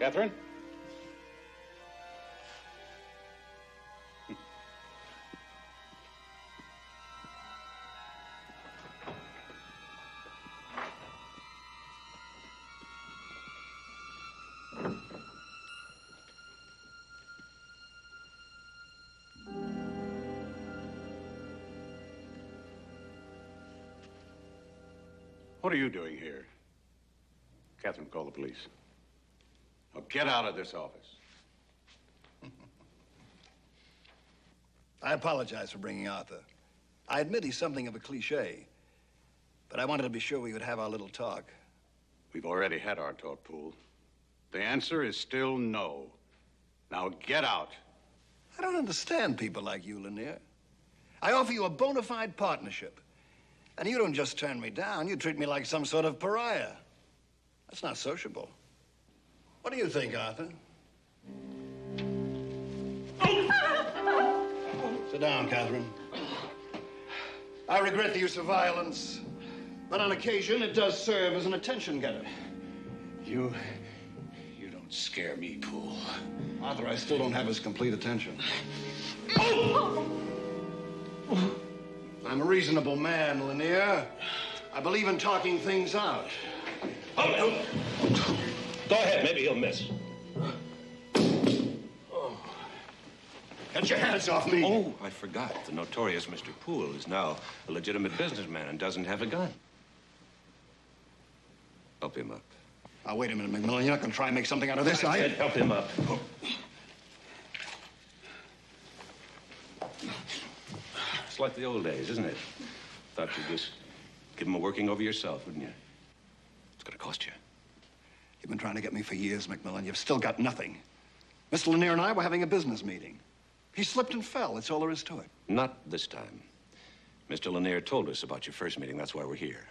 Catherine? What are you doing here? Catherine, call the police. Now get out of this office. I apologize for bringing Arthur. I admit he's something of a cliche, but I wanted to be sure we would have our little talk. We've already had our talk, Poole. The answer is still no. Now get out. I don't understand people like you, Lanier. I offer you a bona fide partnership. And you don't just turn me down, you treat me like some sort of pariah. That's not sociable. What do you think, Arthur? Sit down, Catherine. I regret the use of violence, but on occasion it does serve as an attention getter. You don't scare me, Poole. Arthur, I still don't have his complete attention. I'm a reasonable man, Lanier. I believe in talking things out. Oh, go ahead. Maybe he'll miss. Get your hands off me. Oh, I forgot. The notorious Mr. Poole is now a legitimate businessman and doesn't have a gun. Help him up. Now, wait a minute, McMillan. You're not going to try and make something out of this, are you? I said help him up. Oh. It's like the old days, isn't it? Thought you'd just give him a working over yourself, wouldn't you? It's going to cost you. You've been trying to get me for years, McMillan. You've still got nothing. Mr. Lanier and I were having a business meeting. He slipped and fell. That's all there is to it. Not this time. Mr. Lanier told us about your first meeting. That's why we're here.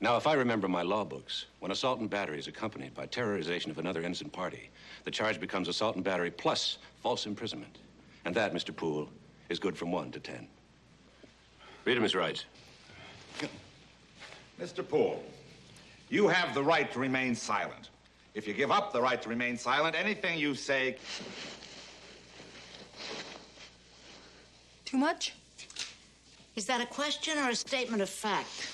Now, if I remember my law books, when assault and battery is accompanied by terrorization of another innocent party, the charge becomes assault and battery plus false imprisonment. And that, Mr. Poole, is good from 1 to 10. Read him his rights. Mr. Poole, you have the right to remain silent. If you give up the right to remain silent, anything you say... Too much? Is that a question or a statement of fact?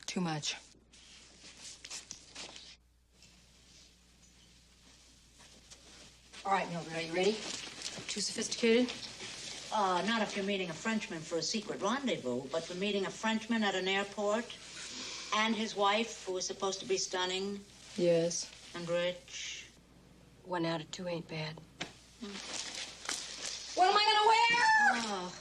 Too much. All right, Mildred, are you ready? Too sophisticated? Not if you're meeting a Frenchman for a secret rendezvous, but for meeting a Frenchman at an airport and his wife, who is supposed to be stunning. Yes. And rich. 1 out of 2 ain't bad. What am I gonna wear? Oh.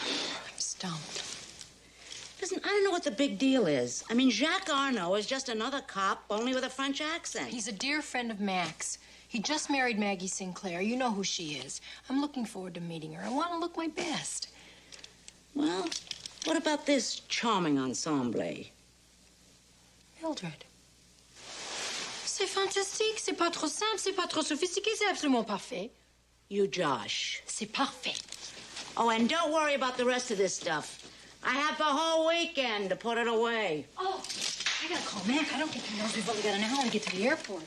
I'm stumped. Listen, I don't know what the big deal is. I mean, Jacques Arnaud is just another cop, only with a French accent. He's a dear friend of Max. He just married Maggie Sinclair. You know who she is. I'm looking forward to meeting her. I want to look my best. Well, what about this charming ensemble? Mildred. C'est fantastique. C'est pas trop simple. C'est pas trop sophistiqué. C'est absolument parfait. You Josh. C'est parfait. Oh, and don't worry about the rest of this stuff. I have the whole weekend to put it away. Oh, I gotta call Mac. I don't think he knows we've only got an hour to get to the airport.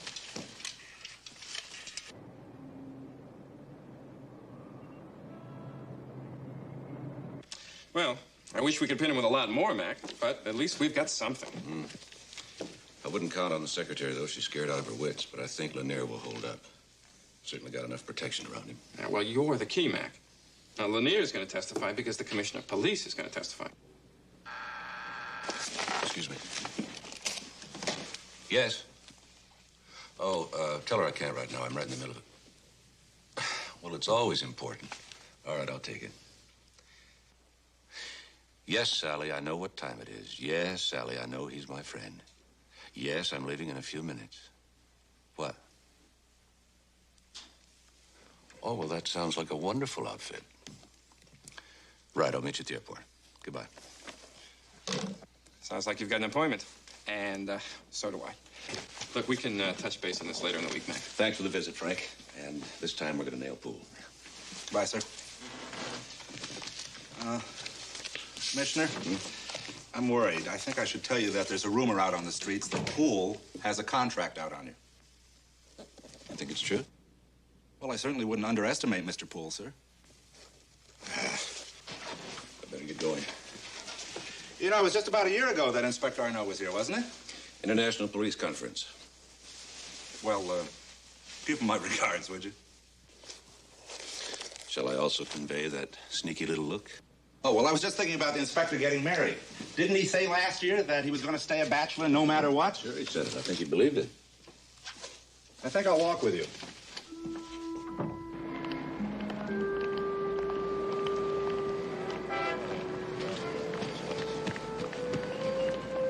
Well, I wish we could pin him with a lot more, Mac, but at least we've got something. I wouldn't count on the secretary, though. She's scared out of her wits, but I think Lanier will hold up. Certainly got enough protection around him. Yeah, well, you're the key, Mac. Now, Lanier's going to testify because the commissioner of police is going to testify. Excuse me. Yes? Oh, tell her I can't right now. I'm right in the middle of it. Well, it's always important. All right, I'll take it. Yes, Sally, I know what time it is. Yes, Sally, I know he's my friend. Yes, I'm leaving in a few minutes. What? Oh, well, that sounds like a wonderful outfit. Right, I'll meet you at the airport. Goodbye. Sounds like you've got an appointment. And so do I. Look, we can touch base on this later in the week, Mac. Thanks for the visit, Frank. And this time we're going to nail Poole. Bye, sir. Commissioner, I'm worried. I think I should tell you that there's a rumor out on the streets that Poole has a contract out on you. I think it's true. Well, I certainly wouldn't underestimate Mr. Poole, sir. I better get going. You know, it was just about a year ago that Inspector Arnaud was here, wasn't it? International Police Conference. Well, give him my regards, would you? Shall I also convey that sneaky little look? Oh, well, I was just thinking about the inspector getting married. Didn't he say last year that he was going to stay a bachelor no matter what? Sure, he said it. I think he believed it. I think I'll walk with you.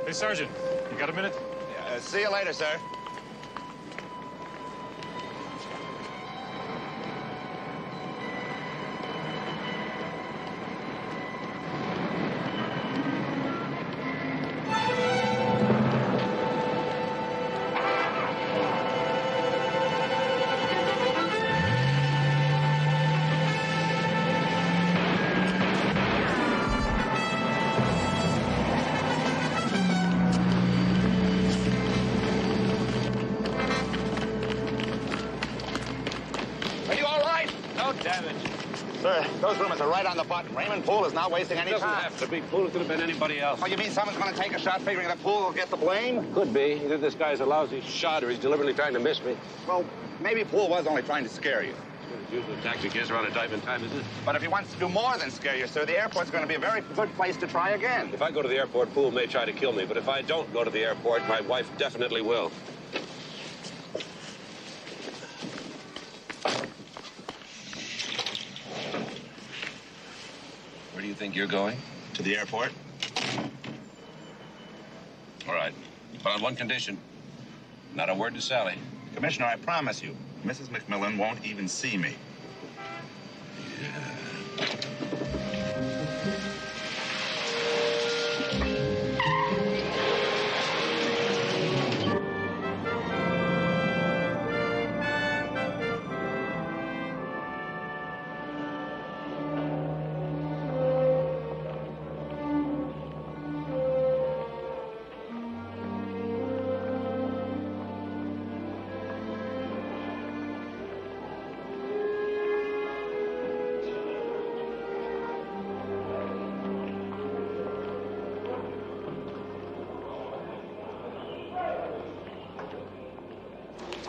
Hey, Sergeant, you got a minute? See you later, sir. Sir, those rumors are right on the button. Raymond Poole is not wasting any Doesn't time. have to be. Poole could have been anybody else. Oh, you mean someone's going to take a shot figuring that Poole will get the blame? Could be. Either this guy's a lousy shot or he's deliberately trying to miss me. Well, maybe Poole was only trying to scare you. His usual tactic is around a diamond time, isn't it? But if he wants to do more than scare you, sir, the airport's going to be a very good place to try again. If I go to the airport, Poole may try to kill me. But if I don't go to the airport, my wife definitely will. Where do you think you're going? To the airport? All right. But on one condition. Not a word to Sally. Commissioner, I promise you, Mrs. McMillan won't even see me.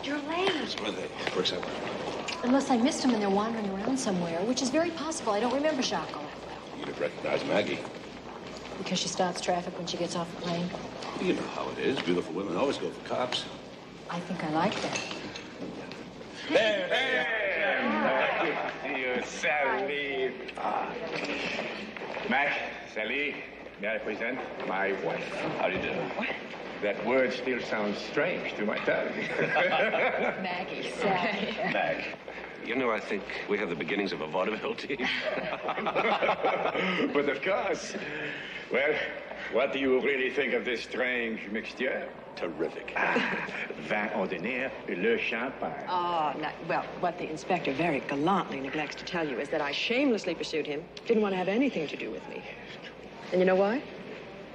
You're late. Where are they? Where's that one? Unless I missed them and they're wandering around somewhere, which is very possible. I don't remember Jacques all that well. You'd have recognized Maggie. Because she starts traffic when she gets off the plane. You know how it is. Beautiful women always go for cops. I think I like that. Hey! You, Sally. Mac, Sally, may I present my wife? How do you do? That word still sounds strange to my tongue. Maggie, Sally. Mag. You know, I think we have the beginnings of a vaudeville team. But of course. Well, what do you really think of this strange mixture? Terrific. Vin ordinaire, le champagne. Oh, no. Well, what the inspector very gallantly neglects to tell you is that I shamelessly pursued him, didn't want to have anything to do with me. And you know why?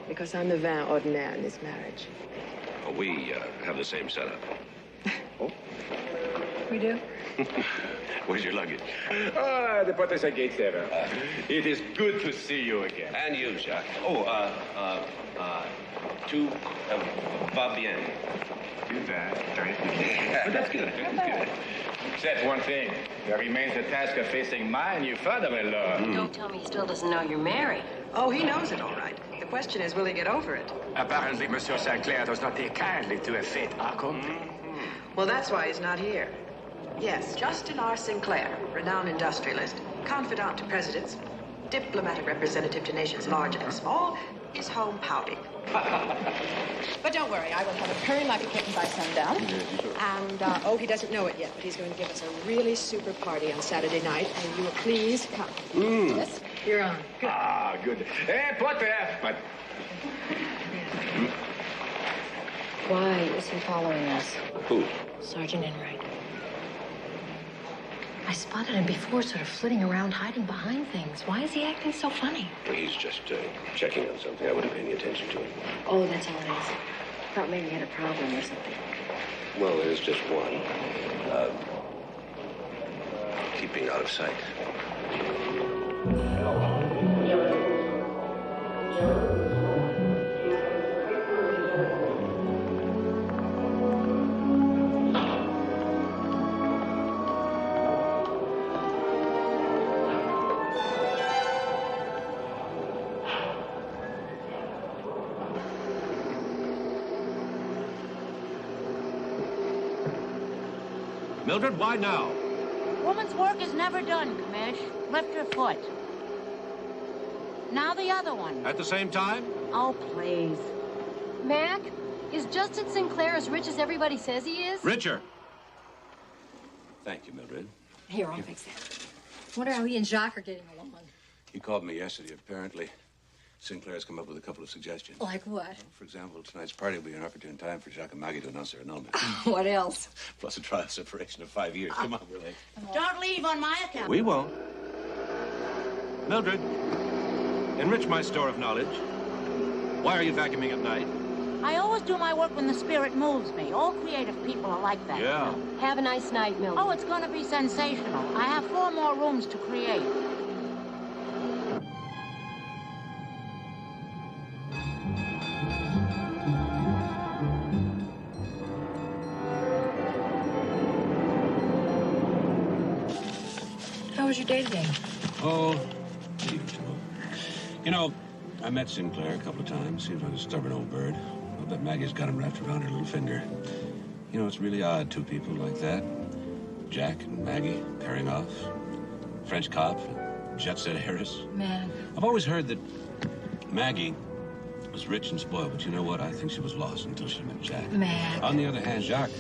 Because I'm the vin ordinaire in this marriage. We have the same setup. Oh? We do? Where's your luggage? Ah, the porte à gate there. It is good to see you again. And you, Jacques. Oh, tout va bien. Tout va très bien. But that's good. That's good. Except one thing. There remains the task of facing my new father-in-law. Don't tell me he still doesn't know you're married. Oh, he knows it all right. The question is, will he get over it? Apparently, Monsieur Sinclair does not take kindly to a fait accompli. Well, that's why he's not here. Yes, Justin R. Sinclair, renowned industrialist, confidant to presidents, diplomatic representative to nations large and small, is home pouting. But don't worry, I will have him purring like a kitten by sundown. And, oh, he doesn't know it yet, but he's going to give us a really super party on Saturday night, and you will please come. Yes, you're on. Good. Ah, good. Eh, Potter! But Why is he following us? Who? Sergeant Enright. I spotted him before, sort of flitting around, hiding behind things. Why is he acting so funny? Well, he's just checking on something. I wouldn't pay any attention to him. Oh, that's all it is. Thought maybe he had a problem or something. Well, there's just one. Keeping out of sight. Mildred, why now? Woman's work is never done, Commish. Lift your foot. Now the other one. At the same time? Oh, please. Mac, is Justin Sinclair as rich as everybody says he is? Richer. Thank you, Mildred. Here, I'll fix that. Wonder how he and Jacques are getting along. He called me yesterday. Apparently, Sinclair's come up with a couple of suggestions. Like what? For example, tonight's party will be an opportune time for Jacques and Maggie to announce their annulment. What else? Plus a trial separation of 5 years. Come on, we're late. Don't leave on my account. We won't. Mildred, enrich my store of knowledge. Why are you vacuuming at night? I always do my work when the spirit moves me. All creative people are like that. Yeah. Have a nice night, Mildred. Oh, it's going to be sensational. I have 4 more rooms to create. How was your day today? Oh, the usual. You know, I met Sinclair a couple of times. Seems like a stubborn old bird. I'll bet Maggie's got him wrapped around her little finger. You know, it's really odd, two people like that. Jack and Maggie pairing off. French cop, jet-set heiress. Man. I've always heard that Maggie was rich and spoiled, but you know what? I think she was lost until she met Jack. Mac. On the other hand, Jacques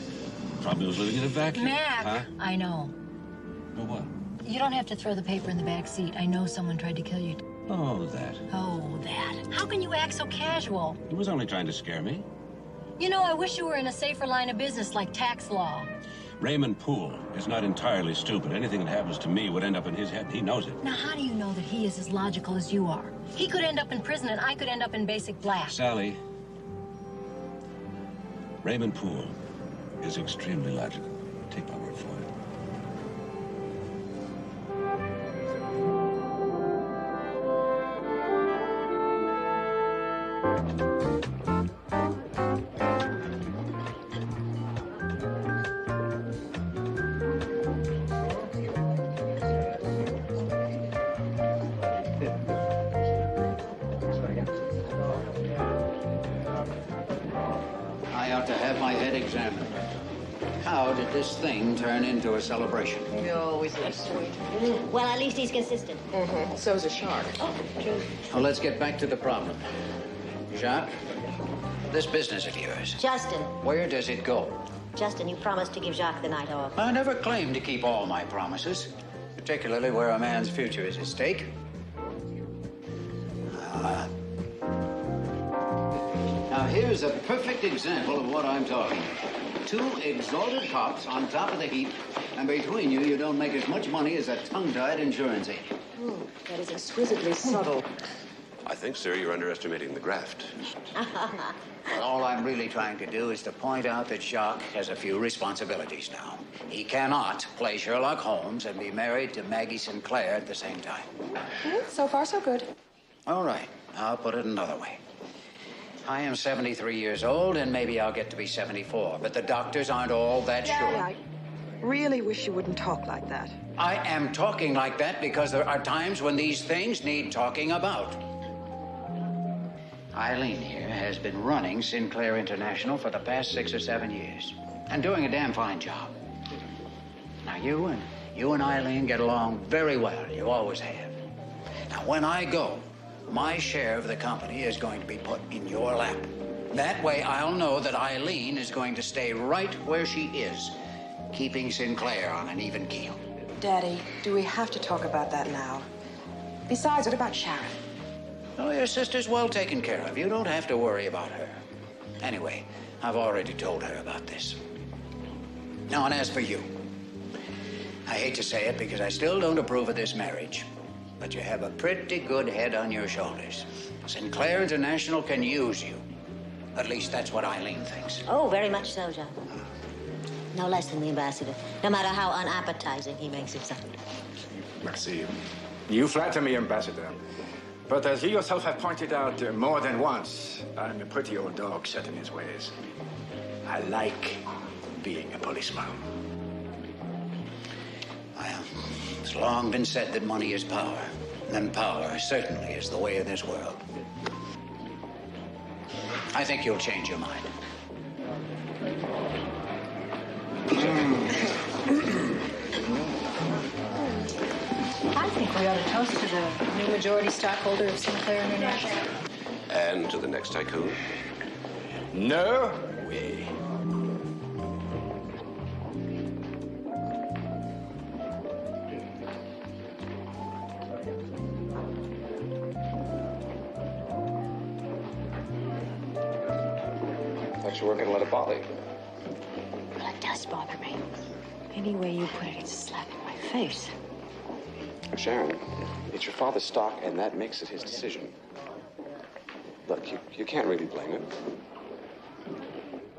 probably was living in a vacuum. Mac. Huh? I know. Well, what? You don't have to throw the paper in the back seat. I know someone tried to kill you. Oh, that. Oh, that. How can you act so casual? He was only trying to scare me. You know, I wish you were in a safer line of business like tax law. Raymond Poole is not entirely stupid. Anything that happens to me would end up in his head, and he knows it. Now, how do you know that he is as logical as you are? He could end up in prison, and I could end up in basic black. Sally, Raymond Poole is extremely logical. Take my word for it. I ought to have my head examined. How did this thing turn into a celebration? You're always look sweet. Well, at least he's consistent. Mm-hmm. So's a shark. Well, let's get back to the problem. Jacques, this business of yours, Justin. where does it go? Justin, you promised to give Jacques the night off. I never claimed to keep all my promises, particularly where a man's future is at stake. Now, here's a perfect example of what I'm talking about. 2 exalted cops on top of the heap, and between you, you don't make as much money as a tongue-tied insurance agent. That is exquisitely subtle. I think, sir, you're underestimating the graft. Well, all I'm really trying to do is to point out that Jacques has a few responsibilities now. He cannot play Sherlock Holmes and be married to Maggie Sinclair at the same time. So far, so good. All right, I'll put it another way. I am 73 years old, and maybe I'll get to be 74, but the doctors aren't all that Daddy, sure. I really wish you wouldn't talk like that. I am talking like that because there are times when these things need talking about. Eileen here has been running Sinclair International for the past 6 or 7 years, and doing a damn fine job. Now, you and Eileen get along very well. You always have. Now, when I go, my share of the company is going to be put in your lap. That way, I'll know that Eileen is going to stay right where she is, keeping Sinclair on an even keel. Daddy, do we have to talk about that now? Besides, what about Sharon? Oh, your sister's well taken care of. You don't have to worry about her. Anyway, I've already told her about this. Now, and as for you, I hate to say it because I still don't approve of this marriage, but you have a pretty good head on your shoulders. Sinclair International can use you. At least that's what Eileen thinks. Oh, very much so, John. No less than the ambassador, no matter how unappetizing he makes himself. Merci. You flatter me, Ambassador. But as you yourself have pointed out more than once, I'm a pretty old dog set in his ways. I like being a policeman. Well, it's long been said that money is power. And power certainly is the way of this world. I think you'll change your mind. I think we ought to toast to the new majority stockholder of Sinclair International. And to the next tycoon. No way. Thought you weren't going to let it bother you. Well, it does bother me. Any way you put it, it's a slap in my face. Sharon, it's your father's stock, and that makes it his decision. Look, you can't really blame him.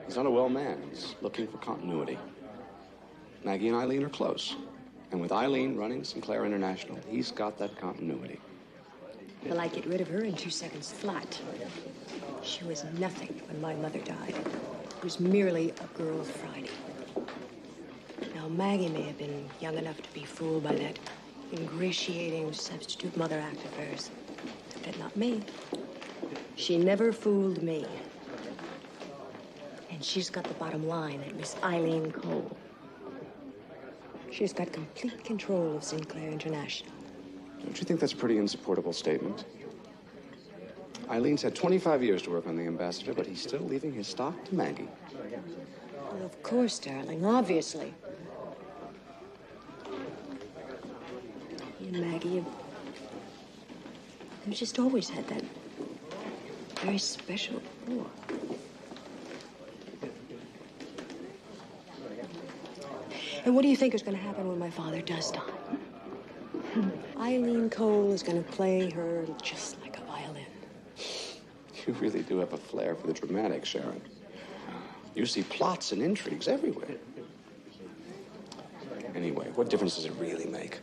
He's not a well man. He's looking for continuity. Maggie and Eileen are close. And with Eileen running Sinclair International, he's got that continuity. Well, I'd get rid of her in 2 seconds flat. She was nothing when my mother died. It was merely a girl's Friday. Now, Maggie may have been young enough to be fooled by that ingratiating substitute mother act of hers, but not me. She never fooled me. And she's got the bottom line, that Miss Eileen Cole. She's got complete control of Sinclair International. Don't you think that's a pretty insupportable statement? Eileen's had 25 years to work on the ambassador, but he's still leaving his stock to Maggie. Well, of course, darling, obviously. He and Maggie have just always had that very special rapport. And what do you think is going to happen when my father does die? Eileen Cole is going to play her just like a violin. You really do have a flair for the dramatic, Sharon. You see plots and intrigues everywhere. Anyway, what difference does it really make?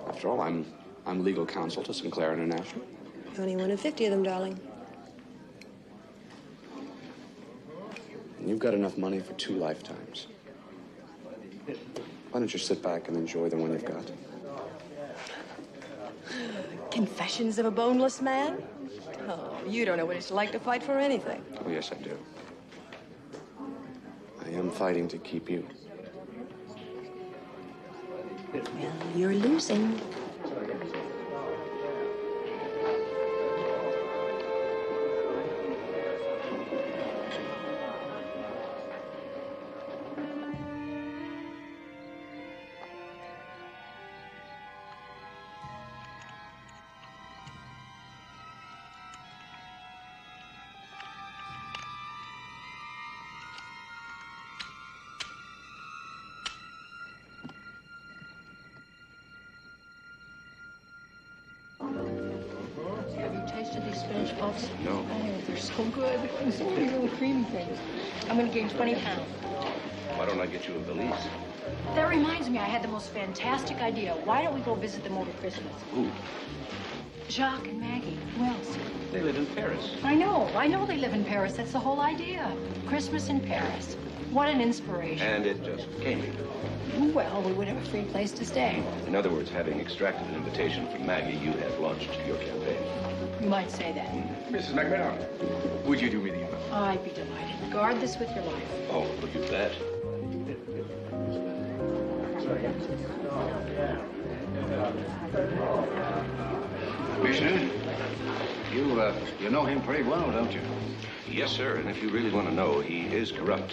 After all, I'm legal counsel to Sinclair International. You're only one of 50 of them, darling. And you've got enough money for 2 lifetimes. Why don't you sit back and enjoy the one you've got? Confessions of a boneless man? Oh, you don't know what it's like to fight for anything. Oh, yes, I do. I am fighting to keep you. Well, you're losing. Tasted these spinach puffs? No. Oh, they're so good. They're so many little creamy things. I'm going to gain 20 pounds. Why don't I get you a valise? That reminds me, I had the most fantastic idea. Why don't we go visit them over Christmas? Who? Jacques and Maggie. Who else? They live in Paris. I know they live in Paris. That's the whole idea. Christmas in Paris. What an inspiration. And it just came to you. Well, we would have a free place to stay. In other words, having extracted an invitation from Maggie, you have launched your campaign. You might say that. Mrs. McMillan, would you do me the honor? I'd be delighted. Guard this with your life. Oh, look at that. Commissioner, you know him pretty well, don't you? Yes, sir, and if you really want to know, he is corrupt.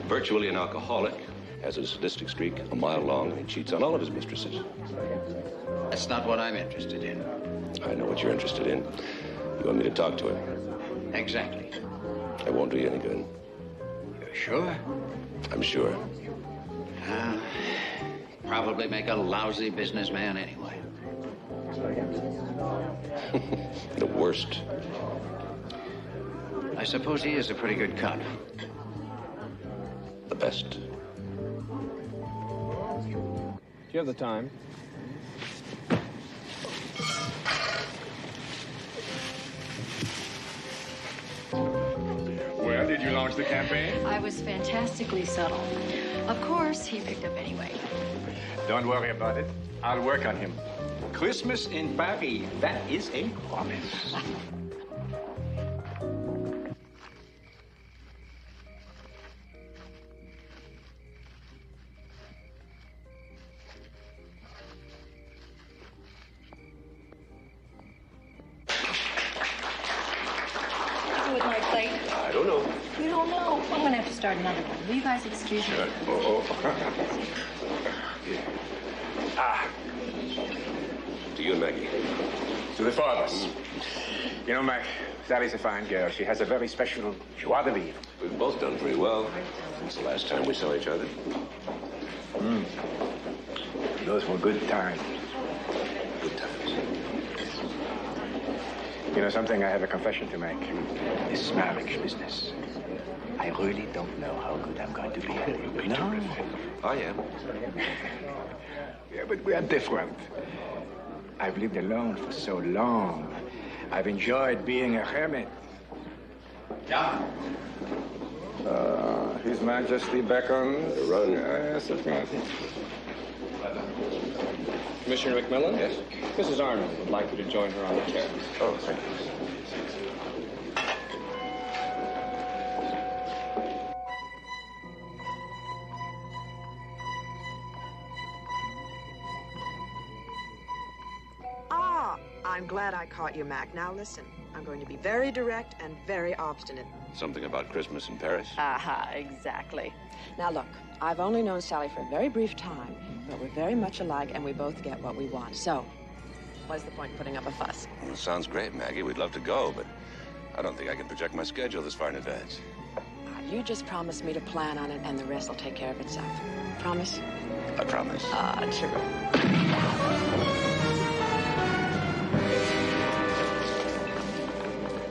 Virtually an alcoholic, has a sadistic streak a mile long, and he cheats on all of his mistresses. That's not what I'm interested in. I know what you're interested in. You want me to talk to him? Exactly. It won't do you any good. You're sure? I'm sure. probably make a lousy businessman anyway. The worst. I suppose he is a pretty good cut. The best. Do you have the time? Well, did you launch the campaign? I was fantastically subtle. Of course, he picked up anyway. Don't worry about it. I'll work on him. Christmas in Paris, that is a promise. With my plate? I don't know. You don't know? I'm gonna have to start another one. Will you guys excuse me? To you and Maggie. To the four of us. You know, Mac, Sally's a fine girl. She has a very special joie de vivre. We've both done pretty well since the last time we saw each other. Those were good times. Good times. You know something? I have a confession to make. This marriage business. I really don't know how good I'm going to be at it. No. I am. Yeah, but we are different. I've lived alone for so long. I've enjoyed being a hermit. Yeah. His Majesty beckons. Run. Yes, of course. Commissioner McMillan? Yes? Mrs. Arnold would like you to join her on the terrace. Oh, thank you. I'm glad I caught you, Mac. Now listen, I'm going to be very direct and very obstinate. Something about Christmas in Paris? Aha, exactly. Now look, I've only known Sally for a very brief time, but we're very much alike and we both get what we want. So, what's the point in putting up a fuss? Well, sounds great, Maggie. We'd love to go, but I don't think I can project my schedule this far in advance. You just promise me to plan on it and the rest will take care of itself. Promise? I promise. True.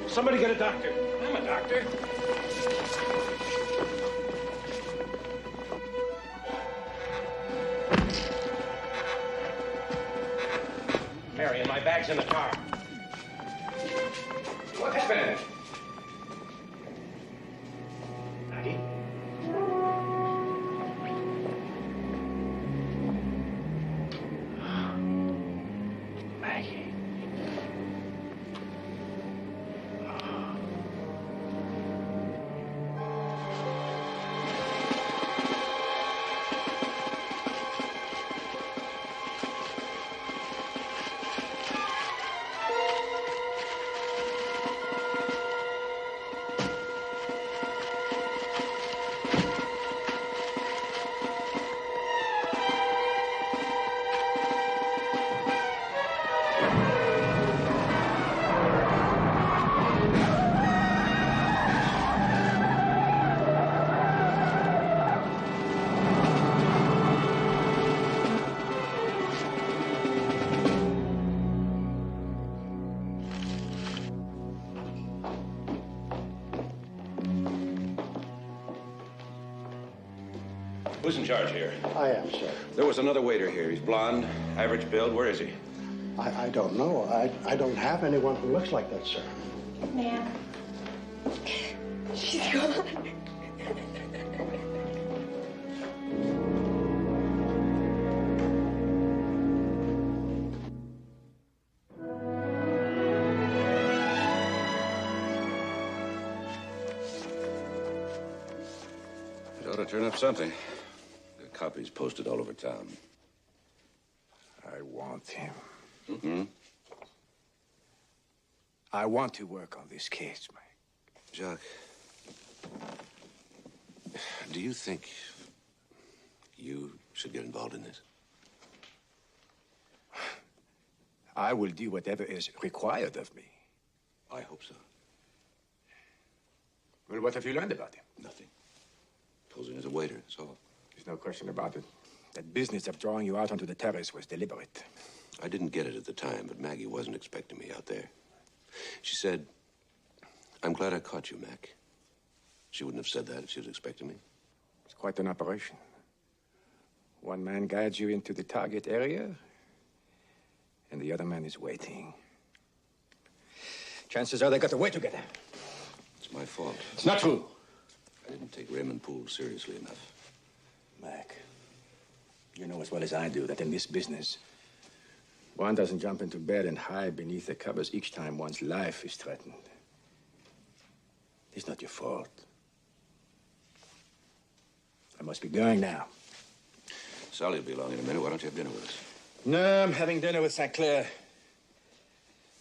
Somebody get a doctor. I'm a doctor. Marion, my bag's in the car. What happened? Maggie? Maggie. Who's in charge here? I am, sir. There was another waiter here. He's blonde, average build. Where is he? I don't know. I don't have anyone who looks like that, sir. Ma'am. She's gone. It ought to turn up something. Got copies posted all over town. I want him. Mm-hmm. I want to work on this case, Mike. Jacques, do you think you should get involved in this? I will do whatever is required of me. I hope so. Well, what have you learned about him? Nothing. Posing as a waiter, that's all. There's no question about it. That business of drawing you out onto the terrace was deliberate. I didn't get it at the time, but Maggie wasn't expecting me out there. She said, "I'm glad I caught you, Mac." She wouldn't have said that if she was expecting me. It's quite an operation. One man guides you into the target area, and the other man is waiting. Chances are they got away together. It's my fault. It's not true. I didn't take Raymond Poole seriously enough. Mac, you know as well as I do that in this business, one doesn't jump into bed and hide beneath the covers each time one's life is threatened. It's not your fault. I must be going now. Sally will be along in a minute. Why don't you have dinner with us? No, I'm having dinner with St. Clair.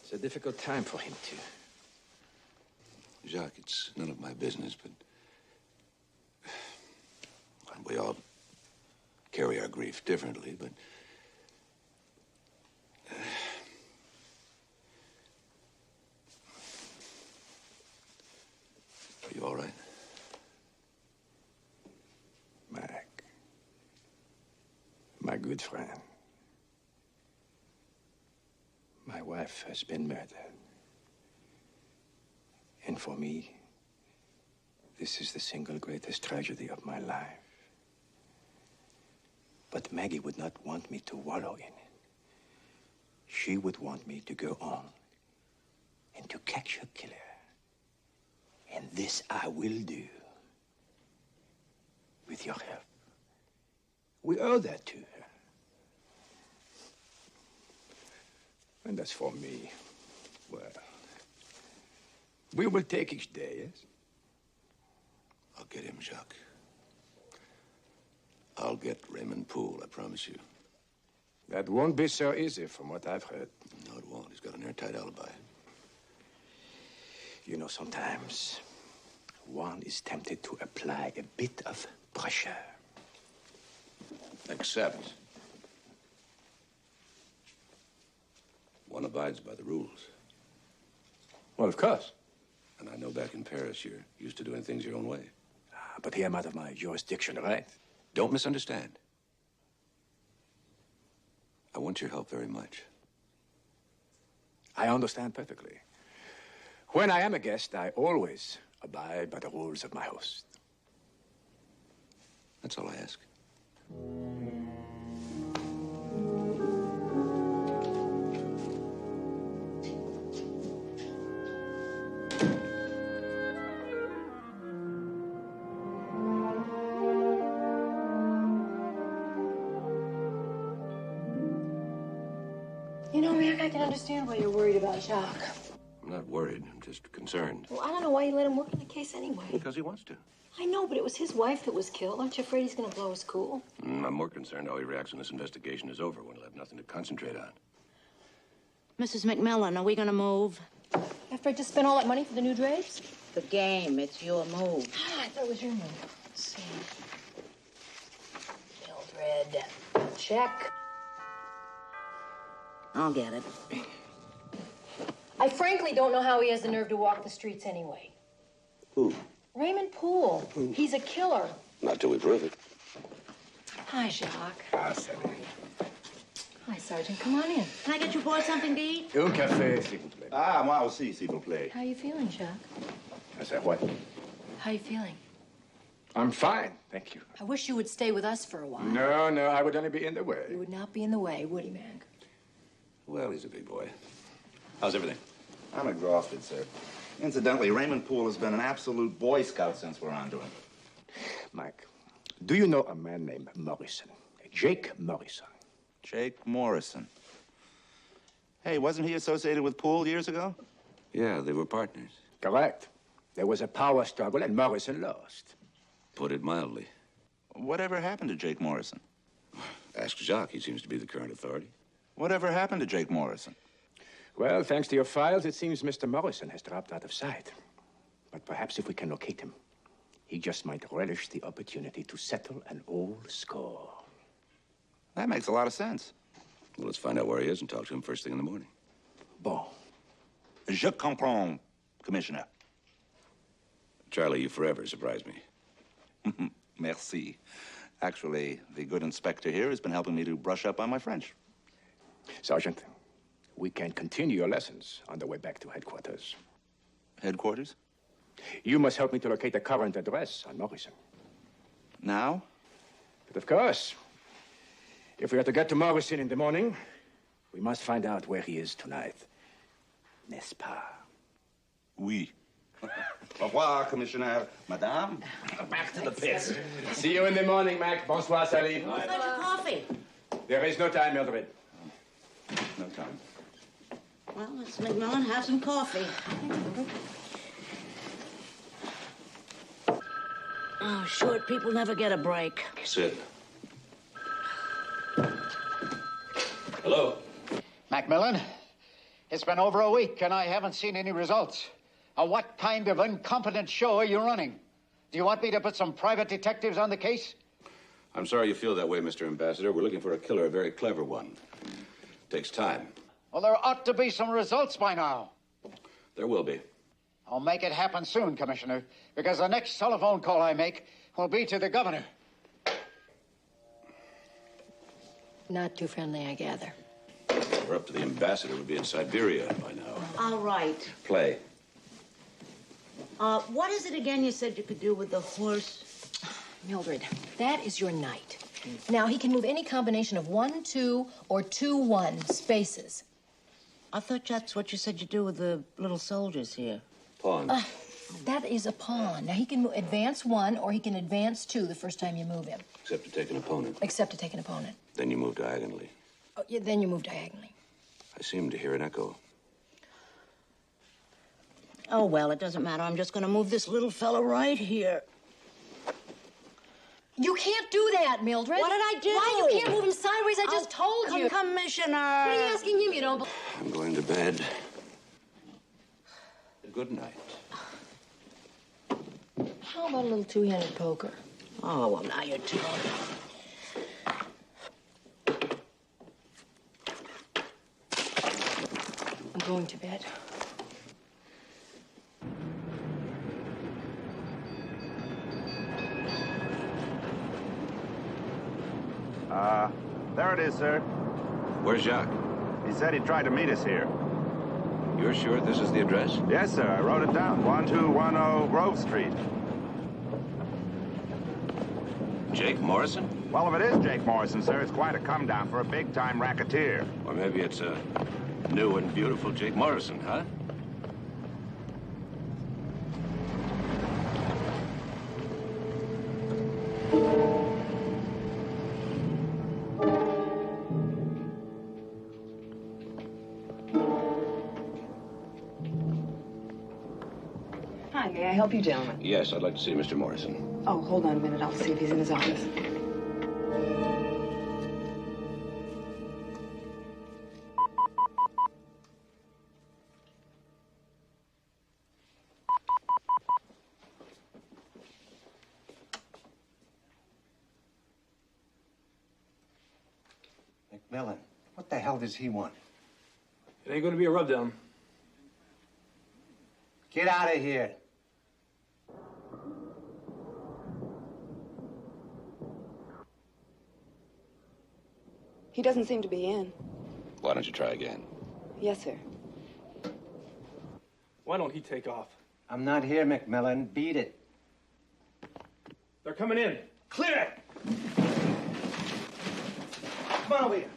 It's a difficult time for him, too. Jacques, it's none of my business, but we all carry our grief differently, but are you all right? Mac, my good friend, my wife has been murdered. And for me, this is the single greatest tragedy of my life. But Maggie would not want me to wallow in it. She would want me to go on and to catch her killer. And this I will do. With your help. We owe that to her. And as for me, well, we will take each day, yes? I'll get him, Jacques. I'll get Raymond Poole, I promise you. That won't be so easy from what I've heard. No, it won't. He's got an airtight alibi. You know, sometimes one is tempted to apply a bit of pressure. Except one abides by the rules. Well, of course. And I know back in Paris you're used to doing things your own way. But here I'm out of my jurisdiction, right? Don't misunderstand. I want your help very much. I understand perfectly. When I am a guest, I always abide by the rules of my host. That's all I ask. You know, Mac, I can understand why you're worried about Jacques. I'm not worried. I'm just concerned. Well, I don't know why you let him work on the case anyway. Because he wants to. I know, but it was his wife that was killed. Aren't you afraid he's going to blow his cool? I'm more concerned how he reacts when this investigation is over, when he'll have nothing to concentrate on. Mrs. McMillan, are we going to move? After I just spent all that money for the new drapes? The game, it's your move. Ah, I thought it was your move. Let's see. Mildred. Check. I'll get it. I frankly don't know how he has the nerve to walk the streets anyway. Who? Raymond Poole. He's a killer. Not till we prove it. Hi, Jacques. Ah, Sally. Hi, Sergeant. Come on in. Can I get you boys something to eat? Un café, s'il vous plaît. Ah, moi aussi, s'il vous plaît. How you feeling, Jacques? I said what? How you feeling? I'm fine, thank you. I wish you would stay with us for a while. No, I would only be in the way. You would not be in the way, would he, Mag? Well, he's a big boy. How's everything? I'm exhausted, sir. Incidentally, Raymond Poole has been an absolute Boy Scout since we're onto him. Mike, do you know a man named Morrison? Jake Morrison. Jake Morrison. Hey, wasn't he associated with Poole years ago? Yeah, they were partners. Correct. There was a power struggle and Morrison lost. Put it mildly. Whatever happened to Jake Morrison? Ask Jacques. He seems to be the current authority. Whatever happened to Jake Morrison? Well, thanks to your files, it seems Mr. Morrison has dropped out of sight. But perhaps if we can locate him, he just might relish the opportunity to settle an old score. That makes a lot of sense. Well, let's find out where he is and talk to him first thing in the morning. Bon. Je comprends, Commissioner. Charlie, you forever surprise me. Merci. Actually, the good inspector here has been helping me to brush up on my French. Sergeant, we can continue your lessons on the way back to headquarters. Headquarters? You must help me to locate the current address on Morrison. Now? But of course, if we are to get to Morrison in the morning, we must find out where he is tonight. N'est-ce pas? Oui. Au revoir, Commissioner. Madame, back to the pits. See you in the morning, Mac. Bonsoir, Sally. Where's your coffee? There is no time, Mildred. No time. Well, Mr. McMillan, have some coffee. Oh, short people never get a break. Sid. Hello? McMillan, it's been over a week and I haven't seen any results. What kind of incompetent show are you running? Do you want me to put some private detectives on the case? I'm sorry you feel that way, Mr. Ambassador. We're looking for a killer, a very clever one. Takes time. Well, there ought to be some results by now. There will be. I'll make it happen soon, Commissioner, because the next telephone call I make will be to the governor. Not too friendly, I gather. We're up to the ambassador. We'll be in Siberia by now. All right. Play. What is it again you said you could do with the horse? Mildred, that is your knight. Now, he can move any combination of 1, 2, or 2, 1 spaces. I thought that's what you said you do with the little soldiers here. Pawn. That is a pawn. Now, he can advance 1 or he can advance 2 the first time you move him. Except to take an opponent. Except to take an opponent. Then you move diagonally. Oh, yeah, then you move diagonally. I seem to hear an echo. Oh, well, it doesn't matter. I'm just going to move this little fella right here. You can't do that, Mildred. What did I do? Why? You can't move him sideways. I just told you. Commissioner. What are you asking him? You don't... I'm going to bed. Good night. How about a little two-handed poker? Oh, well, now you're talking. I'm going to bed. There it is, sir. Where's Jacques? He said he tried to meet us here. You're sure this is the address? Yes, sir. I wrote it down. 1210 Grove Street. Jake Morrison? Well, if it is Jake Morrison, sir, it's quite a come down for a big-time racketeer. Or maybe it's a new and beautiful Jake Morrison, huh? Hi, may I help you, gentlemen? Yes, I'd like to see Mr. Morrison. Oh, hold on a minute. I'll see if he's in his office. McMillan, what the hell does he want? It ain't gonna be a rubdown. Get out of here. He doesn't seem to be in. Why don't you try again? Yes, sir. Why don't he take off? I'm not here, McMillan. Beat it. They're coming in. Clear it! Come on over here.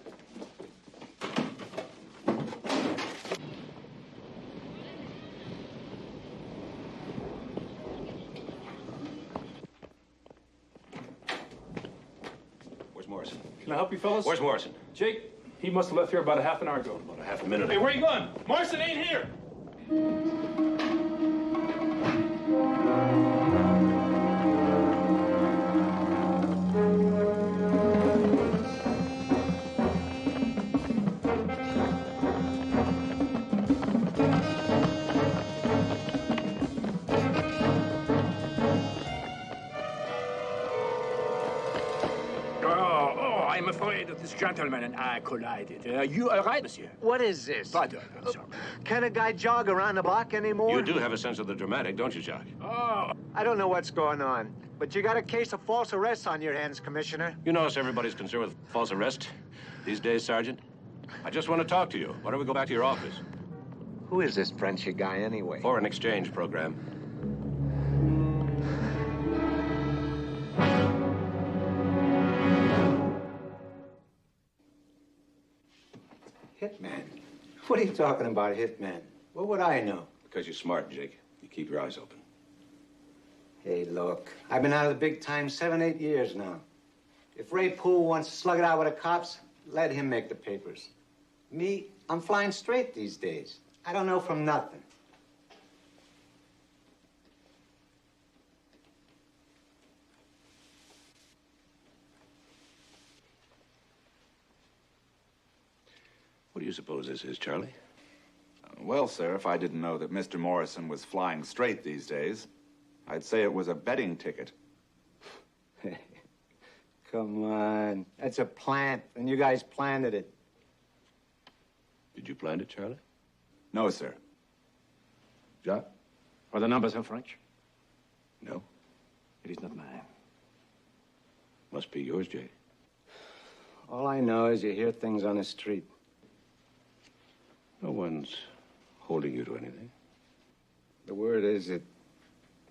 Where's Morrison? Can I help you, fellas? Where's Morrison? Jake, he must have left here about a half an hour ago. About a half a minute Hey, ago. where you going? Morrison ain't here! I'm afraid that this gentleman and I collided. You are right, monsieur. What is this? Pardon, I'm sorry. Can a guy jog around the block anymore? You do have a sense of the dramatic, don't you, Jacques? Oh. I don't know what's going on, but you got a case of false arrest on your hands, Commissioner. You notice everybody's concerned with false arrest these days, Sergeant? I just want to talk to you. Why don't we go back to your office? Who is this Frenchy guy, anyway? Foreign exchange program. Hitman? What are you talking about, Hitman? What would I know? Because you're smart, Jake. You keep your eyes open. Hey, look, I've been out of the big time 7, 8 years now. If Ray Poole wants to slug it out with the cops, let him make the papers. Me, I'm flying straight these days. I don't know from nothing. What do you suppose this is, Charlie? Well, sir, if I didn't know that Mr. Morrison was flying straight these days, I'd say it was a betting ticket. Come on. That's a plant, and you guys planted it. Did you plant it, Charlie? No, sir. Jacques? Are the numbers in French? No. It is not mine. Must be yours, Jake. All I know is you hear things on the street. No one's holding you to anything. The word is that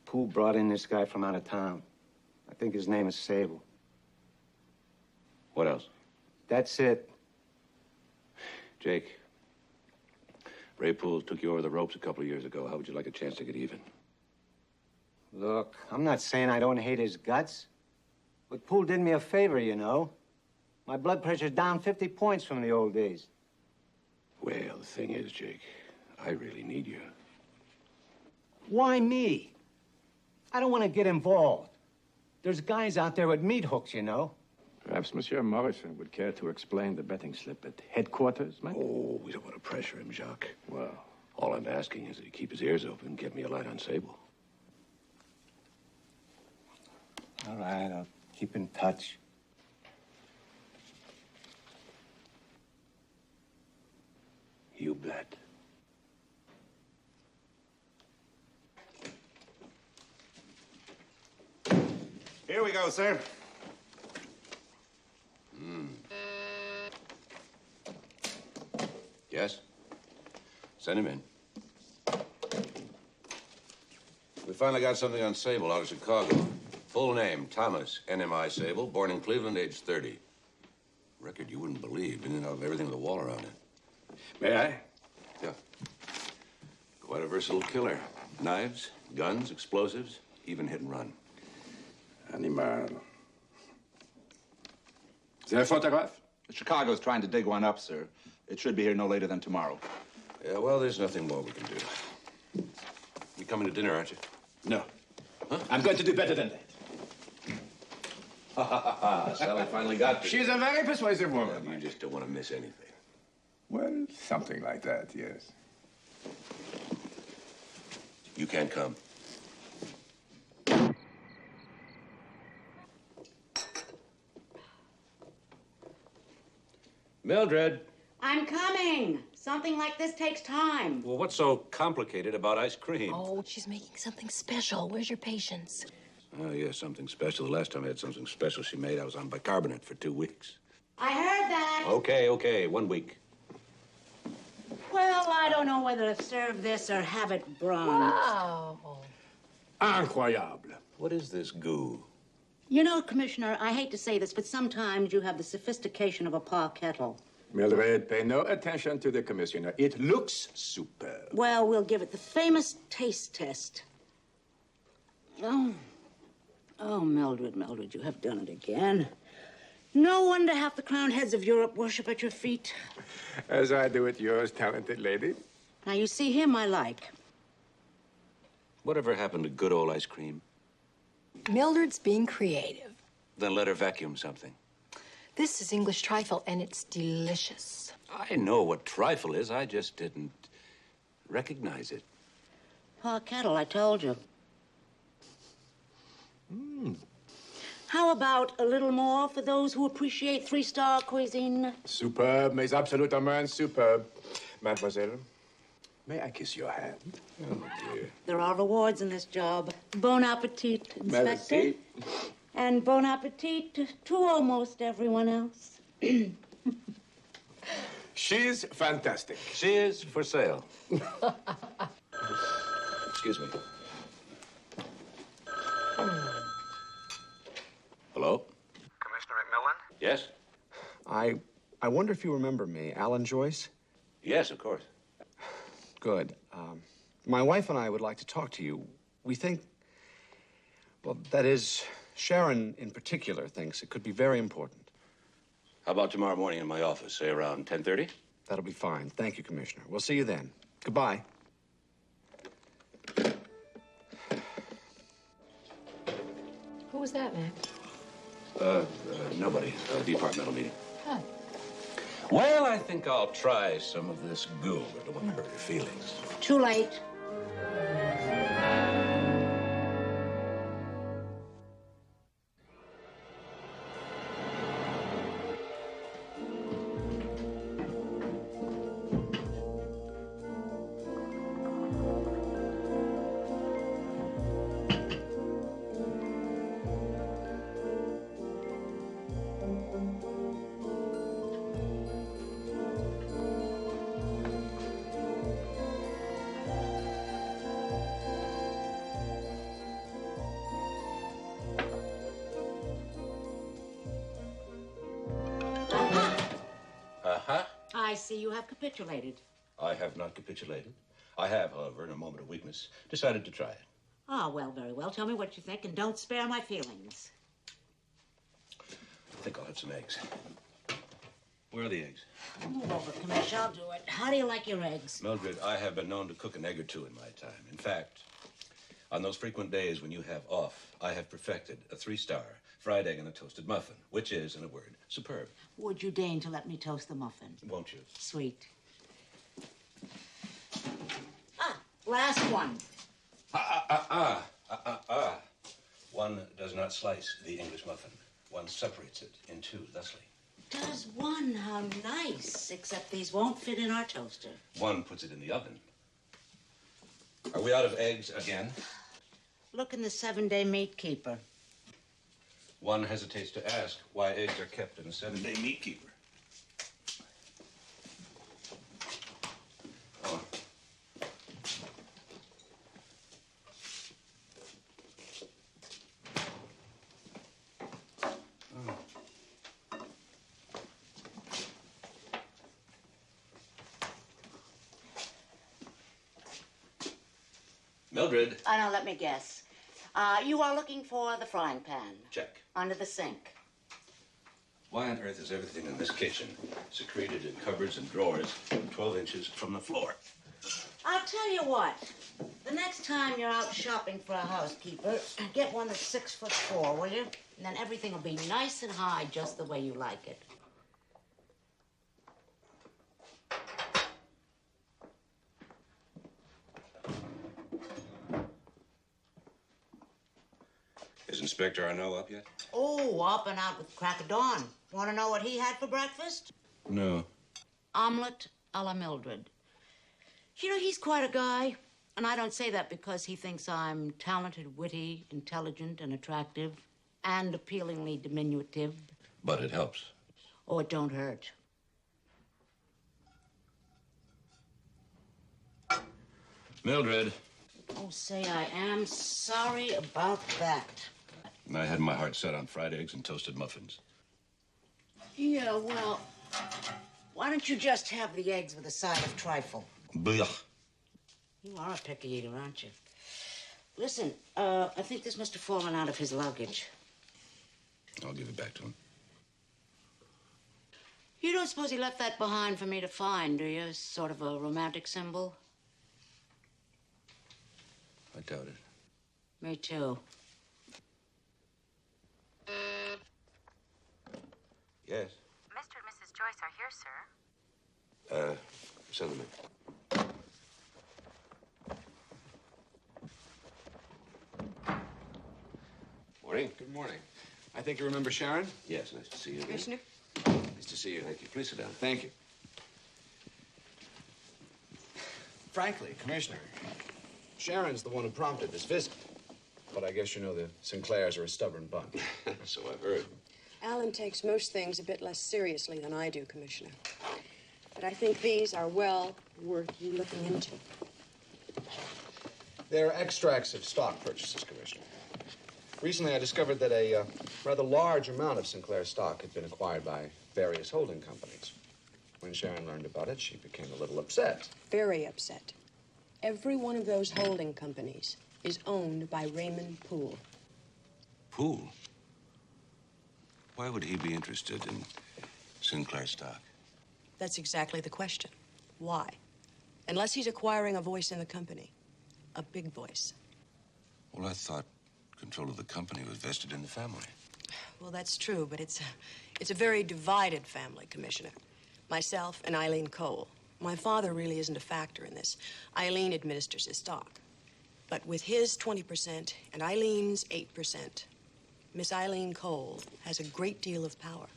Poole brought in this guy from out of town. I think his name is Sable. What else? That's it. Jake, Ray Poole took you over the ropes a couple of years ago. How would you like a chance to get even? Look, I'm not saying I don't hate his guts. But Poole did me a favor, you know. My blood pressure's down 50 points from the old days. Well, the thing is, Jake, I really need you. Why me? I don't want to get involved. There's guys out there with meat hooks, you know. Perhaps Monsieur Morrison would care to explain the betting slip at headquarters, Mike? Oh, we don't want to pressure him, Jacques. Well, all I'm asking is that he keep his ears open, get me a light on Sable. All right, I'll keep in touch. You bet. Here we go, sir. Yes? Send him in. We finally got something on Sable out of Chicago. Full name, Thomas NMI Sable, born in Cleveland, age 30. Record you wouldn't believe, in and out of everything with a wall around it. may I? Yeah. Quite a versatile killer. Knives, guns, explosives, even hit and run. Animal. Is there a photograph? Chicago's trying to dig one up, sir. It should be here no later than tomorrow. Yeah, well, there's nothing more we can do. You coming to dinner, aren't you? No. Huh? I'm going to do better than that. Ha ha ha ha. Sally finally got you. She's a very persuasive woman. You just don't want to miss anything. Well, something like that, yes. You can't come. Mildred. I'm coming. Something like this takes time. Well, what's so complicated about ice cream? Oh, she's making something special. Where's your patience? Oh, yeah, something special. The last time I had something special she made, I was on bicarbonate for 2 weeks. I heard that. Okay, 1 week. Well, I don't know whether to serve this or have it bronzed. Wow. Incroyable. What is this goo? You know, Commissioner, I hate to say this, but sometimes you have the sophistication of a paw kettle. Mildred, pay no attention to the commissioner. It looks superb. Well, we'll give it the famous taste test. Oh, Mildred, you have done it again. No wonder half the crowned heads of Europe worship at your feet. As I do at yours, talented lady. Now, you see, him I like. Whatever happened to good old ice cream? Mildred's being creative. Then let her vacuum something. This is English trifle, and it's delicious. I know what trifle is. I just didn't recognize it. Paw kettle, I told you. How about a little more for those who appreciate three-star cuisine? Superb, mes absolutement superb. Mademoiselle, may I kiss your hand? Oh, dear. There are rewards in this job. Bon appetit, Inspector. Merci. And bon appetit to almost everyone else. She's fantastic. She is for sale. Excuse me. Hello? Commissioner McMillan? Yes? I wonder if you remember me, Alan Joyce? Yes, of course. Good. My wife and I would like to talk to you. We think, well, that is, Sharon in particular thinks it could be very important. How about tomorrow morning in my office, say around 10:30? That'll be fine. Thank you, Commissioner. We'll see you then. Goodbye. Who was that, man? Nobody. A departmental meeting. Huh. Well, I think I'll try some of this goo. I don't want to hurt your feelings. Too late. I see you have capitulated. I have not capitulated. I have, however, in a moment of weakness, decided to try it. Ah, well, very well. Tell me what you think, and don't spare my feelings. I think I'll have some eggs. Where are the eggs? Move over, Commish. I'll do it. How do you like your eggs? Mildred, I have been known to cook an egg or two in my time. In fact, on those frequent days when you have off, I have perfected a 3-star fried egg and a toasted muffin, which is, in a word, superb. Would you deign to let me toast the muffin? Won't you? Sweet. Ah, last one. One does not slice the English muffin. One separates it in two, thusly. Does one? How nice. Except these won't fit in our toaster. One puts it in the oven. Are we out of eggs again? Look in the 7-day meat keeper. One hesitates to ask why eggs are kept in a 7-day meat keeper. Oh. Mildred. Now, let me guess. You are looking for the frying pan. Check. Under the sink. Why on earth is everything in this kitchen secreted in cupboards and drawers 12 inches from the floor? I'll tell you what. The next time you're out shopping for a housekeeper, get one that's 6'4", will you? And then everything will be nice and high, just the way you like it. Is Inspector Arnaud up yet? Oh, up and out with crack of dawn. Want to know what he had for breakfast? No. Omelette a la Mildred. You know, he's quite a guy. And I don't say that because he thinks I'm talented, witty, intelligent, and attractive, and appealingly diminutive. But it helps. Oh, it don't hurt. Mildred. Oh, say, I am sorry about that. I had my heart set on fried eggs and toasted muffins. Yeah, well, why don't you just have the eggs with a side of trifle? Blech. You are a picky eater, aren't you? Listen, I think this must have fallen out of his luggage. I'll give it back to him. You don't suppose he left that behind for me to find, do you? Sort of a romantic symbol? I doubt it. Me too. Yes. Mr. and Mrs. Joyce are here, sir. Send them in. Morning. Good morning. I think you remember Sharon? Yes, nice to see you again. Commissioner? Nice to see you. Thank you. Please sit down. Thank you. Frankly, Commissioner, Sharon's the one who prompted this visit. But I guess you know the Sinclairs are a stubborn bunch. So I've heard. Alan takes most things a bit less seriously than I do, Commissioner. But I think these are well worth you looking into. They're extracts of stock purchases, Commissioner. Recently, I discovered that a rather large amount of Sinclair stock had been acquired by various holding companies. When Sharon learned about it, she became a little upset. Very upset. Every one of those holding companies is owned by Raymond Poole. Poole? Why would he be interested in Sinclair stock? That's exactly the question. Why? Unless he's acquiring a voice in the company. A big voice. Well, I thought control of the company was vested in the family. Well, that's true, but it's a very divided family, Commissioner. Myself and Eileen Cole. My father really isn't a factor in this. Eileen administers his stock. But with his 20% and Eileen's 8%, Miss Eileen Cole has a great deal of power.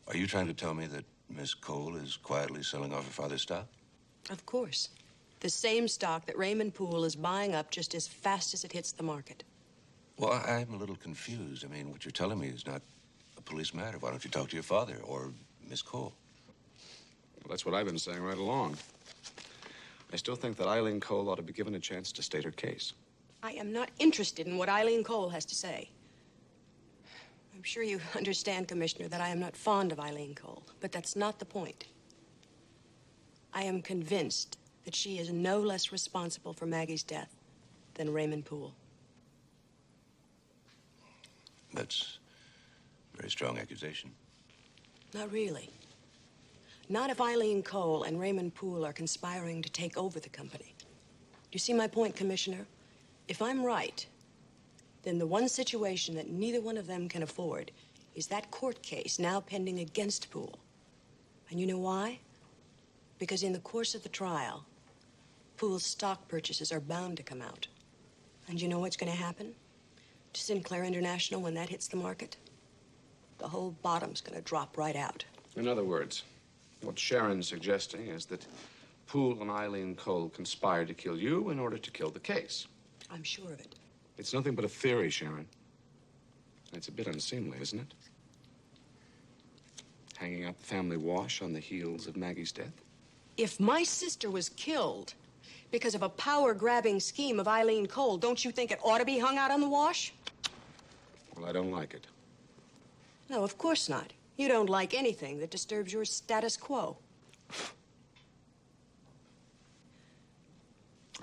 Are you trying to tell me that Miss Cole is quietly selling off her father's stock? Of course. The same stock that Raymond Poole is buying up just as fast as it hits the market. Well, I'm a little confused. I mean, what you're telling me is not a police matter. Why don't you talk to your father or Miss Cole? Well, that's what I've been saying right along. I still think that Eileen Cole ought to be given a chance to state her case. I am not interested in what Eileen Cole has to say. I'm sure you understand, Commissioner, that I am not fond of Eileen Cole, but that's not the point. I am convinced that she is no less responsible for Maggie's death than Raymond Poole. That's a very strong accusation. Not really. Not if Eileen Cole and Raymond Poole are conspiring to take over the company. You see my point, Commissioner? If I'm right, then the one situation that neither one of them can afford is that court case now pending against Poole. And you know why? Because in the course of the trial, Poole's stock purchases are bound to come out. And you know what's going to happen to Sinclair International when that hits the market? The whole bottom's going to drop right out. In other words, what Sharon's suggesting is that Poole and Eileen Cole conspired to kill you in order to kill the case. I'm sure of it. It's nothing but a theory, Sharon. It's a bit unseemly, isn't it? Hanging out the family wash on the heels of Maggie's death? If my sister was killed because of a power-grabbing scheme of Eileen Cole, don't you think it ought to be hung out on the wash? Well, I don't like it. No, of course not. You don't like anything that disturbs your status quo.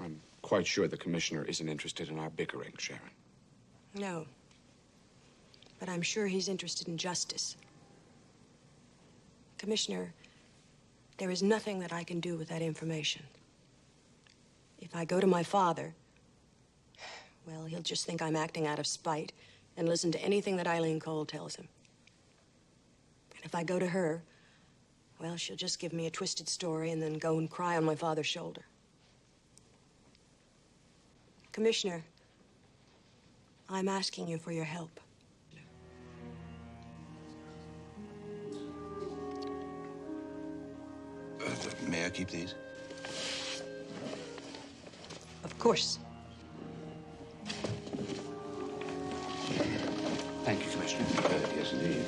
I'm quite sure the commissioner isn't interested in our bickering, Sharon. No. But I'm sure he's interested in justice. Commissioner, there is nothing that I can do with that information. If I go to my father, well, he'll just think I'm acting out of spite and listen to anything that Eileen Cole tells him. And if I go to her, well, she'll just give me a twisted story and then go and cry on my father's shoulder. Commissioner, I'm asking you for your help. May I keep these? Of course. Thank you, Commissioner. Yes, indeed.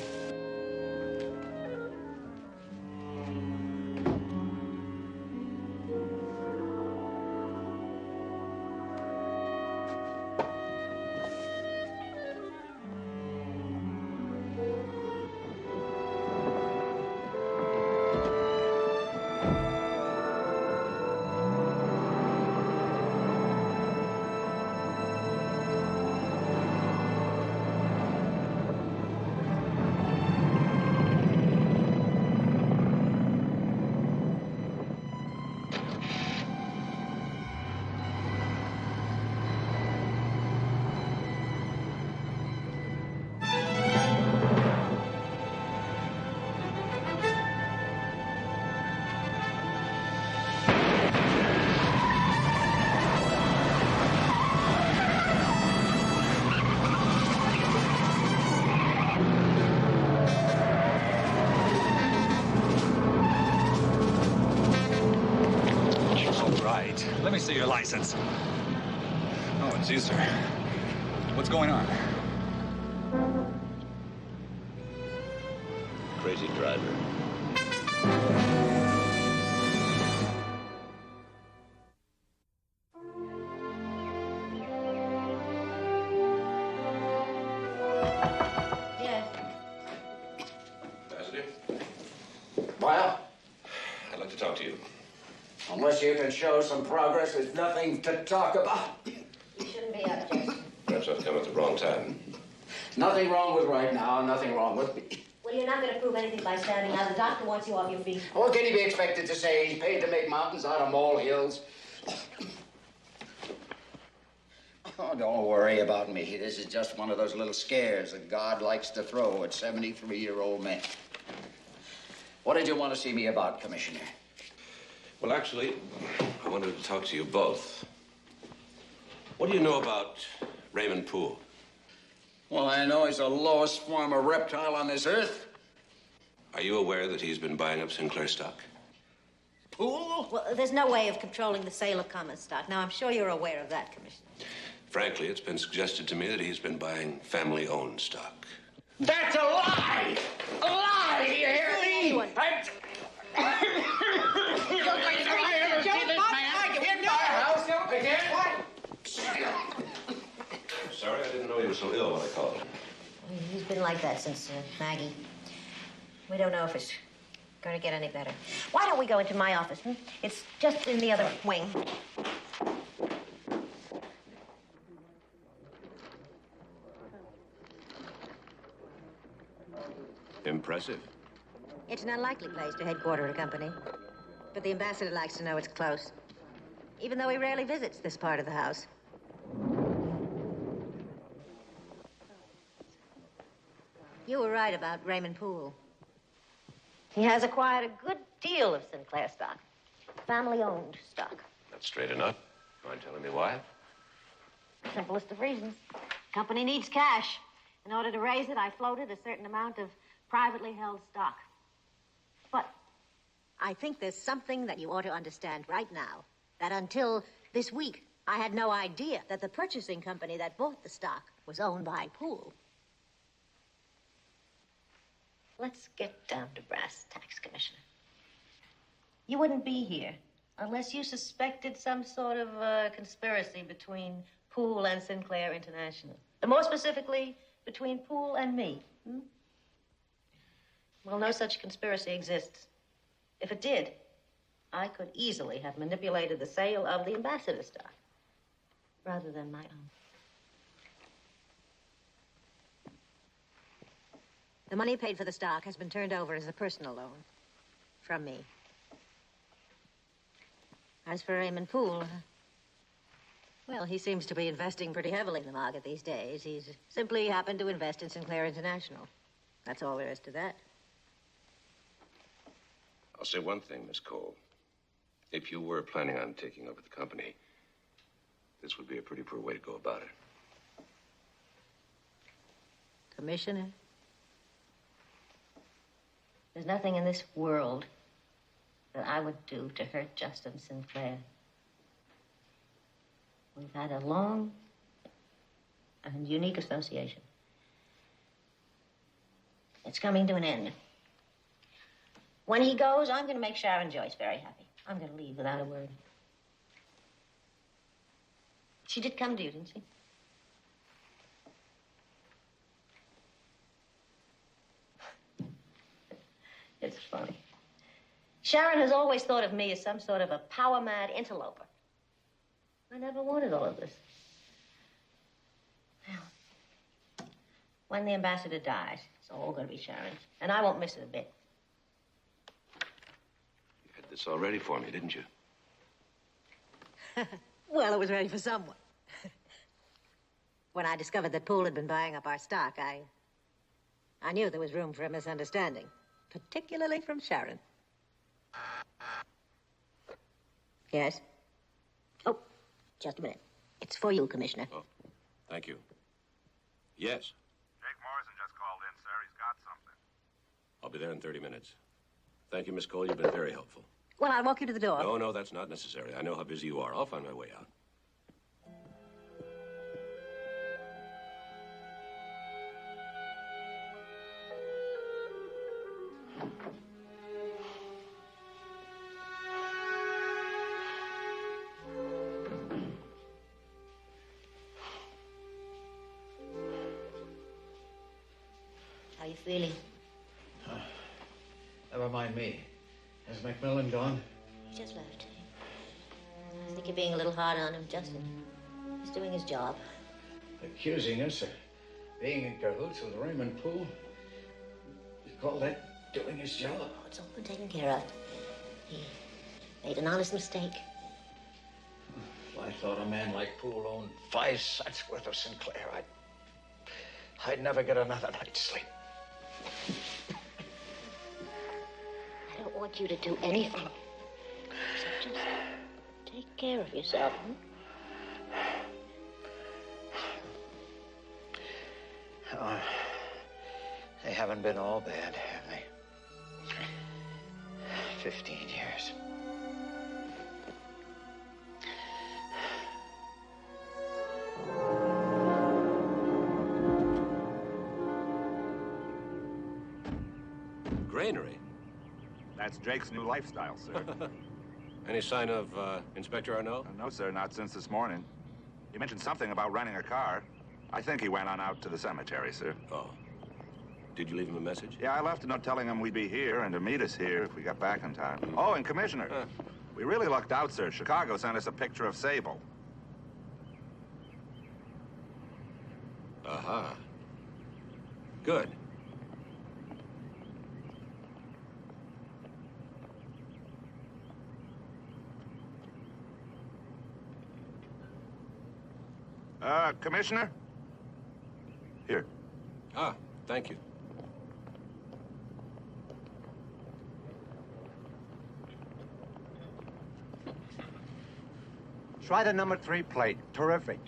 Let me see your license. Oh, it's you, sir. What's going on? Crazy driver. Yes. Ambassador, Well, I'd like to talk to you. unless you can show some progress, there's nothing to talk about. You shouldn't be up, Jason. Perhaps I've come at the wrong time. Nothing wrong with right now, nothing wrong with me. Well, you're not going to prove anything by standing out. The doctor wants you off your feet. What can he be expected to say? He's paid to make mountains out of molehills. Oh, don't worry about me. This is just one of those little scares that God likes to throw at 73-year-old men. What did you want to see me about, Commissioner? Well, actually, I wanted to talk to you both. What do you know about Raymond Poole? Well, I know he's the lowest form of reptile on this earth. Are you aware that he's been buying up Sinclair stock? Poole? Well, there's no way of controlling the sale of common stock. Now, I'm sure you're aware of that, Commissioner. Frankly, it's been suggested to me that he's been buying family-owned stock. That's a lie! A lie! Do you hear me? Anyone. Sorry, I didn't know he was so ill when I called. He's been like that since Maggie. We don't know if it's going to get any better. Why don't we go into my office? It's just in the other wing. Impressive. It's an unlikely place to headquarter a company. But the ambassador likes to know it's close. Even though he rarely visits this part of the house. You were right about Raymond Poole. He has acquired a good deal of Sinclair stock. Family-owned stock. That's straight enough. Mind telling me why? Simplest of reasons. Company needs cash. In order to raise it, I floated a certain amount of privately held stock. But I think there's something that you ought to understand right now. That until this week, I had no idea that the purchasing company that bought the stock was owned by Poole. Let's get down to brass tacks, Commissioner. You wouldn't be here unless you suspected some sort of conspiracy between Poole and Sinclair International. And more specifically, between Poole and me. Well, no such conspiracy exists. If it did, I could easily have manipulated the sale of the ambassador stock rather than my own. The money paid for the stock has been turned over as a personal loan from me. As for Raymond Poole, well, he seems to be investing pretty heavily in the market these days. He's simply happened to invest in Sinclair International. That's all there is to that. I'll say one thing, Miss Cole. If you were planning on taking over the company, this would be a pretty poor way to go about it. Commissioner, there's nothing in this world that I would do to hurt Justin Sinclair. We've had a long and unique association. It's coming to an end. When he goes, I'm going to make Sharon Joyce very happy. I'm going to leave without a word. She did come to you, didn't she? It's funny. Sharon has always thought of me as some sort of a power-mad interloper. I never wanted all of this. Well, when the ambassador dies, it's all going to be Sharon's. And I won't miss it a bit. You had this all ready for me, didn't you? Well, it was ready for someone. When I discovered that Poole had been buying up our stock, I knew there was room for a misunderstanding, particularly from Sharon. Yes? Oh, just a minute. It's for you, Commissioner. Oh, thank you. Yes, Jake Morrison just called in, sir. He's got something. I'll be there in 30 minutes. Thank you, Miss Cole. You've been very helpful. Well, I'll walk you to the door. No, that's not necessary. I know how busy you are. I'll find my way out. How you feeling? Never mind me. Has McMillan gone? He just left. I think you're being a little hard on him, Justin. He's doing his job. Accusing us of being in cahoots with Raymond Poole? You call that doing his job? Oh, it's all been taken care of. He made an honest mistake. If I thought a man like Poole owned 5 cents worth of Sinclair, I'd never get another night's sleep. I don't want you to do anything. So just take care of yourself. Oh, they haven't been all bad, have they? 15 years. Granary? That's Jake's new lifestyle, sir. Any sign of Inspector Arnault? No, sir, not since this morning. He mentioned something about renting a car. I think he went on out to the cemetery, sir. Oh. Did you leave him a message? Yeah, I left a note telling him we'd be here and to meet us here if we got back in time. Oh, and Commissioner, we really lucked out, sir. Chicago sent us a picture of Sable. Aha. Good. Commissioner? Here. Ah, thank you. Try the number 3 plate. Terrific.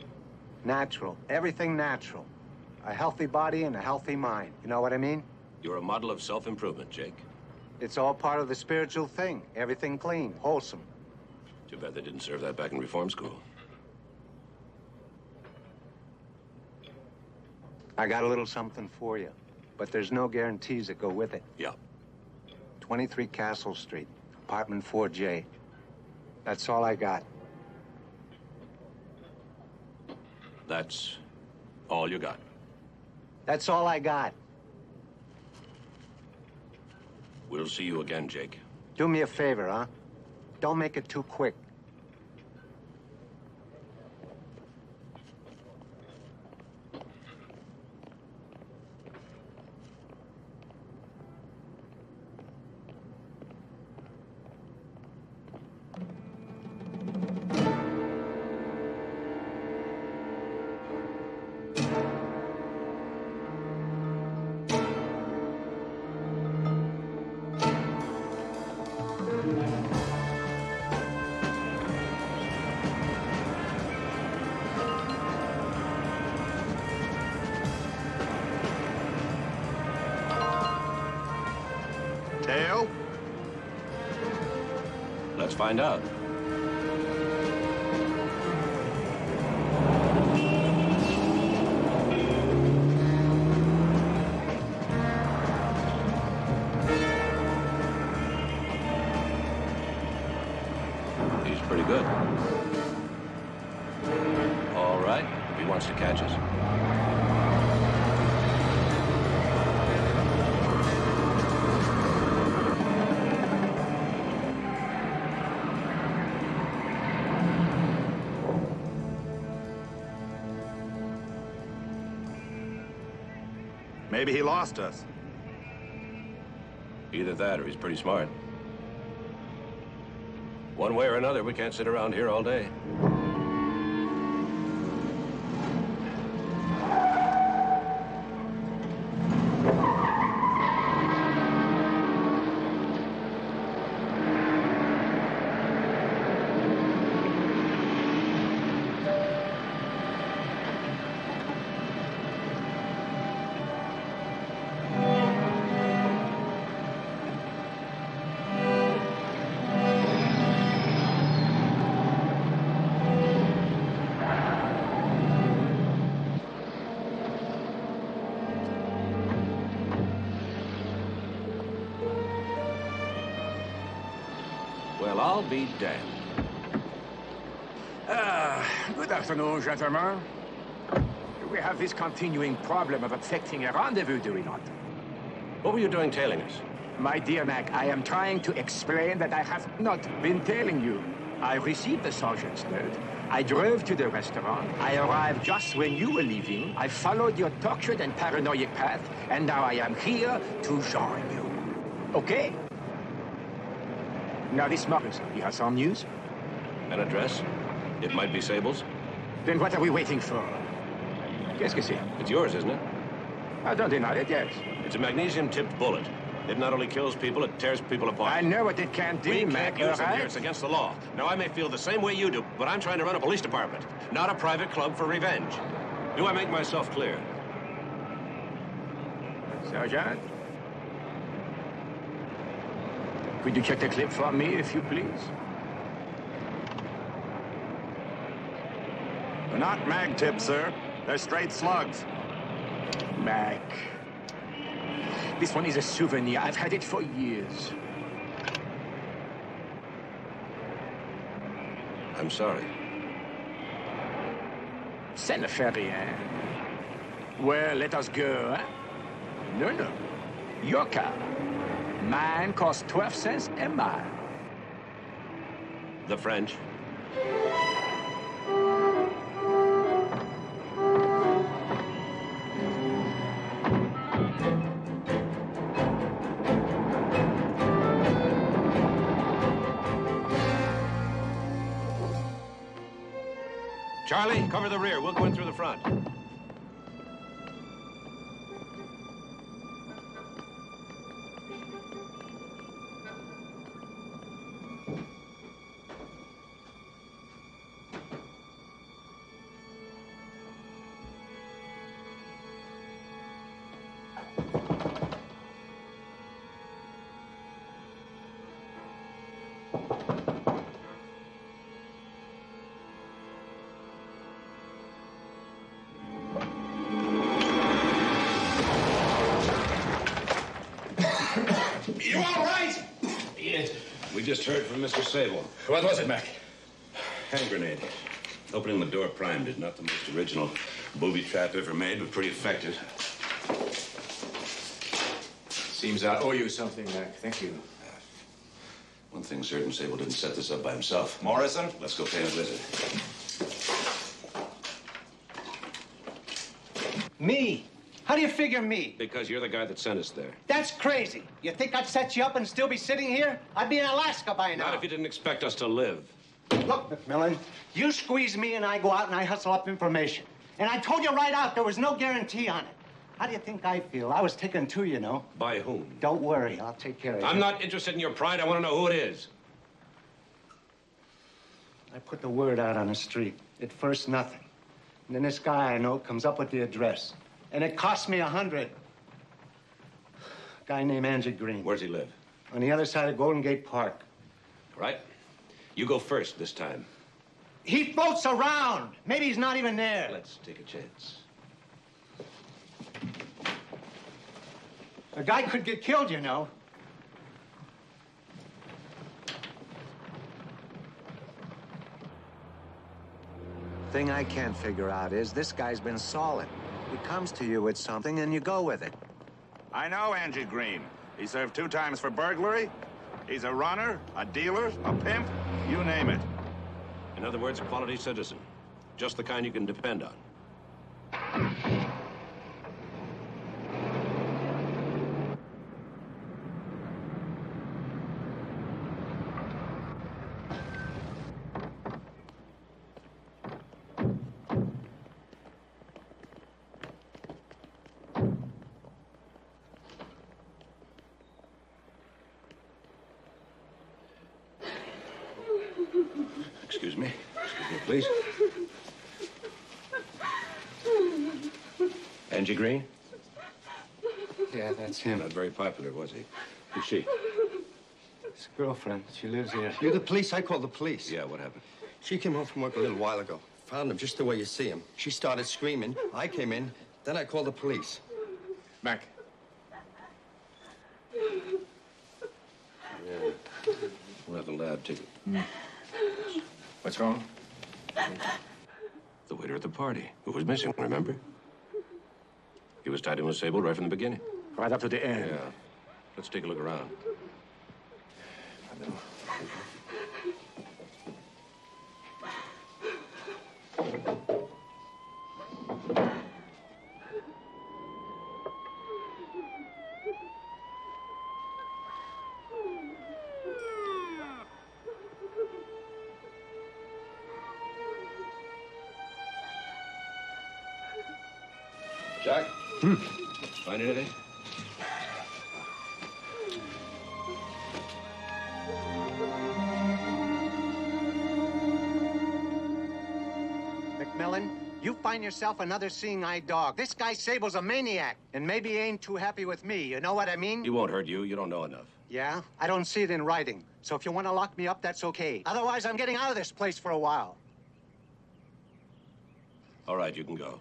Natural. Everything natural. A healthy body and a healthy mind. You know what I mean? You're a model of self-improvement, Jake. It's all part of the spiritual thing. Everything clean, wholesome. Too bad they didn't serve that back in reform school. I got a little something for you, but there's no guarantees that go with it. Yeah. 23 Castle Street, apartment 4J. That's all I got. That's all you got? That's all I got. We'll see you again, Jake. Do me a favor, huh? Don't make it too quick. Dale? Let's find out. He's pretty good. All right, if he wants to catch us. Maybe he lost us. Either that or he's pretty smart. One way or another, we can't sit around here all day. Well, I'll be damned. Good afternoon, gentlemen. We have this continuing problem of affecting a rendezvous, do we not? What were you doing tailing us? My dear Mac, I am trying to explain that I have not been telling you. I received the sergeant's note. I drove to the restaurant. I arrived just when you were leaving. I followed your tortured and paranoid path, and now I am here to join you. Okay? Now this Marcus, he has some news? An address? It might be Sable's. Then what are we waiting for? Qu'est-ce que c'est? It's yours, isn't it? I don't deny it, yes. It's a magnesium-tipped bullet. It not only kills people, it tears people apart. I know what it can do, We Mac, can't use it all here. right? It's against the law. Now, I may feel the same way you do, but I'm trying to run a police department, not a private club for revenge. Do I make myself clear? Sergeant? Could you check the clip for me, if you please? They're not mag tips, sir. They're straight slugs. Mac. This one is a souvenir. I've had it for years. I'm sorry. Ça ne fait rien. Well, let us go, huh? No, no. Your car. Mine costs 12 cents a mile. The French? Charlie, cover the rear. We'll go in through the front. You all right? Yes. We just heard from Mr. Sable. What was it, Mac? Hand grenade. Opening the door primed it. Not the most original booby trap ever made, but pretty effective. Seems I owe you something, Mac. Thank you. One thing certain, Sable didn't set this up by himself. Morrison? Let's go pay him a visit. Me? How do you figure me? Because you're the guy that sent us there. That's crazy. You think I'd set you up and still be sitting here? I'd be in Alaska by now. Not if you didn't expect us to live. Look, McMillan, you squeeze me and I go out and I hustle up information. And I told you right out there was no guarantee on it. How do you think I feel? I was taken too, you know. By whom? Don't worry, I'll take care of you. I'm not interested in your pride. I want to know who it is. I put the word out on the street. At first, nothing. And then this guy I know comes up with the address. And it cost me $100. A guy named Andrew Green. Where's he live? On the other side of Golden Gate Park. Right. You go first this time. He floats around. Maybe he's not even there. Let's take a chance. A guy could get killed, you know. Thing I can't figure out is this guy's been solid. He comes to you with something and you go with it. I know Angie Green. He served 2 times for burglary. He's a runner, a dealer, a pimp, you name it. In other words, a quality citizen. Just the kind you can depend on. Excuse me, please. Angie Green? Yeah, that's him. Not very popular, was he? Who's she? His girlfriend. She lives here. You're the police? I called the police. Yeah, what happened? She came home from work a little while ago. Found him just the way you see him. She started screaming. I came in. Then I called the police. Mac. Yeah. We'll have the lab cab ticket. What's wrong? The waiter at the party, who was missing, remember? He was tied in with Sable right from the beginning. Right up to the end. Yeah. Let's take a look around. Jack? Find anything? McMillan, you find yourself another seeing-eye dog. This guy Sable's a maniac, and maybe he ain't too happy with me. You know what I mean? He won't hurt you. You don't know enough. Yeah? I don't see it in writing. So if you want to lock me up, that's okay. Otherwise, I'm getting out of this place for a while. All right, you can go.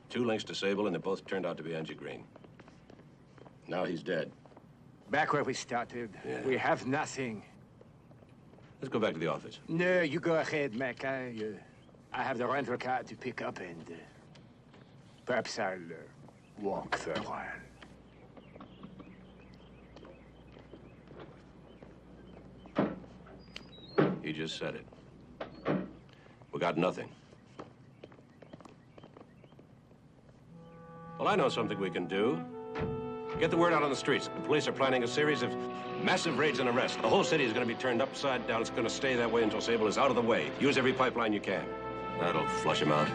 Two links to Sable, and they both turned out to be Angie Green. Now he's dead. Back where we started. Yeah. We have nothing. Let's go back to the office. No, you go ahead, Mac. I have the rental car to pick up, and perhaps I'll walk for a while. He just said it. We got nothing. Well, I know something we can do. Get the word out on the streets. The police are planning a series of massive raids and arrests. The whole city is going to be turned upside down. It's going to stay that way until Sable is out of the way. Use every pipeline you can. That'll flush him out.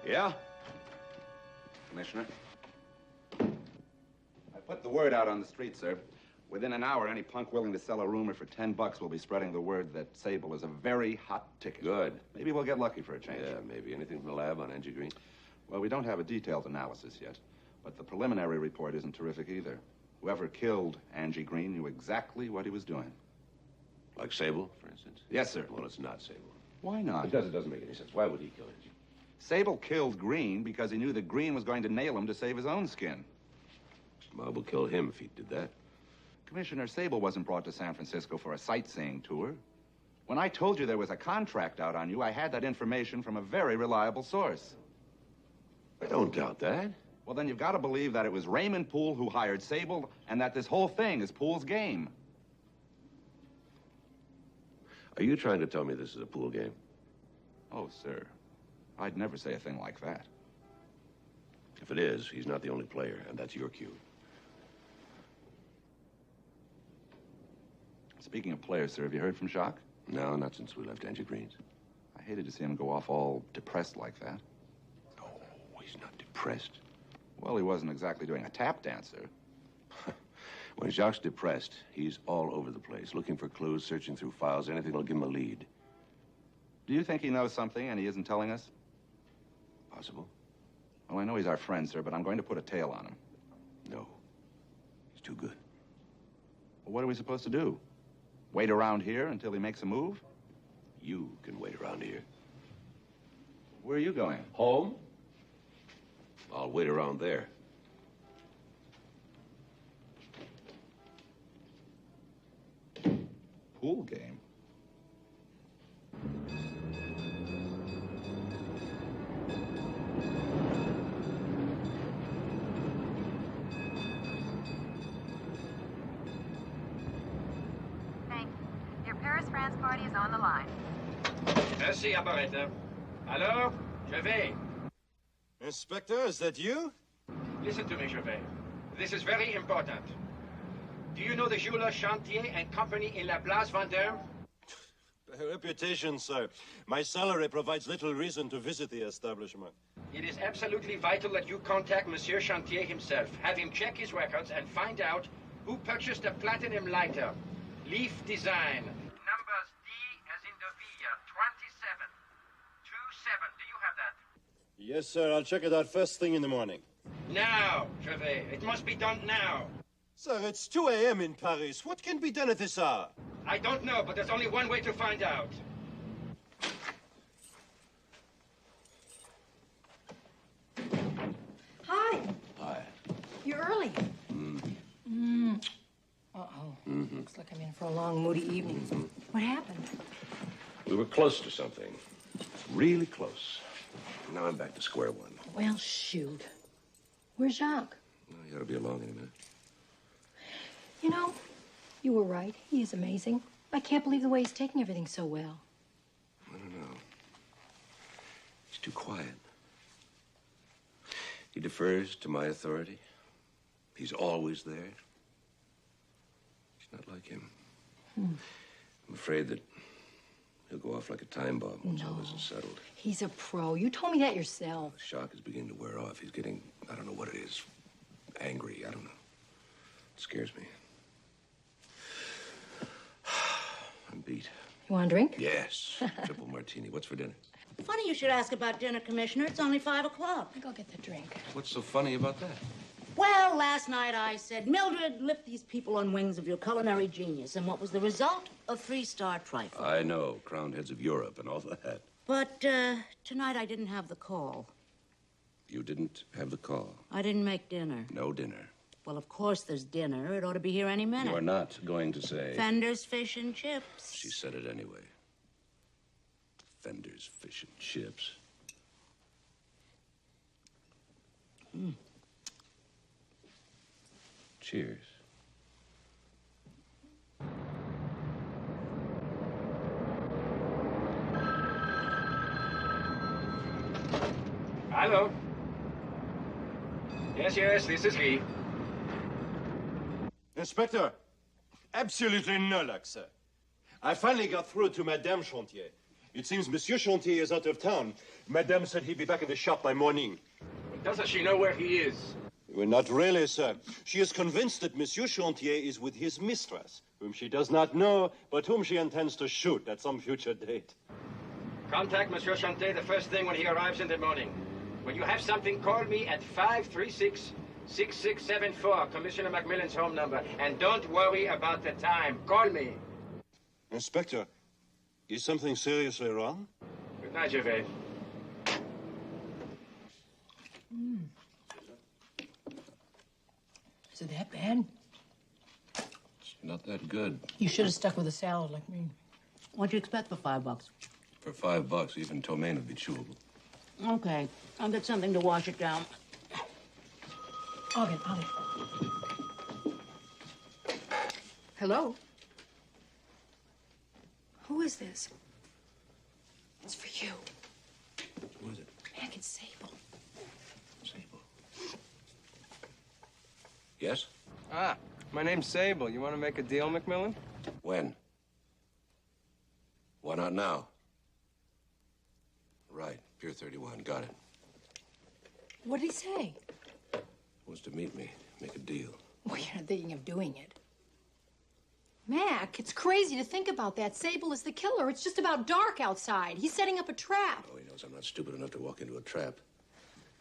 Yeah? Commissioner? I put the word out on the street, sir. Within an hour, any punk willing to sell a rumor for $10 will be spreading the word that Sable is a very hot ticket. Good. Maybe we'll get lucky for a change. Yeah, maybe. Anything from the lab on Angie Green? Well, we don't have a detailed analysis yet, but the preliminary report isn't terrific either. Whoever killed Angie Green knew exactly what he was doing. Like Sable, for instance? Yes, sir. Well, it's not Sable. Why not? It doesn't make any sense. Why would he kill Angie? Sable killed Green because he knew that Green was going to nail him to save his own skin. Mob will kill him if he did that. Commissioner, Sable wasn't brought to San Francisco for a sightseeing tour. When I told you there was a contract out on you, I had that information from a very reliable source. I don't doubt that. Well, then you've got to believe that it was Raymond Poole who hired Sable and that this whole thing is Poole's game. Are you trying to tell me this is a pool game? Oh, sir. I'd never say a thing like that. If it is, he's not the only player, and that's your cue. Speaking of players, sir, have you heard from Jacques? No, not since we left Angie Green's. I hated to see him go off all depressed like that. Oh, he's not depressed. Well, he wasn't exactly doing a tap dance, sir. When Jacques' depressed, he's all over the place, looking for clues, searching through files, anything that'll give him a lead. Do you think he knows something and he isn't telling us? Possible. Well, I know he's our friend, sir, but I'm going to put a tail on him. No. He's too good. Well, what are we supposed to do? Wait around here until he makes a move? You can wait around here. Where are you going? Home? I'll wait around there. Pool game? Thank you. Your Paris-France party is on the line. Merci, operator. Alors, Gervais. Inspector, is that you? Listen to me, Gervais. This is very important. Do you know the jeweler Chantier and Company in La Place Vendôme? Reputation, sir. My salary provides little reason to visit the establishment. It is absolutely vital that you contact Monsieur Chantier himself. Have him check his records and find out who purchased the platinum lighter. Leaf Design. Numbers D as in Devilla, 27. 27. Do you have that? Yes, sir. I'll check it out first thing in the morning. Now, Gervais. It must be done now. Sir, it's 2 a.m. in Paris. What can be done at this hour? I don't know, but there's only one way to find out. Hi. Hi. You're early. Uh-oh. Looks like I'm in for a long, moody evening. What happened? We were close to something. Really close. Now I'm back to square one. Well, shoot. Where's Jacques? Well, he ought to be along in a minute. You know, you were right. He is amazing. I can't believe the way he's taking everything so well. I don't know. He's too quiet. He defers to my authority. He's always there. He's not like him. I'm afraid that he'll go off like a time bomb once all this is settled. He's a pro. You told me that yourself. The shock is beginning to wear off. He's getting, I don't know what it is, angry. I don't know. It scares me. I'm beat. You want a drink? Yes. Triple martini. What's for dinner? Funny you should ask about dinner, Commissioner. It's only 5 o'clock. Go get the drink. What's so funny about that? Well, last night I said, Mildred, lift these people on wings of your culinary genius. And what was the result? A 3-star trifle. I know. Crowned heads of Europe and all that. But tonight I didn't have the call. You didn't have the call. I didn't make dinner. No dinner. Well, of course there's dinner. It ought to be here any minute. You are not going to say... Fender's Fish and Chips. She said it anyway. Fender's Fish and Chips. Cheers. Hello? Yes, this is he. Inspector, absolutely no luck, sir. I finally got through to Madame Chantier. It seems Monsieur Chantier is out of town. Madame said he'd be back in the shop by morning. Doesn't she know where he is? Well, not really, sir. She is convinced that Monsieur Chantier is with his mistress, whom she does not know, but whom she intends to shoot at some future date. Contact Monsieur Chantier the first thing when he arrives in the morning. When you have something, call me at 536-6674, Commissioner McMillan's home number. And don't worry about the time. Call me. Inspector, is something seriously wrong? Good night, Gervais. Is it that bad? It's not that good. You should have stuck with a salad like me. What'd you expect for $5? For $5, even ptomaine would be chewable. Okay, I'll get something to wash it down. I'll get. Hello? Who is this? It's for you. Who is it? Mac and Sable. Sable. Yes? Ah, my name's Sable. You want to make a deal, McMillan? When? Why not now? Right, Pier 31. Got it. What did he say? Wants to meet me, make a deal. Well, you're not thinking of doing it. Mac, it's crazy to think about that. Sable is the killer. It's just about dark outside. He's setting up a trap. Oh, he knows I'm not stupid enough to walk into a trap.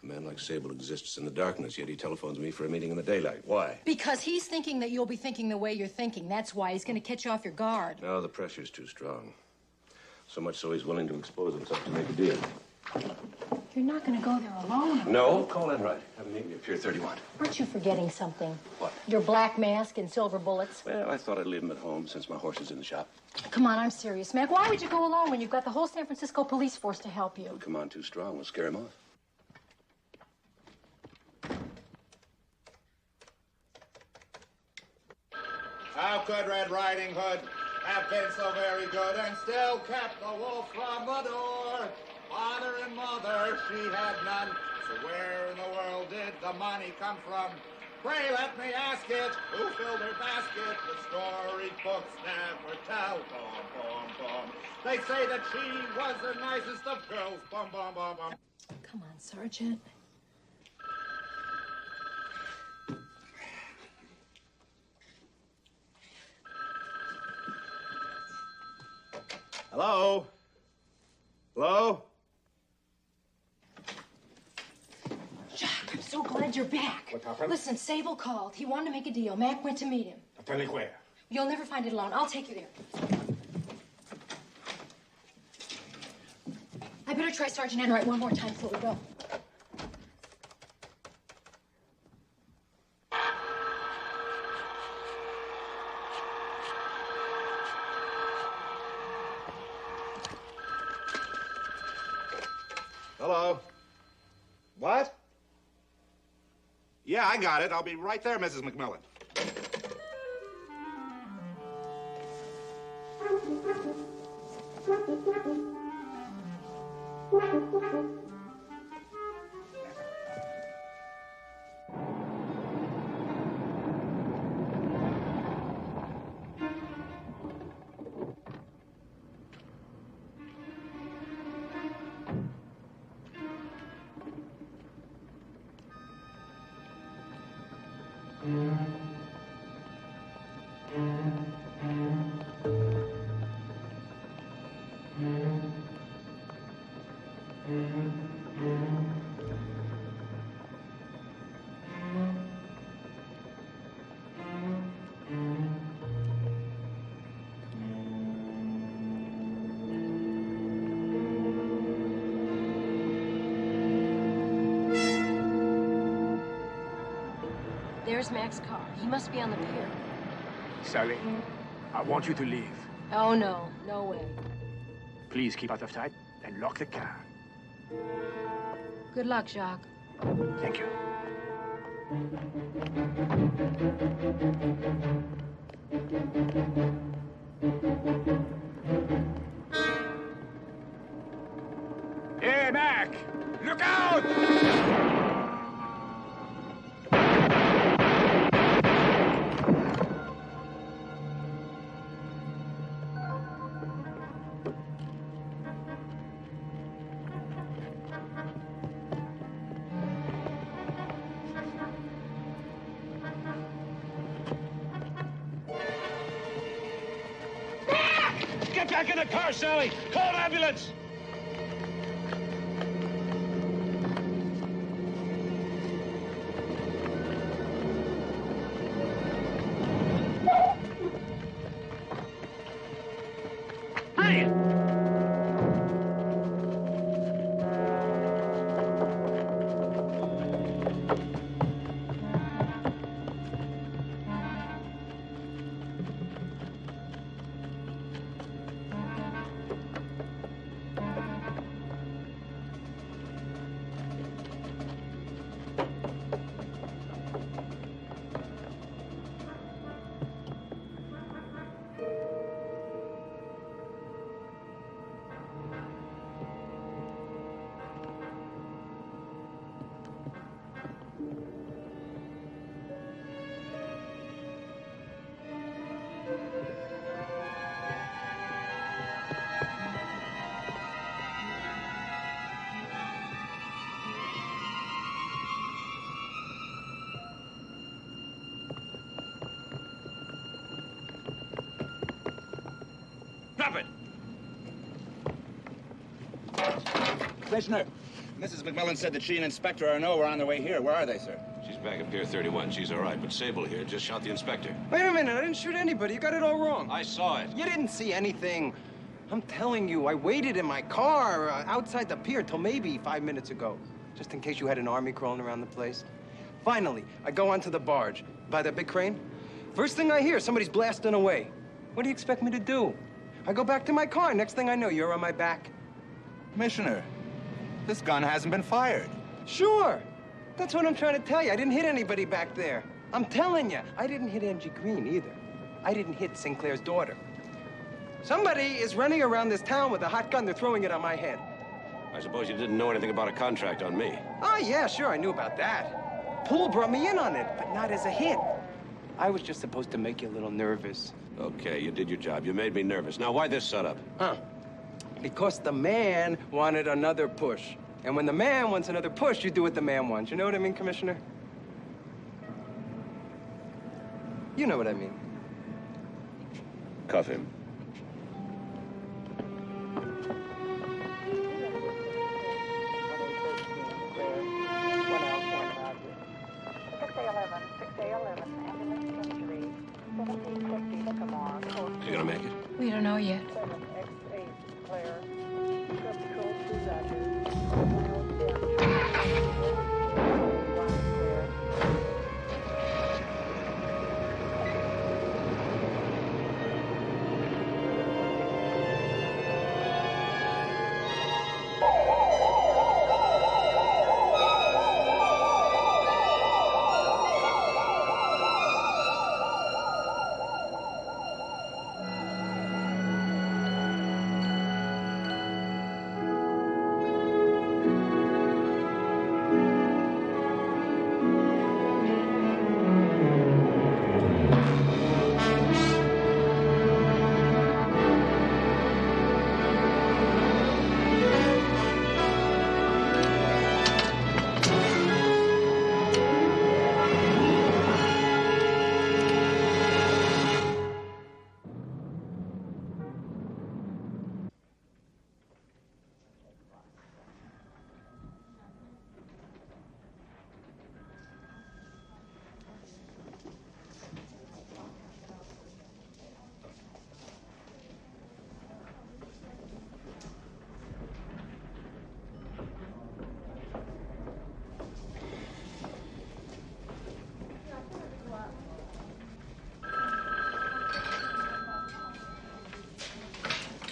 A man like Sable exists in the darkness, yet he telephones me for a meeting in the daylight. Why? Because he's thinking that you'll be thinking the way you're thinking. That's why he's going to catch you off your guard. No, the pressure's too strong. So much so he's willing to expose himself to make a deal. You're not going to go there alone. No, call Enright. Have him meet me at Pier 31. Aren't you forgetting something? What? Your black mask and silver bullets. Well, I thought I'd leave him at home since my horse is in the shop. Come on, I'm serious, Mac. Why would you go alone when you've got the whole San Francisco police force to help you? He'll come on too strong. We'll scare him off. How could Red Riding Hood have been so very good and still kept the wolf from the door? Father and mother, she had none. So where in the world did the money come from? Pray let me ask it, who filled her basket? The story books never tell. Bum, bum, bum. They say that she was the nicest of girls. Bum, bum, bum, bum. Come on, Sergeant. Hello? Hello? Jacques, I'm so glad glad you're back. What happened? Listen, Sable called. He wanted to make a deal. Mac went to meet him. Tell me where. You'll never find it alone. I'll take you there. I better try Sergeant Enright one more time before we go. Hello? What? Yeah, I got it. I'll be right there, Mrs. McMillan. There's Mac's car. He must be on the pier. Sally, I want you to leave. Oh, no. No way. Please keep out of sight and lock the car. Good luck, Jacques. Thank you. Hey, Mac! Look out! Get back in the car, Sally! Call an ambulance! Drop it! Commissioner, Mrs. McMillan said that she and Inspector Arnaud were on their way here. Where are they, sir? She's back at Pier 31. She's all right, but Sable here just shot the inspector. Wait a minute, I didn't shoot anybody. You got it all wrong. I saw it. You didn't see anything. I'm telling you, I waited in my car outside the pier till maybe 5 minutes ago, just in case you had an army crawling around the place. Finally, I go onto the barge by that big crane. First thing I hear, somebody's blasting away. What do you expect me to do? I go back to my car. Next thing I know, you're on my back. Commissioner, this gun hasn't been fired. Sure. That's what I'm trying to tell you. I didn't hit anybody back there. I'm telling you, I didn't hit Angie Green either. I didn't hit Sinclair's daughter. Somebody is running around this town with a hot gun. They're throwing it on my head. I suppose you didn't know anything about a contract on me. Oh, yeah, sure, I knew about that. Poole brought me in on it, but not as a hit. I was just supposed to make you a little nervous. Okay, you did your job. You made me nervous. Now, why this setup? Huh. Because the man wanted another push. And when the man wants another push, you do what the man wants. You know what I mean, Commissioner? You know what I mean. Cuff him. gonna make it? We don't know yet.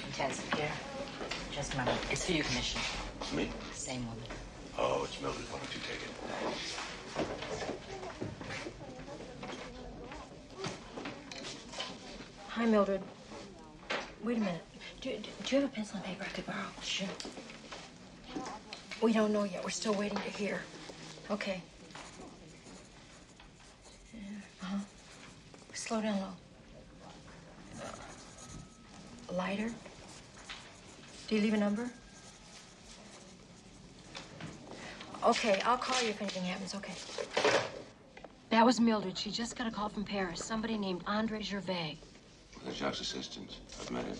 Intensive care. Just a moment. It's for you, Commissioner. Me? Same woman. Oh, it's Mildred. Why don't you take it? Hi, Mildred. Wait a minute. Do you have a pencil and paper I could borrow? Sure. We don't know yet. We're still waiting to hear. Okay. Uh-huh. Slow down low. Lighter? Do you leave a number? Okay, I'll call you if anything happens, okay. That was Mildred. She just got a call from Paris. Somebody named Andre Gervais. The Jacques' assistant. I've met him.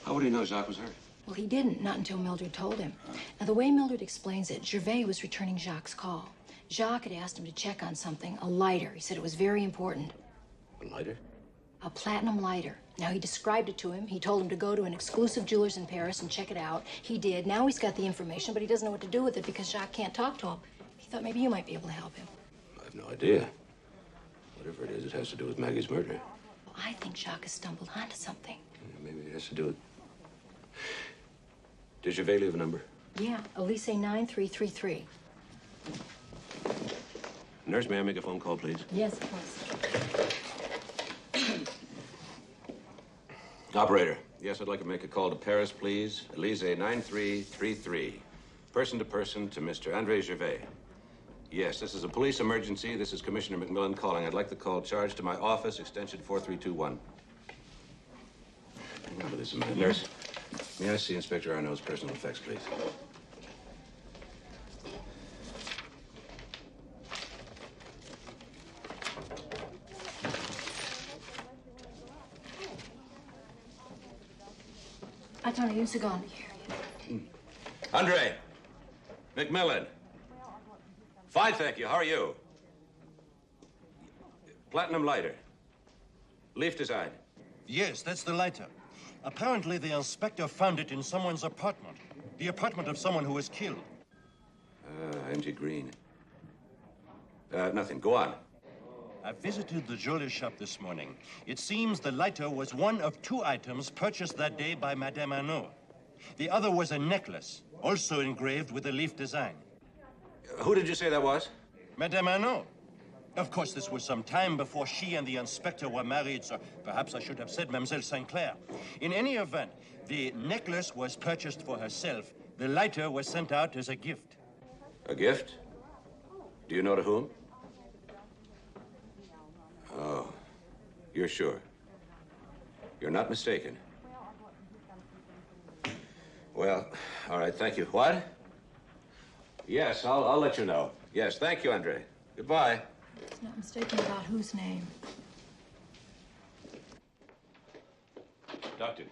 How would he know Jacques was hurt? Well, he didn't, not until Mildred told him. Now, the way Mildred explains it, Gervais was returning Jacques' call. Jacques had asked him to check on something, a lighter. He said it was very important. A lighter? A platinum lighter. Now, he described it to him. He told him to go to an exclusive jeweler's in Paris and check it out. He did. Now he's got the information, but he doesn't know what to do with it because Jacques can't talk to him. He thought maybe you might be able to help him. I have no idea. Whatever it is, it has to do with Maggie's murder. Well, I think Jacques has stumbled onto something. Maybe it has to do with... Did Gervais leave a number? Yeah, Elise 9333. Nurse, may I make a phone call, please? Yes, of course. Operator. Yes, I'd like to make a call to Paris, please. Elise 9333. Person to Mr. Andre Gervais. Yes, this is a police emergency. This is Commissioner McMillan calling. I'd like the call charged to my office, extension 4321. Remember this a minute. Nurse, may I see Inspector Arnaud's personal effects, please? Attendez une seconde. Andre! McMillan! Fine, thank you. How are you? Platinum lighter. Leaf design. Yes, that's the lighter. Apparently, the inspector found it in someone's apartment. The apartment of someone who was killed. MG Green. Nothing. Go on. I visited the jewelry shop this morning. It seems the lighter was one of two items purchased that day by Madame Arnaud. The other was a necklace, also engraved with a leaf design. Who did you say that was? Madame Arnaud. Of course, this was some time before she and the inspector were married, so perhaps I should have said Mademoiselle Sinclair. In any event, the necklace was purchased for herself. The lighter was sent out as a gift. A gift? Do you know to whom? Oh, you're sure? You're not mistaken. Well, all right, thank you. What? Yes, I'll let you know. Yes, thank you, Andre. Goodbye. He's not mistaken about whose name. Doctor.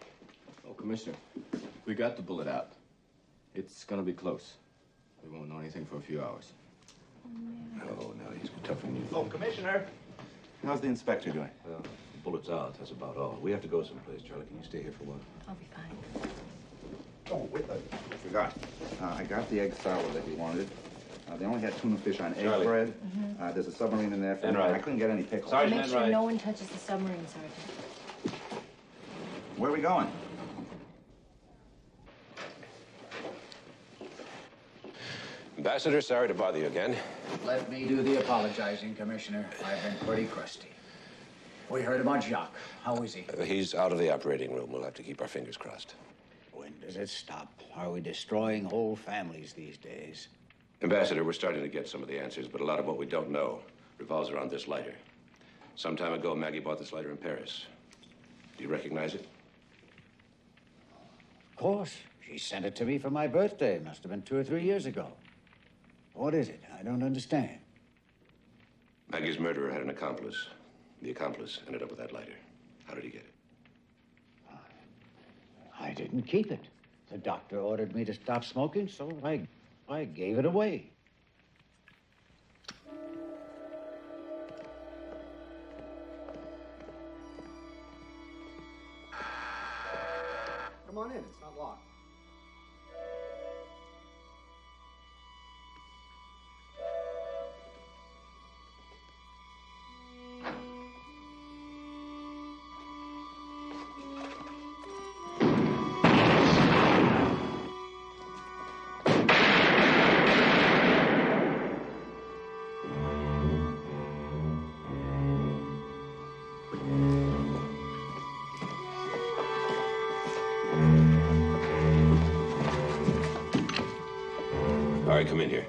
Oh, Commissioner, we got the bullet out. It's gonna be close. We won't know anything for a few hours. Oh, no, he's tough on you. Oh, Commissioner. How's the inspector doing? Well, bullet's out, that's about all. We have to go someplace. Charlie, can you stay here for a while? I'll be fine. Oh, wait, I forgot. I got the egg salad that you wanted. They only had tuna fish on egg Charlie. bread. There's a submarine in there for me. Enright. I couldn't get any pickles. Make sure no one touches the submarine, Sergeant. Where are we going? Ambassador, sorry to bother you again. Let me do the apologizing, Commissioner. I've been pretty crusty. We heard about Jacques. How is he? He's out of the operating room. We'll have to keep our fingers crossed. When does it stop? Are we destroying whole families these days? Ambassador, we're starting to get some of the answers, but a lot of what we don't know revolves around this lighter. Some time ago, Maggie bought this lighter in Paris. Do you recognize it? Of course. She sent it to me for my birthday. Must have been 2 or 3 years ago. What is it? I don't understand. Maggie's murderer had an accomplice. The accomplice ended up with that lighter. How did he get it? I didn't keep it. The doctor ordered me to stop smoking, so I gave it away. Come on in. It's not locked. All right, come in here.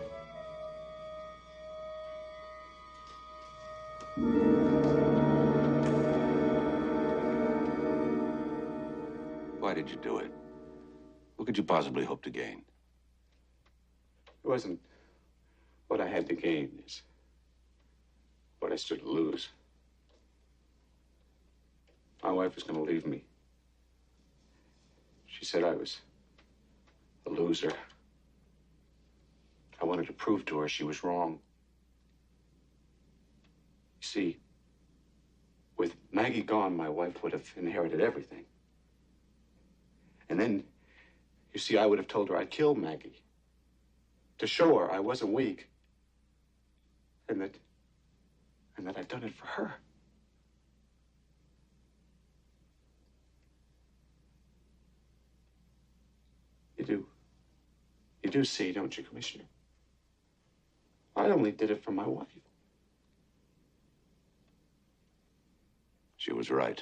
Why did you do it? What could you possibly hope to gain? It wasn't what I had to gain. It's what I stood to lose. My wife was going to leave me. She said I was a loser. I wanted to prove to her she was wrong. You see, with Maggie gone, my wife would have inherited everything. And then, you see, I would have told her I'd killed Maggie. To show her I wasn't weak. And that I'd done it for her. You do see, don't you, Commissioner? I only did it for my wife. She was right.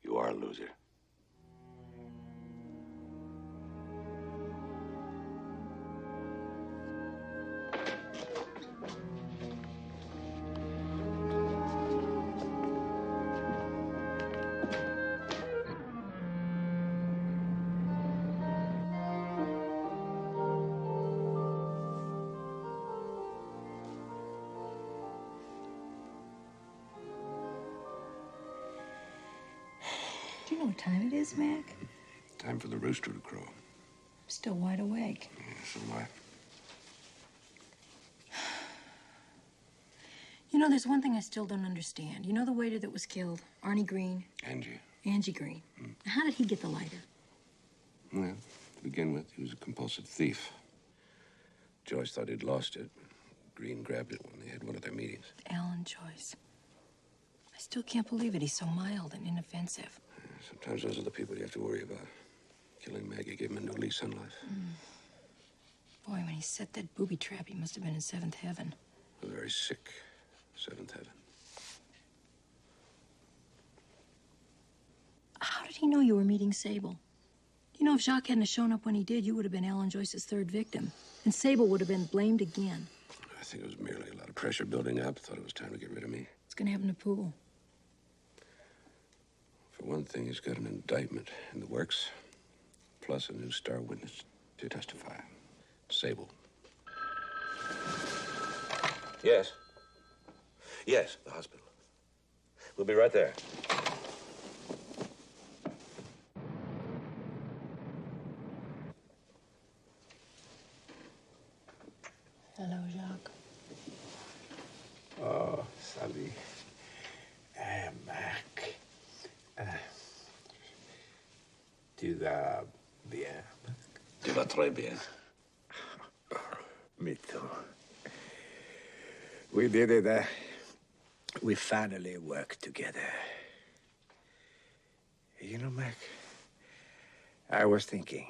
You are a loser. Do you know what time it is, Mac? Time for the rooster to crow. I'm still wide awake. Yeah, so am I. You know, there's one thing I still don't understand. You know the waiter that was killed? Arnie Green? Angie Green. How did he get the lighter? Well, to begin with, he was a compulsive thief. Joyce thought he'd lost it. Green grabbed it when they had one of their meetings. Alan Joyce. I still can't believe it. He's so mild and inoffensive. Sometimes those are the people you have to worry about. Killing Maggie gave him a new lease on life. Boy, when he set that booby trap, he must have been in seventh heaven. A very sick seventh heaven. How did he know you were meeting Sable? You know, if Jacques hadn't shown up when he did, you would have been Alan Joyce's third victim. And Sable would have been blamed again. I think it was merely a lot of pressure building up. Thought it was time to get rid of me. What's going to happen to Poole? For one thing, he's got an indictment in the works, plus a new star witness to testify. Sable. Yes. Yes, the hospital. We'll be right there. Hello, Jacques. Oh, Sally. Tu vas bien. Tu vas très bien. Me too. We did it. We finally worked together. You know, Mac, I was thinking,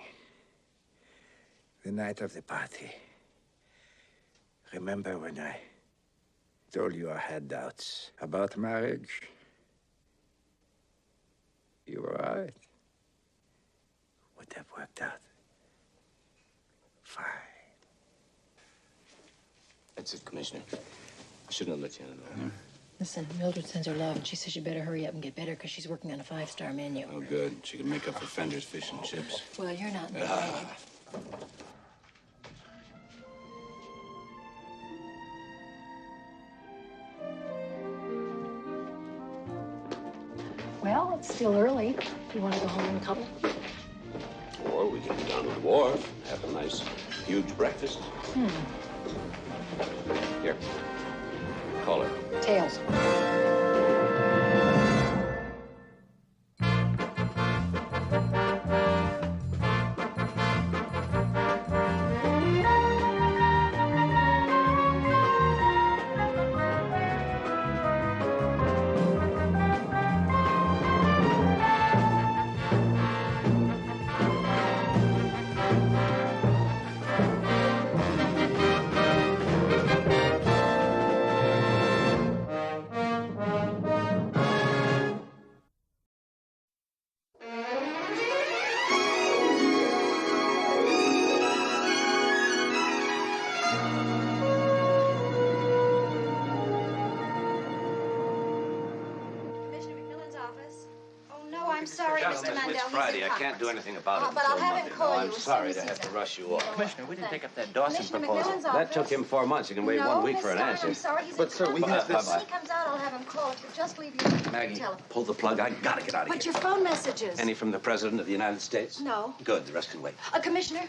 the night of the party, remember when I told you I had doubts about marriage? You were right. Would have worked out fine. That's it, Commissioner. I shouldn't have let you in. Listen, Mildred sends her love, and she says you better hurry up and get better because she's working on a 5-star menu. Oh, good. She can make up for Fender's fish and chips. Well, you're not invited. Well, it's still early. You want to go home and cuddle? Or we can go down to the wharf, have a nice, huge breakfast. Here. Call her. Tails. I'm sorry, Mr. Mandel. It's Friday. I can't do anything about it But I'll until have him Monday. call No, you I'm as sorry soon to as have he's to rush you off. Commissioner, we didn't take up that Dawson Commissioner proposal. McMillan's That office. took him 4 months. He can wait No, 1 week for an Mr. answer. I'm sorry, he's But, sir, we have When this- he comes out, I'll have him call. If you'll just leave your Maggie, telephone. pull the plug. I gotta get out of But here. your phone messages. Any from the President of the United States? No. Good. The rest can wait. Commissioner,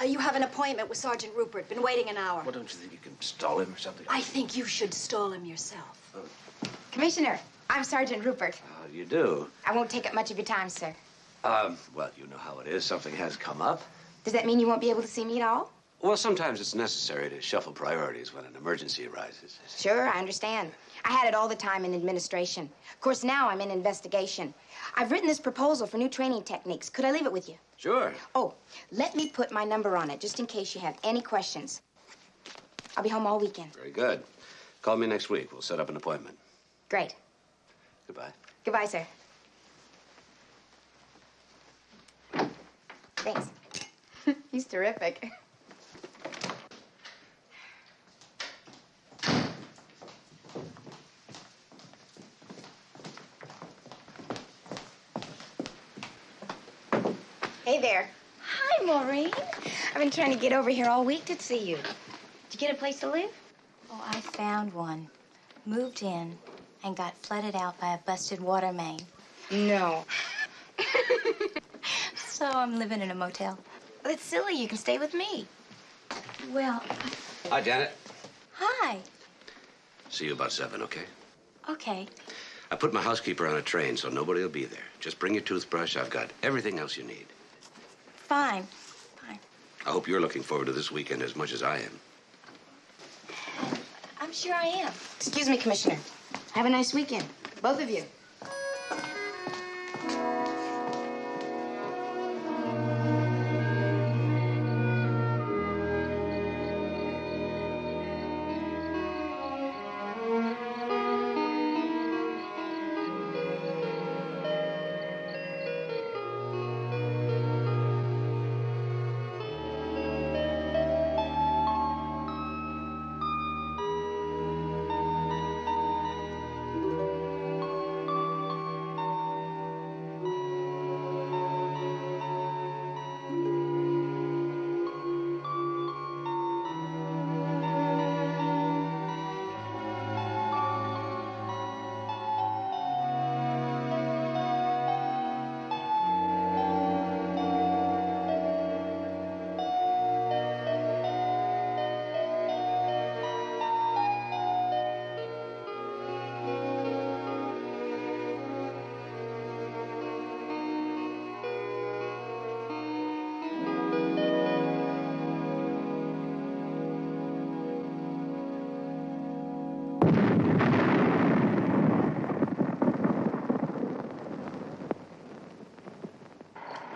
you have an appointment with Sergeant Rupert. Been waiting an hour. Well, don't you think you can stall him or something? I think you should stall him yourself. Commissioner, I'm Sergeant Rupert. Oh, you do? I won't take up much of your time, sir. Well, you know how it is. Something has come up. Does that mean you won't be able to see me at all? Well, sometimes it's necessary to shuffle priorities when an emergency arises. Sure, I understand. I had it all the time in administration. Of course, now I'm in investigation. I've written this proposal for new training techniques. Could I leave it with you? Sure. Oh, let me put my number on it, just in case you have any questions. I'll be home all weekend. Very good. Call me next week. We'll set up an appointment. Great. Goodbye. Goodbye, sir. Thanks. He's terrific. Hey there. Hi, Maureen. I've been trying to get over here all week to see you. Did you get a place to live? Oh, I found one. Moved in and got flooded out by a busted water main. No. So I'm living in a motel. Well, it's silly. You can stay with me. Well, Hi, Janet. hi. See you about 7, okay? Okay. I put my housekeeper on a train, so nobody will be there. Just bring your toothbrush. I've got everything else you need. Fine. I hope you're looking forward to this weekend as much as I am. I'm sure I am. Excuse me, Commissioner. Have a nice weekend. Both of you.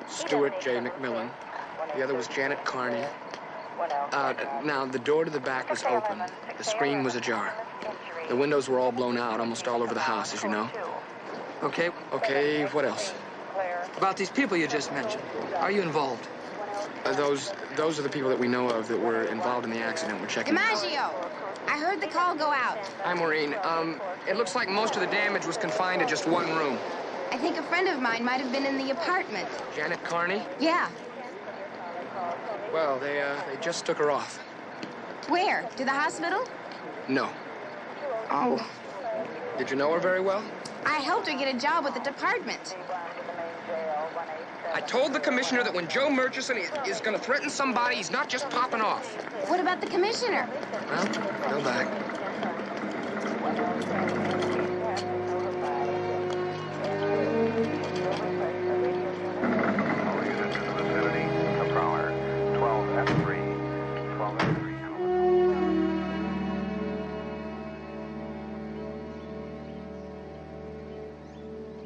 Stuart J. McMillan. The other was Janet Carney. Now, the door to the back was open. The screen was ajar. The windows were all blown out, almost all over the house, as you know. Okay, what else? About these people you just mentioned. Are you involved? Those are the people that we know of that were involved in the accident. We're checking them out. DiMaggio, I heard the call go out. Hi, Maureen. It looks like most of the damage was confined to just one room. I think a friend of mine might have been in the apartment. Janet Carney? Yeah. Well, they just took her off. Where? To the hospital? No. Oh. Did you know her very well? I helped her get a job with the department. I told the commissioner that when Joe Murchison is going to threaten somebody, he's not just popping off. What about the commissioner? Well, go back.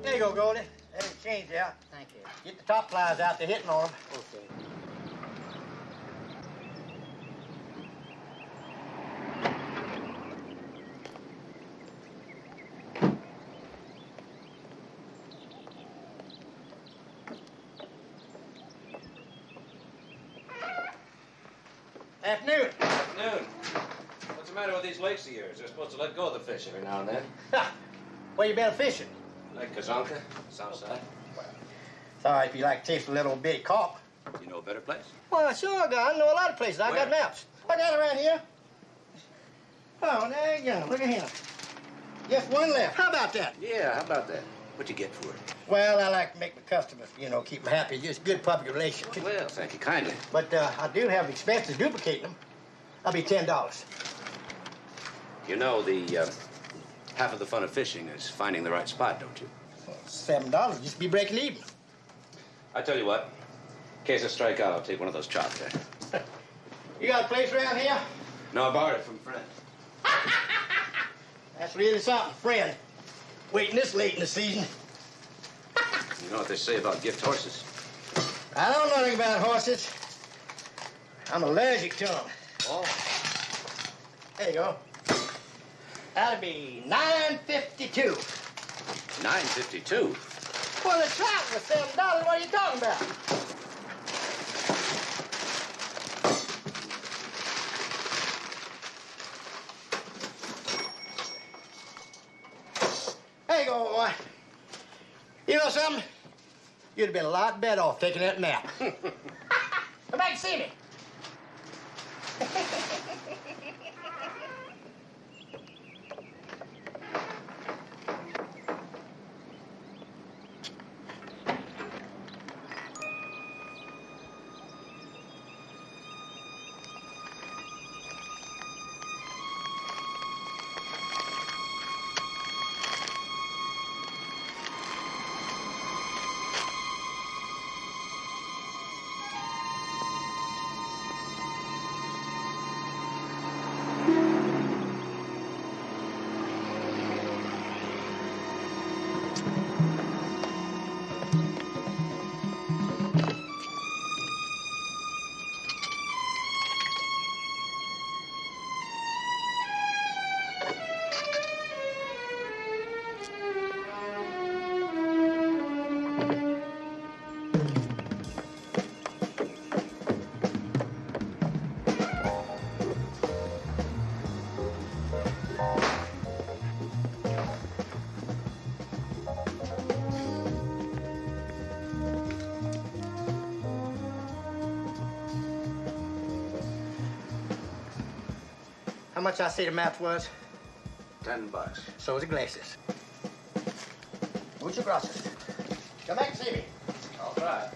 There you go, Goldie. There's a change out. Thank you. Get the top pliers out. They're hitting on them. Okay. Afternoon. Afternoon. What's the matter with these lakes of yours? They're supposed to let go of the fish every now and then. Where you been fishing? Lake Kazanka, south side. It's all right if you like to taste a little bit carp. You know a better place? Well, sure, I know a lot of places. I got maps. I got it around here. Oh, there you go. Look at him. Just one left. How about that? Yeah, how about that? What'd you get for it? Well, I like to make my customers, keep them happy. Just good public relations. Well, thank you kindly. But I do have expenses duplicating them. I'll be $10. You know, the half of the fun of fishing is finding the right spot, don't you? $7. Just be breaking even. I tell you what, in case I strike out, I'll take one of those chops there. You got a place around here? No, I borrowed it from a friend. That's really something, friend. Waiting this late in the season. You know what they say about gift horses? I don't know nothing about horses. I'm allergic to them. Oh. There you go. That'll be $9.52. $9.52? Well, the trout was $7. What are you talking about? There you go, boy. You know something? You'd have been a lot better off taking that nap. Come back and see me. How much I say the map was? $10. So is the glasses. Muchas gracias. Come back and see me. I'll try.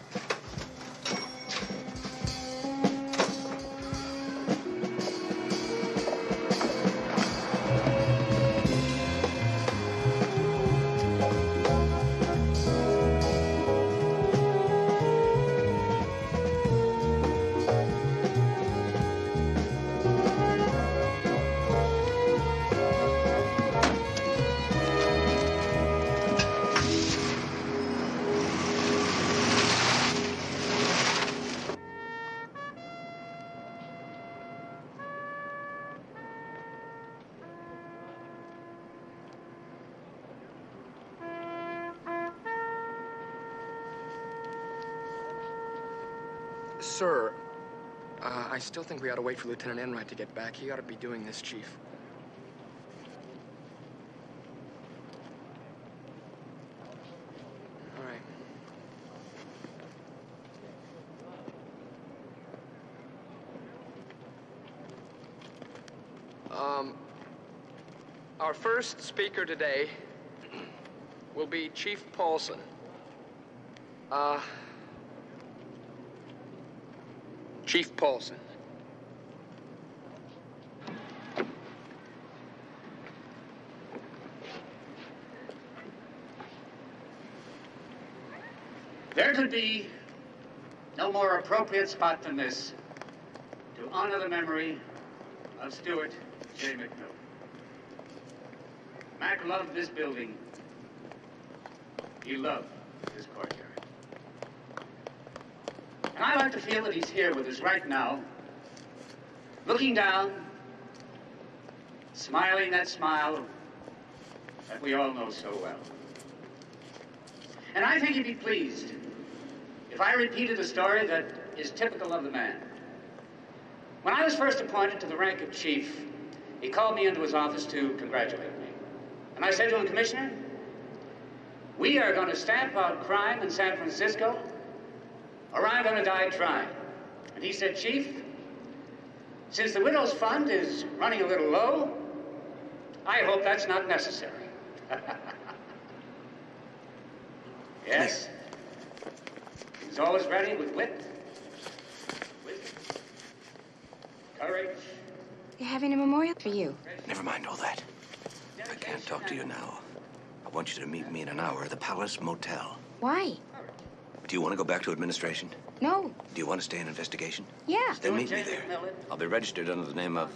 Sir, I still think we ought to wait for Lieutenant Enright to get back. He ought to be doing this, Chief. All right. Our first speaker today will be Chief Paulson. Chief Paulson. There could be no more appropriate spot than this to honor the memory of Stuart J. McMillan. Mac loved this building. He loved this courtyard. And I like to feel that he's here with us right now, looking down, smiling that smile that we all know so well. And I think he'd be pleased if I repeated a story that is typical of the man. When I was first appointed to the rank of chief, he called me into his office to congratulate me. And I said to him, Commissioner, we are going to stamp out crime in San Francisco, or I'm going to die trying. And he said, Chief, since the Widow's Fund is running a little low, I hope that's not necessary. Yes, he's always ready with wit, wisdom, courage. They're having a memorial for you. Never mind all that. I can't talk to you now. I want you to meet me in an hour at the Palace Motel. Why? Do you want to go back to administration? No. Do you want to stay in investigation? Yeah. Then meet me there. I'll be registered under the name of,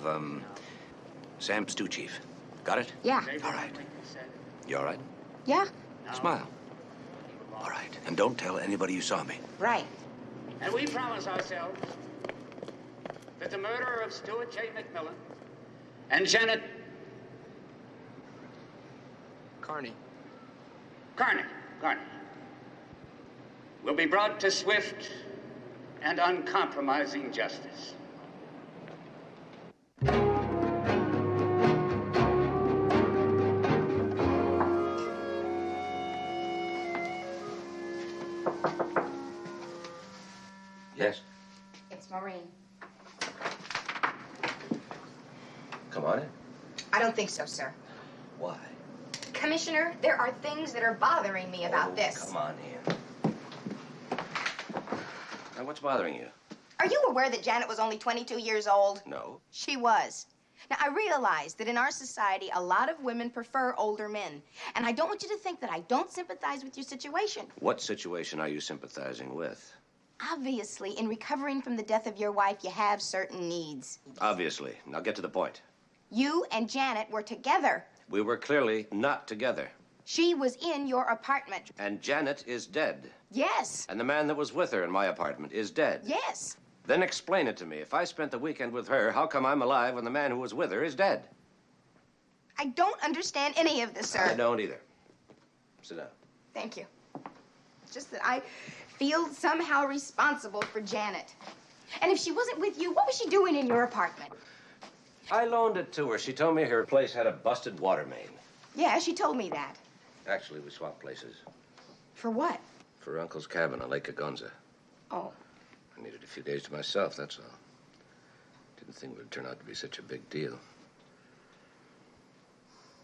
Sam Stew Chief. Got it? Yeah. All right. You all right? Yeah. Smile. All right. And don't tell anybody you saw me. Right. And we promise ourselves that the murderer of Stuart J. McMillan and Janet Carney will be brought to swift and uncompromising justice. Yes? It's Maureen. Come on in. I don't think so, sir. Why? Commissioner, there are things that are bothering me about this. Come on in. Now, what's bothering you? Are you aware that Janet was only 22 years old? No. She was. Now, I realize that in our society, a lot of women prefer older men. And I don't want you to think that I don't sympathize with your situation. What situation are you sympathizing with? Obviously, in recovering from the death of your wife, you have certain needs. Obviously. Now get to the point. You and Janet were together. We were clearly not together. She was in your apartment. And Janet is dead. Yes. And the man that was with her in my apartment is dead. Yes. Then explain it to me. If I spent the weekend with her, how come I'm alive when the man who was with her is dead? I don't understand any of this, sir. I don't either. Sit down. Thank you. It's just that I feel somehow responsible for Janet. And if she wasn't with you, what was she doing in your apartment? I loaned it to her. She told me her place had a busted water main. Yeah, she told me that. Actually, we swapped places. For what? For Uncle's cabin on Lake Agonza. Oh. I needed a few days to myself, that's all. Didn't think it would turn out to be such a big deal.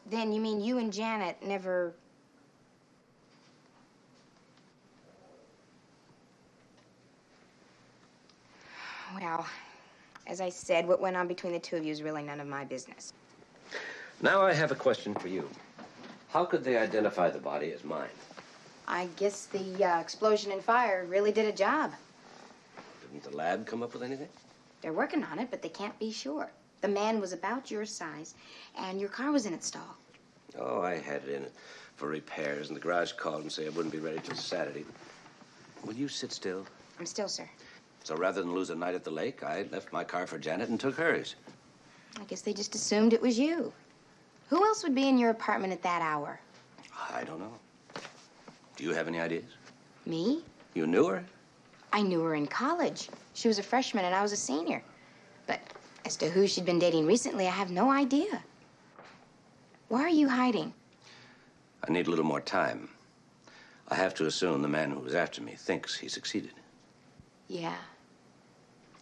Then you mean you and Janet never... Well, as I said, what went on between the two of you is really none of my business. Now I have a question for you. How could they identify the body as mine? I guess the explosion and fire really did a job. Didn't the lab come up with anything? They're working on it, but they can't be sure. The man was about your size, and your car was in its stall. Oh, I had it in for repairs, and the garage called and said it wouldn't be ready till Saturday. Will you sit still? I'm still, sir. So rather than lose a night at the lake, I left my car for Janet and took hers. I guess they just assumed it was you. Who else would be in your apartment at that hour? I don't know. Do you have any ideas? Me? You knew her? I knew her in college. She was a freshman and I was a senior. But as to who she'd been dating recently, I have no idea. Why are you hiding? I need a little more time. I have to assume the man who was after me thinks he succeeded. Yeah,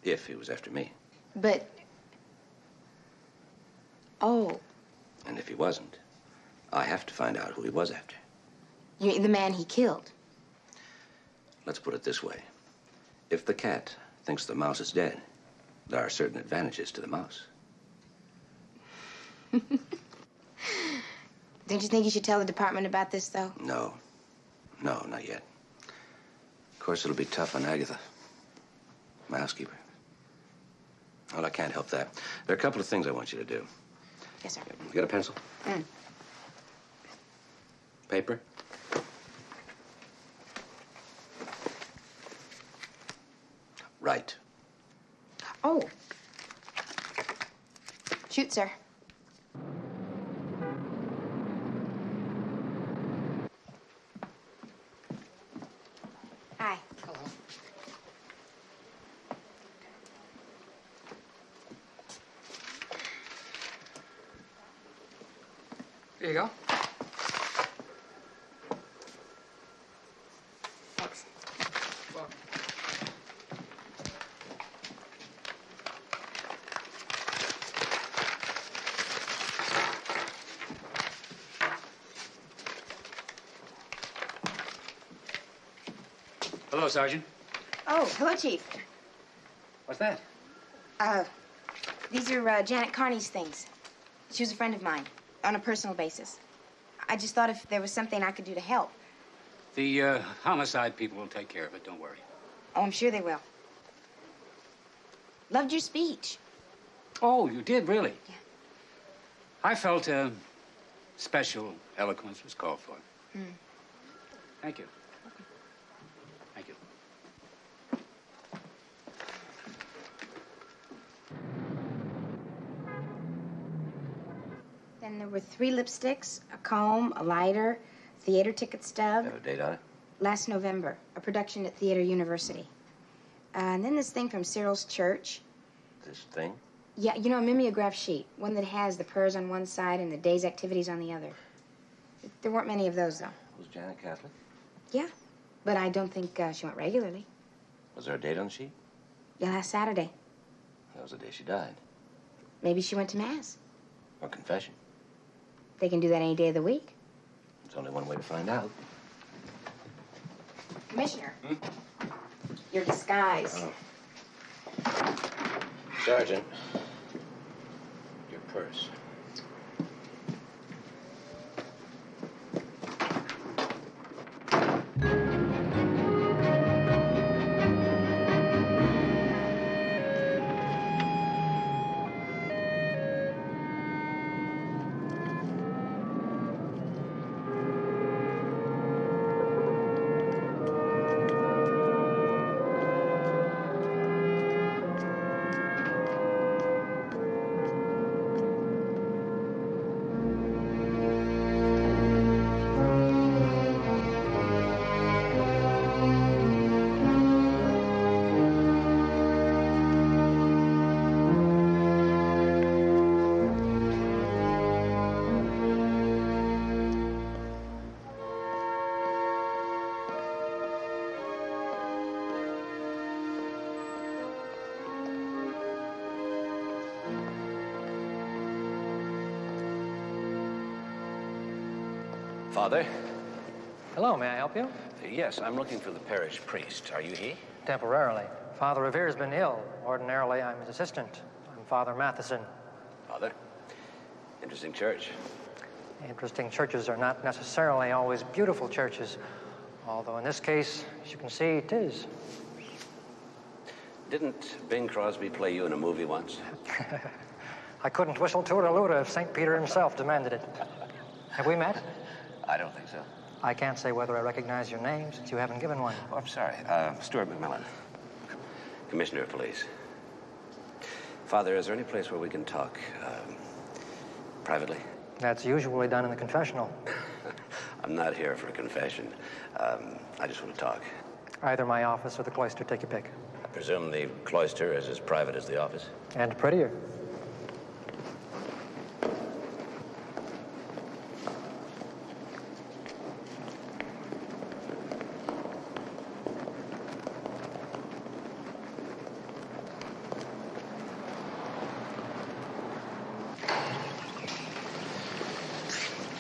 If he was after me. but... Oh, And if he wasn't, I have to find out who he was after. you mean the man he killed? Let's put it this way. If the cat thinks the mouse is dead, there are certain advantages to the mouse. Don't you think you should tell the department about this, though? No. No, not yet. Of course, it'll be tough on Agatha, my housekeeper. Well, I can't help that. There are a couple of things I want you to do. Yes, sir. You got a pencil? Paper? Right. Oh. Shoot, sir. Hi. Hello. Here you go. Thanks. Hello, Sergeant. Oh, hello, Chief. What's that? These are Janet Carney's things. She was a friend of mine, on a personal basis. I just thought if there was something I could do to help. The homicide people will take care of it. Don't worry. Oh, I'm sure they will. Loved your speech. Oh, you did, really? Yeah. I felt special eloquence was called for. Thank you. Thank you. Then there were 3 lipsticks, a comb, a lighter, theater ticket stub. Have a date on it? Last November, a production at Theater University. And then this thing from Cyril's church. This thing? Yeah, you know, a mimeograph sheet. One that has the prayers on one side and the day's activities on the other. There weren't many of those, though. Was Janet Catholic? Yeah, but I don't think she went regularly. Was there a date on the sheet? Yeah, last Saturday. That was the day she died. Maybe she went to Mass. Or confession. They can do that any day of the week. There's only one way to find out. Commissioner, your disguise. Oh. Sergeant, your purse. Father? Hello, may I help you? Yes, I'm looking for the parish priest. Are you he? Temporarily. Father Revere's been ill. Ordinarily, I'm his assistant. I'm Father Matheson. Father? Interesting church. Interesting churches are not necessarily always beautiful churches, although in this case, as you can see, it is. Didn't Bing Crosby play you in a movie once? I couldn't whistle Toodalooda if St. Peter himself demanded it. Have we met? I don't think so. I can't say whether I recognize your name since you haven't given one. Oh, I'm sorry. Stuart McMillan, Commissioner of Police. Father, is there any place where we can talk privately? That's usually done in the confessional. I'm not here for a confession. I just want to talk. Either my office or the cloister, take your pick. I presume the cloister is as private as the office? And prettier.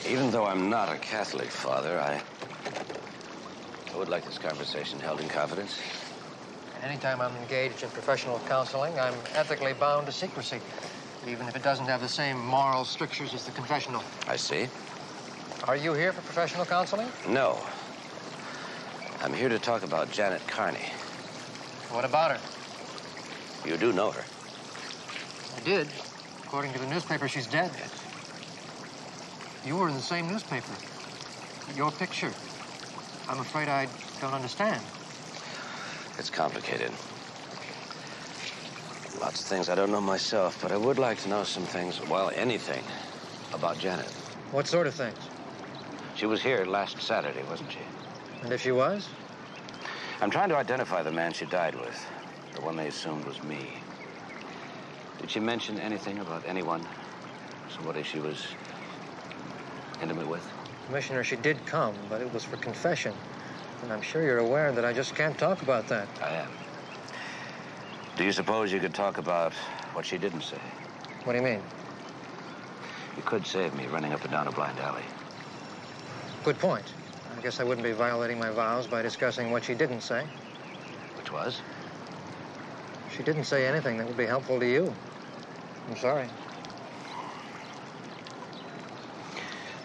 Even though I'm not a Catholic, Father, I would like this conversation held in confidence. Anytime I'm engaged in professional counseling, I'm ethically bound to secrecy, even if it doesn't have the same moral strictures as the confessional. I see. Are you here for professional counseling? No. I'm here to talk about Janet Carney. What about her? You do know her. I did. According to the newspaper, she's dead. You were in the same newspaper. Your picture. I'm afraid I don't understand. It's complicated. Lots of things I don't know myself, but I would like to know some things, well, anything, about Janet. What sort of things? She was here last Saturday, wasn't she? And if she was? I'm trying to identify the man she died with. The one they assumed was me. Did she mention anything about anyone? Somebody she was intimate with? Commissioner, she did come, but it was for confession. And I'm sure you're aware that I just can't talk about that. I am. Do you suppose you could talk about what she didn't say? What do you mean? You could save me running up and down a blind alley. Good point. I guess I wouldn't be violating my vows by discussing what she didn't say. Which was? She didn't say anything that would be helpful to you. I'm sorry.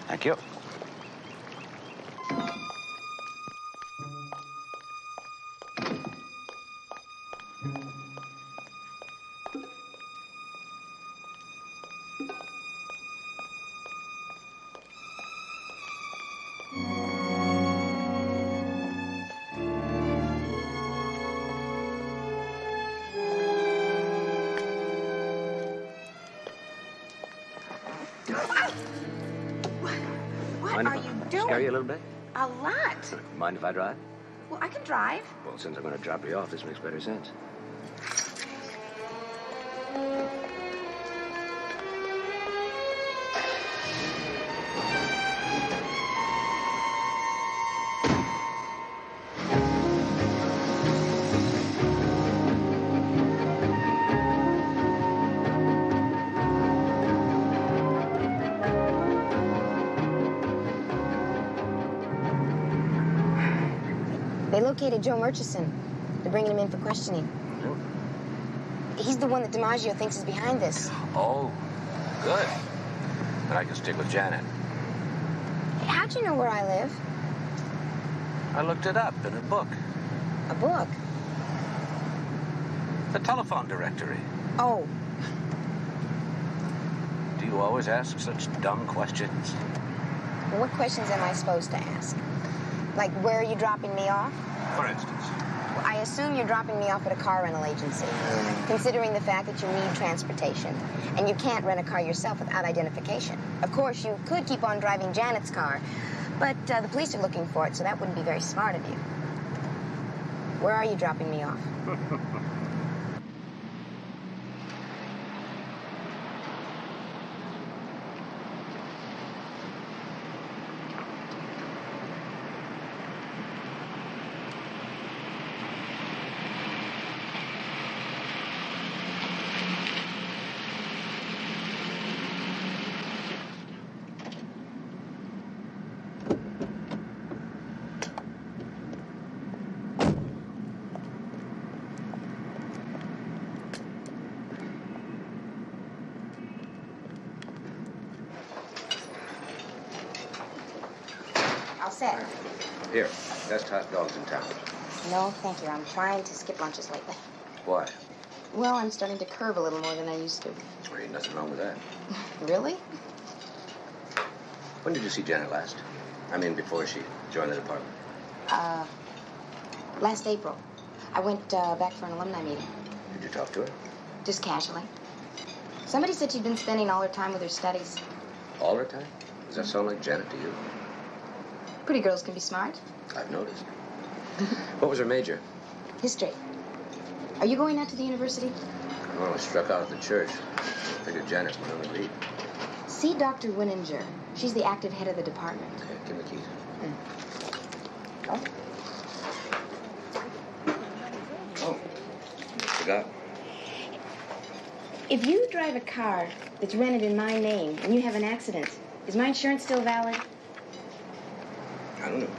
Thank you. What are you doing? Scare you a little bit? A lot. Mind if I drive? Well, I can drive. Well, since I'm going to drop you off, this makes better sense. They located Joe Murchison. They're bringing him in for questioning. He's the one that DiMaggio thinks is behind this. Oh, good. Then I can stick with Janet. How'd you know where I live? I looked it up in a book. A book? The telephone directory. Oh. Do you always ask such dumb questions? Well, what questions am I supposed to ask? Like, where are you dropping me off? For instance? Well, I assume you're dropping me off at a car rental agency, considering the fact that you need transportation. And you can't rent a car yourself without identification. Of course, you could keep on driving Janet's car, but the police are looking for it, so that wouldn't be very smart of you. Where are you dropping me off? All set. Here, best hot dogs in town. No, thank you. I'm trying to skip lunches lately. Why? Well, I'm starting to curve a little more than I used to. There ain't nothing wrong with that. Really? When did you see Janet last? I mean, before she joined the department. Last April. I went back for an alumni meeting. Did you talk to her? Just casually. Somebody said she'd been spending all her time with her studies. All her time? Does that sound like Janet to you? Pretty girls can be smart. I've noticed. What was her major? History. Are you going out to the university? Well, I struck out at the church. Figured Janet's my only lead. See Dr. Winninger. She's the active head of the department. Okay, give me the keys. Oh. Oh, forgot. If you drive a car that's rented in my name and you have an accident, is my insurance still valid? I don't know.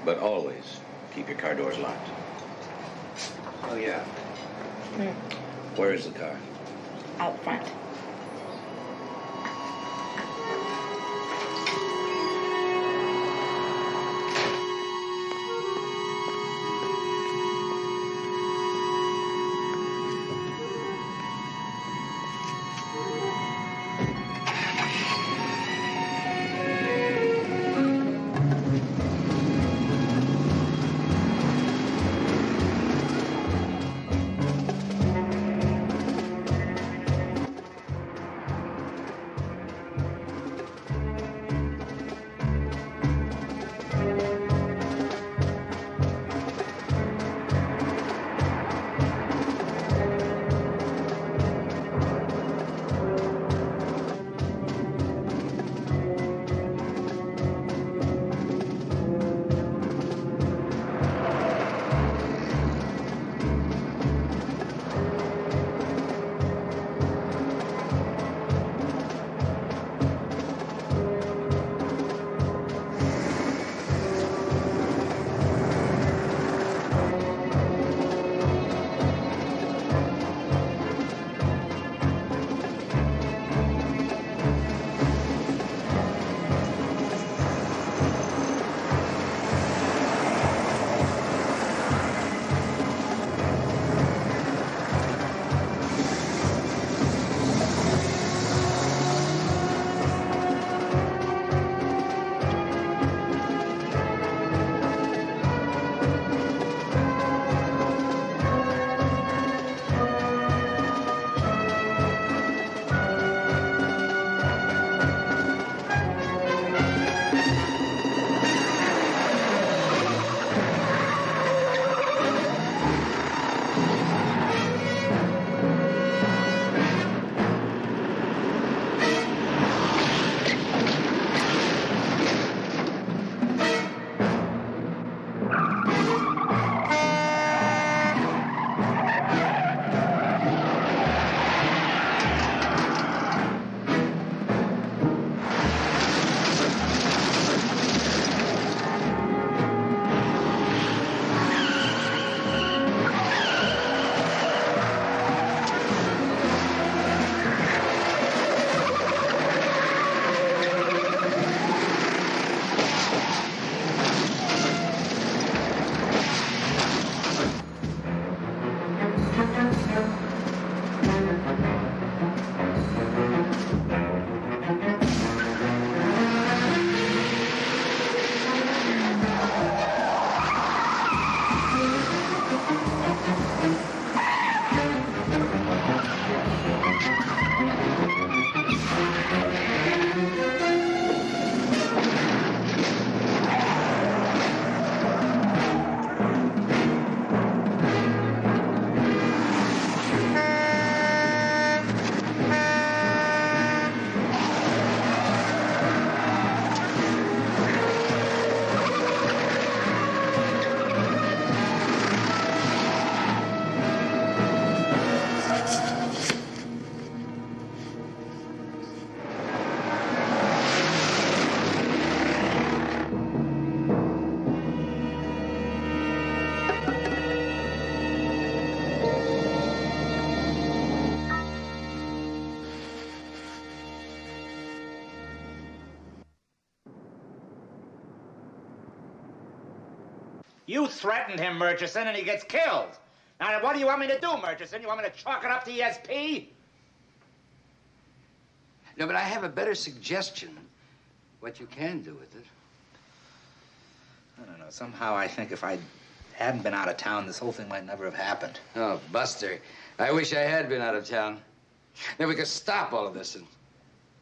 But always keep your car doors locked. Oh, yeah. Where is the car? Out front. You threatened him, Murchison, and he gets killed. Now, what do you want me to do, Murchison? You want me to chalk it up to ESP? No, but I have a better suggestion. What you can do with it. I don't know. Somehow I think if I hadn't been out of town, this whole thing might never have happened. Oh, Buster, I wish I had been out of town. Then we could stop all of this and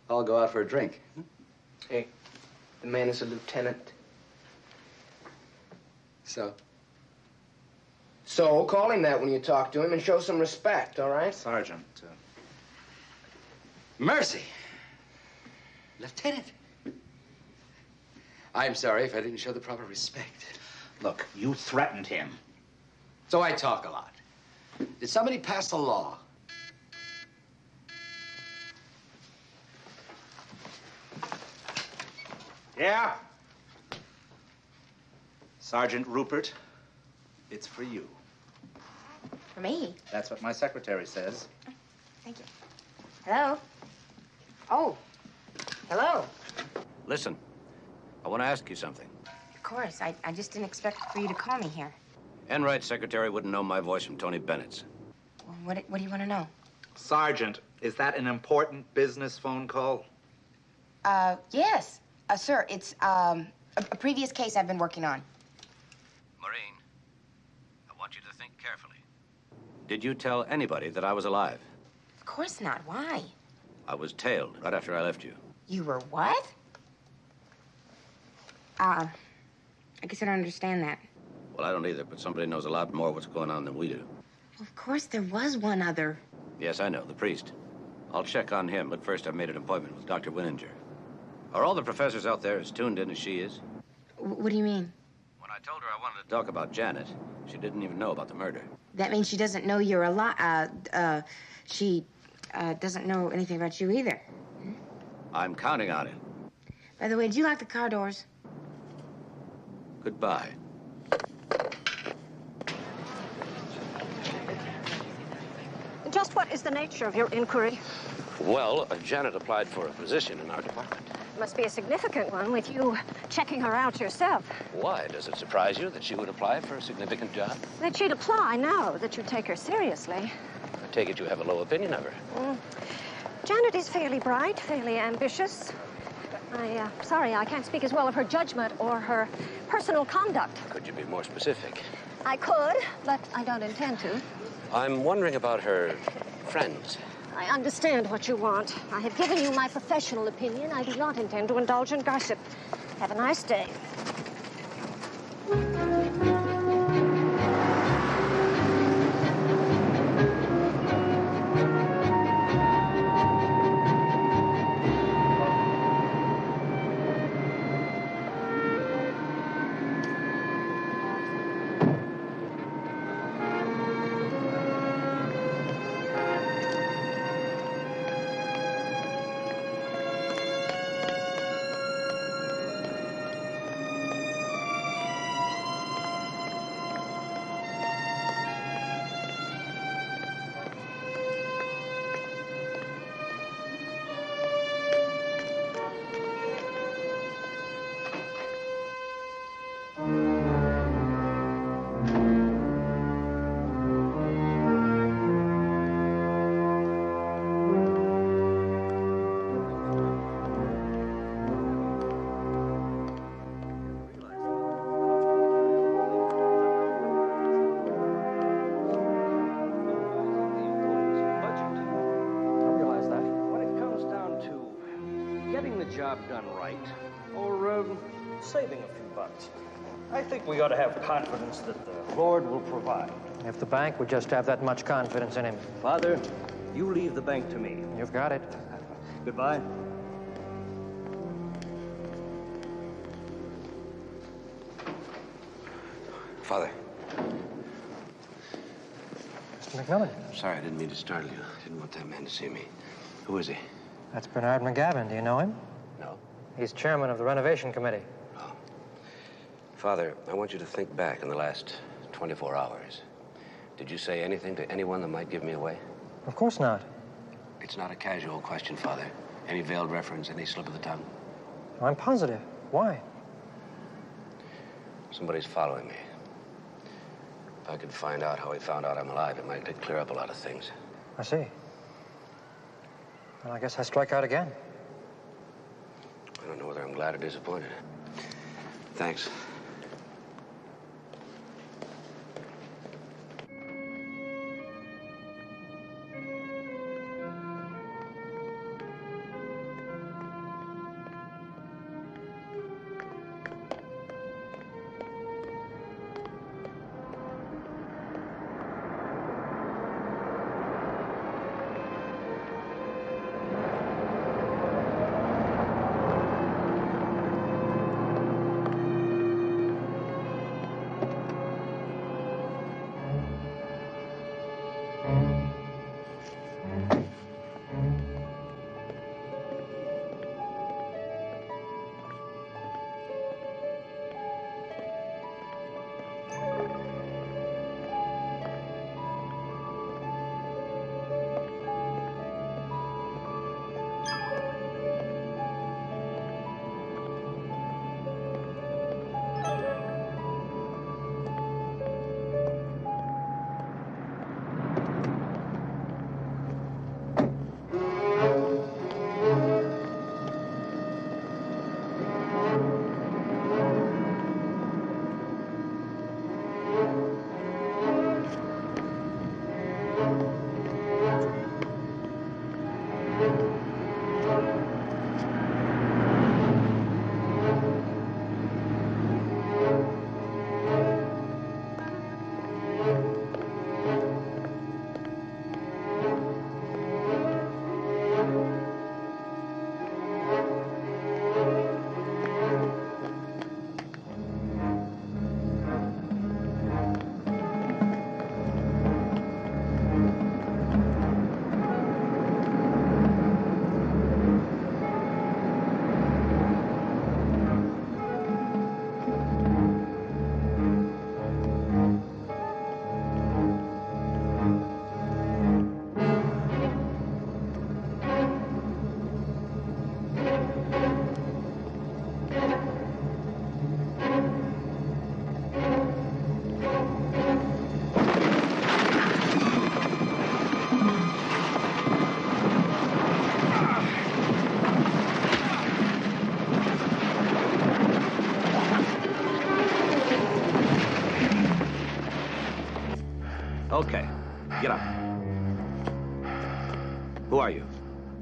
all go out for a drink. Hey, the man is a lieutenant. So? So, call him that when you talk to him and show some respect, all right? Sergeant. Mercy. Lieutenant. I'm sorry if I didn't show the proper respect. Look, you threatened him. So I talk a lot. Did somebody pass a law? Yeah? Sergeant Rupert, it's for you. For me? That's what my secretary says. Thank you. Hello? Oh. Hello. Listen, I want to ask you something. Of course. I just didn't expect for you to call me here. Enright's secretary wouldn't know my voice from Tony Bennett's. Well, what do you want to know? Sergeant, is that an important business phone call? Yes. Sir, it's, a previous case I've been working on. Maureen, I want you to think carefully. Did you tell anybody that I was alive? Of course not. Why? I was tailed right after I left you. You were what? I guess I don't understand that. Well, I don't either, but somebody knows a lot more what's going on than we do. Of course there was one other. Yes, I know, the priest. I'll check on him, but first I've made an appointment with Dr. Winninger. Are all the professors out there as tuned in as she is? What do you mean? When I told her I wanted to talk about Janet, she didn't even know about the murder. That means she doesn't know you're alive. She doesn't know anything about you either. I'm counting on it. By the way, did you lock the car doors? Goodbye. Just what is the nature of your inquiry? Well, Janet applied for a position in our department. Must be a significant one with you checking her out yourself. Why? Does it surprise you that she would apply for a significant job? That she'd apply, no. That you take her seriously. I take it you have a low opinion of her. Janet is fairly bright, fairly ambitious. Sorry, I can't speak as well of her judgment or her personal conduct. Could you be more specific? I could, but I don't intend to. I'm wondering about her friends. I understand what you want. I have given you my professional opinion. I do not intend to indulge in gossip. Have a nice day. Job done right, or saving a few bucks. I think we ought to have confidence that the Lord will provide. If the bank would just have that much confidence in him. Father, you leave the bank to me. You've got it. Goodbye. Father. Mr. McMillan. Sorry, I didn't mean to startle you. I didn't want that man to see me. Who is he? That's Bernard McGavin. Do you know him? No. He's chairman of the renovation committee. Oh. Father, I want you to think back in the last 24 hours. Did you say anything to anyone that might give me away? Of course not. It's not a casual question, Father. Any veiled reference, any slip of the tongue? I'm positive. Why? Somebody's following me. If I could find out how he found out I'm alive, it might clear up a lot of things. I see. Well, I guess I strike out again. I don't know whether I'm glad or disappointed. Thanks. Okay, get up. Who are you?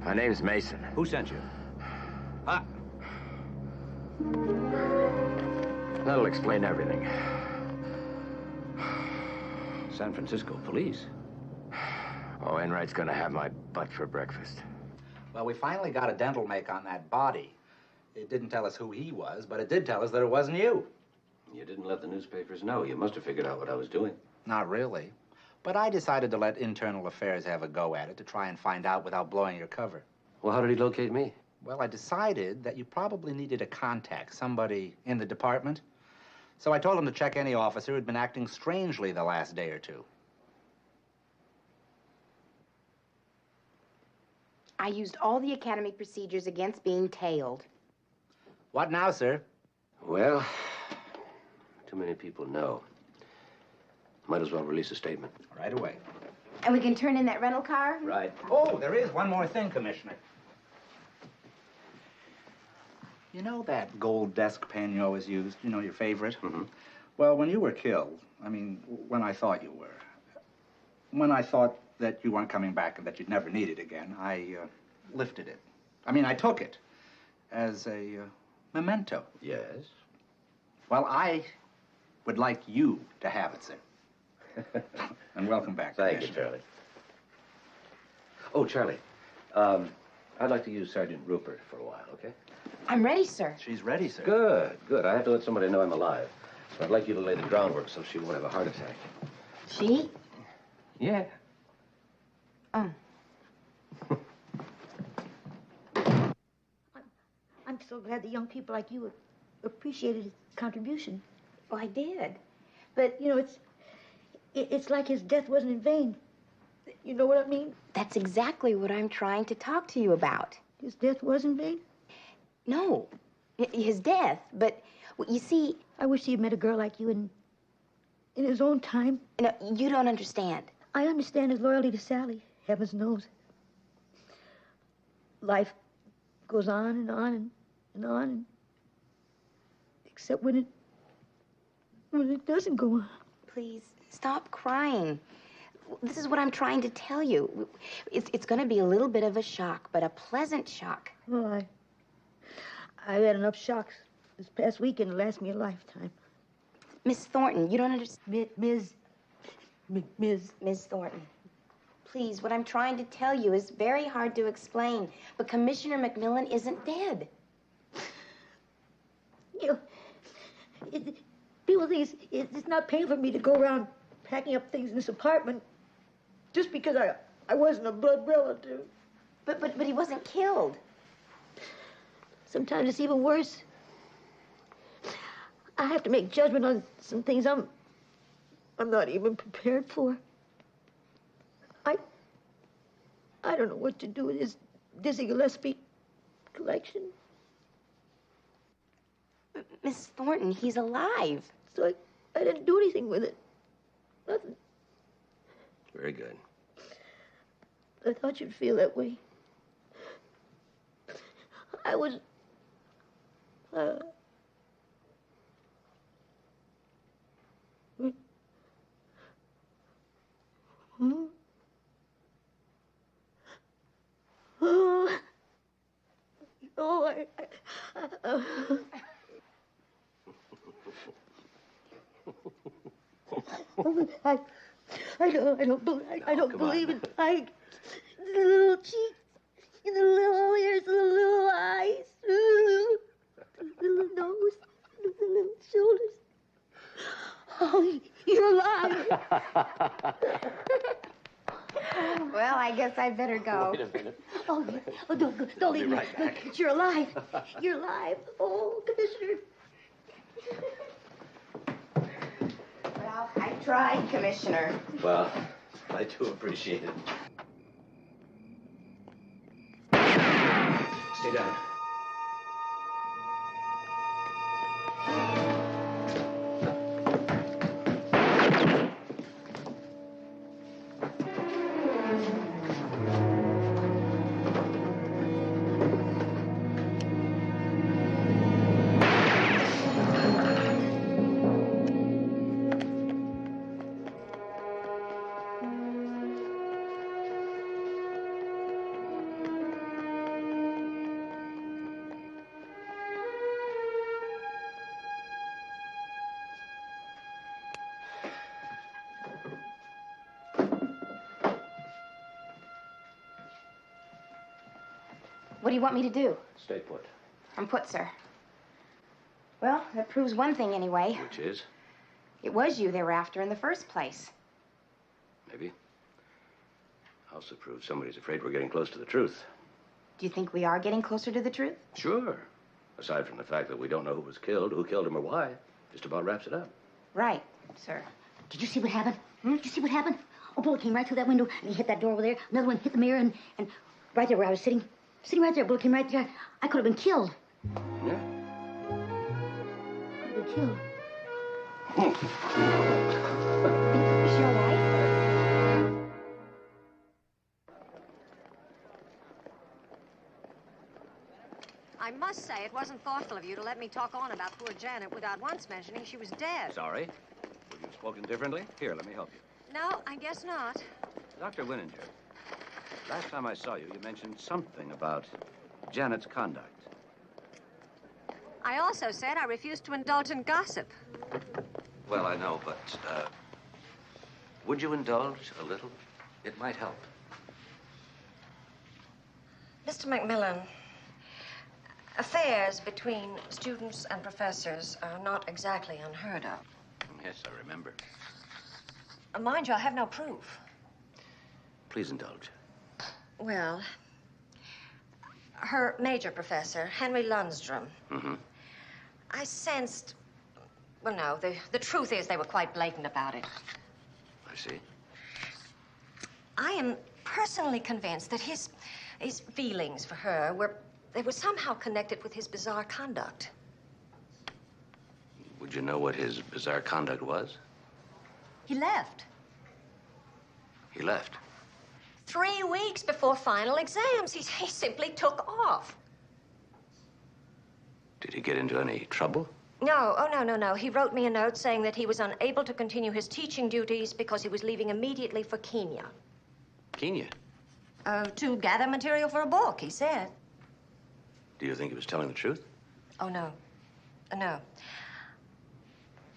My name's Mason. Who sent you? Ah. That'll explain everything. San Francisco police. Oh, Enright's gonna have my butt for breakfast. Well, we finally got a dental make on that body. It didn't tell us who he was, but it did tell us that it wasn't you. You didn't let the newspapers know. You must have figured out what I was doing. Not really. But I decided to let Internal Affairs have a go at it to try and find out without blowing your cover. Well, how did he locate me? Well, I decided that you probably needed a contact, somebody in the department. So I told him to check any officer who'd been acting strangely the last day or two. I used all the academic procedures against being tailed. What now, sir? Well, too many people know. Might as well release a statement. Right away. And we can turn in that rental car? Right. Oh, there is one more thing, Commissioner. You know that gold desk pen you always used? You know, your favorite? Mm-hmm. Well, when you were killed, I mean, when I thought you were, when I thought that you weren't coming back and that you'd never need it again, I lifted it. I mean, I took it as a memento. Yes? Well, I would like you to have it, sir. And welcome back. Thank you, Charlie. Oh, Charlie, I'd like to use Sergeant Rupert for a while, okay? I'm ready, sir. She's ready, sir. Good, good. I have to let somebody know I'm alive. So I'd like you to lay the groundwork so she won't have a heart attack. She? Yeah. Oh. I'm so glad the young people like you appreciated his contribution. Well, I did. But, you know, it's like his death wasn't in vain. You know what I mean? That's exactly what I'm trying to talk to you about. His death was in vain? No, his death, but you see... I wish he had met a girl like you in his own time. No, you don't understand. I understand his loyalty to Sally, heavens knows. Life goes on and on and on, and except when it doesn't go on. Please, stop crying. This is what I'm trying to tell you. It's going to be a little bit of a shock, but a pleasant shock. Oh, I've had enough shocks this past weekend to last me a lifetime. Miss Thornton, you don't understand. Miss Thornton. Please, what I'm trying to tell you is very hard to explain, but Commissioner McMillan isn't dead. You know, people think it's not paying for me to go around packing up things in this apartment just because I wasn't a blood relative. But he wasn't killed. Sometimes it's even worse. I have to make judgment on some things I'm not even prepared for. I don't know what to do with this Dizzy Gillespie collection. Miss Thornton, he's alive. So I didn't do anything with it. Nothing. Very good. I thought you'd feel that way. I was... I don't believe it. The little cheeks, and the little ears, and the little eyes, the little nose, the little shoulders. Oh, you're alive. Well, I guess I'd better go. Wait a minute. Oh, don't leave me. Right back. You're alive. You're alive. Oh, Commissioner. Well, I tried, Commissioner. Well, I do appreciate it. Stay down. What do you want me to do? Stay put. I'm put, sir. Well, that proves one thing anyway. Which is? It was you they were after in the first place. Maybe. Also proves somebody's afraid we're getting close to the truth. Do you think we are getting closer to the truth? Sure. Aside from the fact that we don't know who was killed, who killed him, or why, just about wraps it up. Right, sir. Did you see what happened? Did you see what happened? A bullet came right through that window, and he hit that door over there. Another one hit the mirror, and right there where I was sitting right there, a bullet came right there. I could have been killed. Yeah? Could have been killed. Is she all right? I must say, it wasn't thoughtful of you to let me talk on about poor Janet without once mentioning she was dead. Sorry. Would you have spoken differently? Here, let me help you. No, I guess not. Dr. Winninger, last time I saw you, you mentioned something about Janet's conduct. I also said I refused to indulge in gossip. Well, I know, but, would you indulge a little? It might help. Mr. McMillan, affairs between students and professors are not exactly unheard of. Yes, I remember. Mind you, I have no proof. Please indulge. Well, her major professor, Henry Lundstrom, Mm-hmm. I sensed... Well, no, the truth is they were quite blatant about it. I see. I am personally convinced that his feelings for her were somehow connected with his bizarre conduct. Would you know what his bizarre conduct was? He left. He left. 3 weeks before final exams. He simply took off. Did he get into any trouble? No, oh, no. He wrote me a note saying that he was unable to continue his teaching duties because he was leaving immediately for Kenya. Kenya? To gather material for a book, he said. Do you think he was telling the truth? Oh, no. No.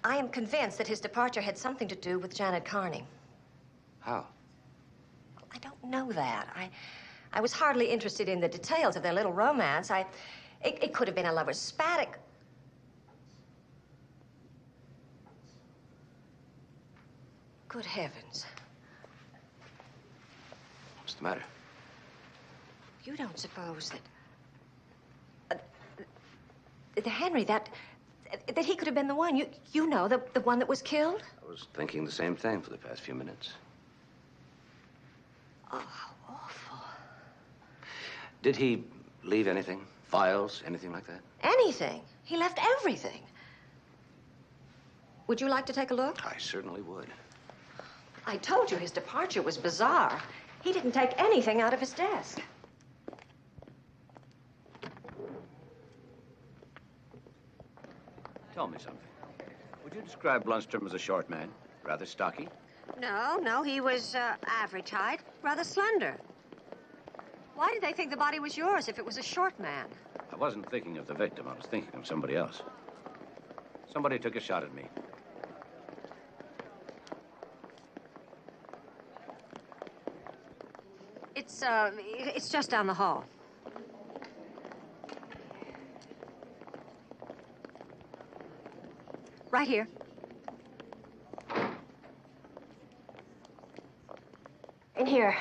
I am convinced that his departure had something to do with Janet Carney. How? I don't know that. I was hardly interested in the details of their little romance. It could have been a lover's spat. Good heavens. What's the matter? You don't suppose that... Henry, that he could have been the one. You know, the one that was killed? I was thinking the same thing for the past few minutes. Oh, how awful. Did he leave anything? Files? Anything like that? Anything. He left everything. Would you like to take a look? I certainly would. I told you his departure was bizarre. He didn't take anything out of his desk. Tell me something. Would you describe Lundstrom as a short man? Rather stocky? No, he was average height, rather slender. Why did they think the body was yours if it was a short man? I wasn't thinking of the victim. I was thinking of somebody else. Somebody took a shot at me. It's just down the hall. Right here. In here.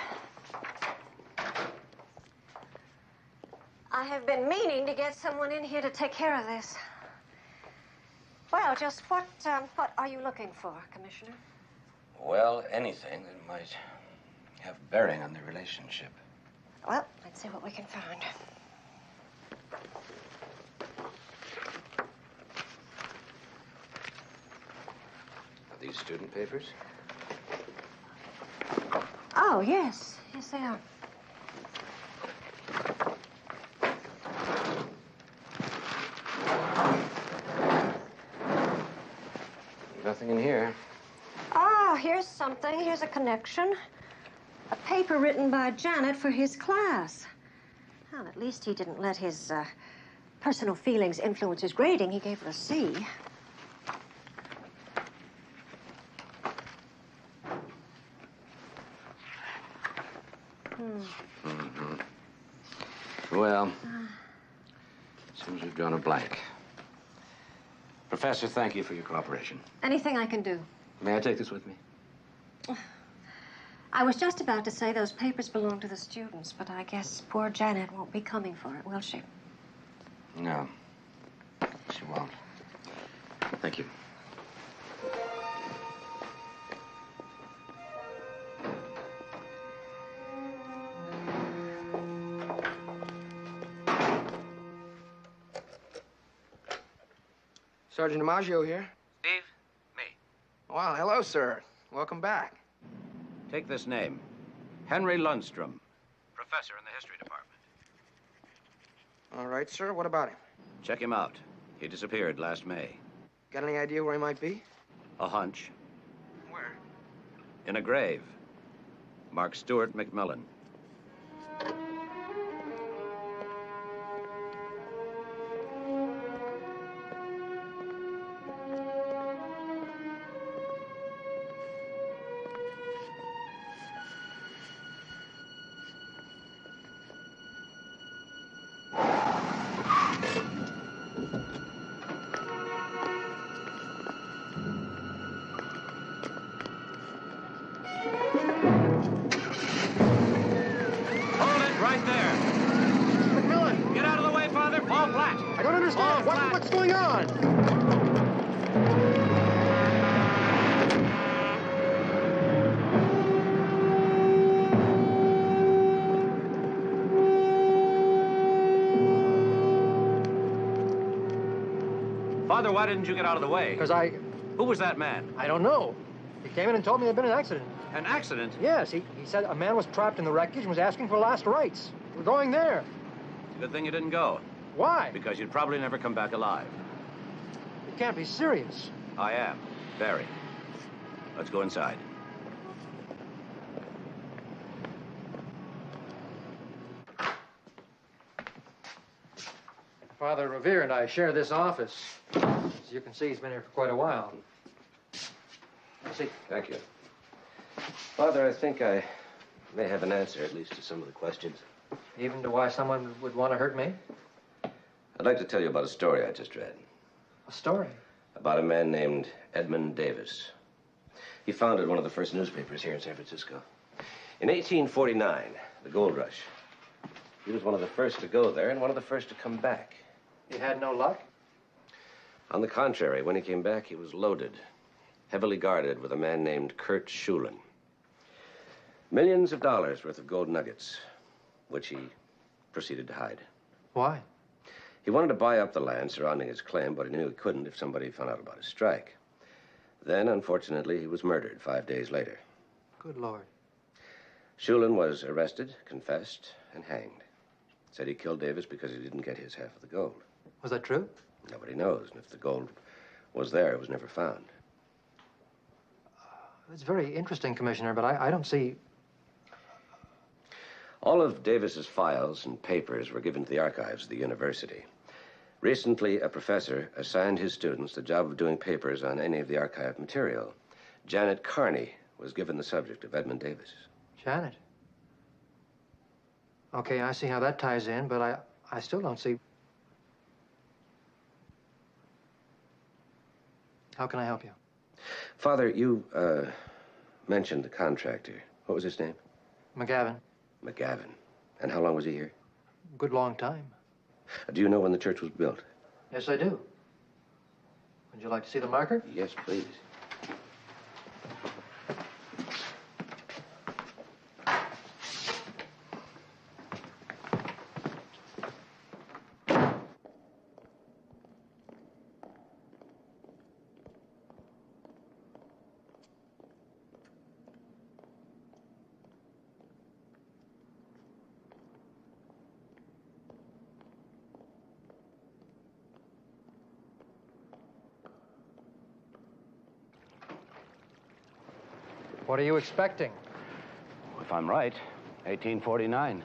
I have been meaning to get someone in here to take care of this. Well, just what are you looking for, Commissioner? Well, anything that might have bearing on the relationship. Well, let's see what we can find. Are these student papers? Oh, yes. Yes, they are. Nothing in here. Ah, here's something. Here's a connection. A paper written by Janet for his class. Well, at least he didn't let his personal feelings influence his grading. He gave her a C. Well, seems we've drawn a blank. Professor, thank you for your cooperation. Anything I can do. May I take this with me? I was just about to say those papers belong to the students, but I guess poor Janet won't be coming for it, will she? No, she won't. Thank you. Sergeant DiMaggio here. Steve, me. Well, hello, sir. Welcome back. Take this name. Henry Lundstrom, professor in the history department. All right, sir. What about him? Check him out. He disappeared last May. Got any idea where he might be? A hunch. Where? In a grave. Mark Stewart McMillan. Right there. McMillan! Get out of the way, Father. Fall flat. I don't understand. What's going on? Father, why didn't you get out of the way? Because I... Who was that man? I don't know. He came in and told me there'd been an accident. An accident? Yes, he said a man was trapped in the wreckage and was asking for last rites. We're going there. Good thing you didn't go. Why? Because you'd probably never come back alive. You can't be serious. I am. Very. Let's go inside. Father Revere and I share this office. As you can see, he's been here for quite a while. See. Thank you. Father, I think I may have an answer, at least, to some of the questions. Even to why someone would want to hurt me? I'd like to tell you about a story I just read. A story? About a man named Edmund Davis. He founded one of the first newspapers here in San Francisco. In 1849, the gold rush. He was one of the first to go there and one of the first to come back. He had no luck? On the contrary, when he came back, he was loaded, heavily guarded with a man named Kurt Schulin. Millions of dollars worth of gold nuggets, which he proceeded to hide. Why? He wanted to buy up the land surrounding his claim, but he knew he couldn't if somebody found out about his strike. Then, unfortunately, he was murdered 5 days later. Good Lord. Schulin was arrested, confessed, and hanged. Said he killed Davis because he didn't get his half of the gold. Was that true? Nobody knows, and if the gold was there, it was never found. It's very interesting, Commissioner, but I don't see... All of Davis's files and papers were given to the archives of the university. Recently, a professor assigned his students the job of doing papers on any of the archived material. Janet Carney was given the subject of Edmund Davis. Janet? Okay, I see how that ties in, but I still don't see... How can I help you? Father, you, mentioned the contractor. What was his name? McGavin. McGavin. And how long was he here? Good long time. Do you know when the church was built? Yes, I do. Would you like to see the marker? Yes, please. What are you expecting? If I'm right, 1849.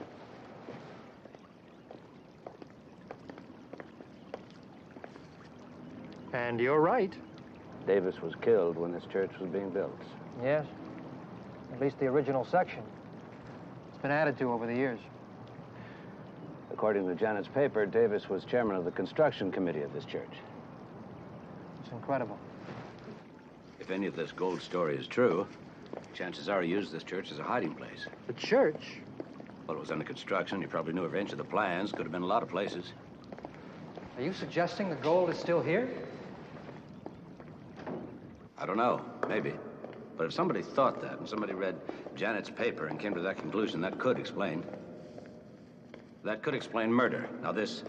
And you're right. Davis was killed when this church was being built. Yes. At least the original section. It's been added to over the years. According to Janet's paper, Davis was chairman of the construction committee of this church. It's incredible. If any of this gold story is true, chances are he used this church as a hiding place. The church? Well, it was under construction. You probably knew every inch of the plans. Could have been a lot of places. Are you suggesting the gold is still here? I don't know. Maybe. But if somebody thought that and somebody read Janet's paper and came to that conclusion, that could explain. That could explain murder. Now, this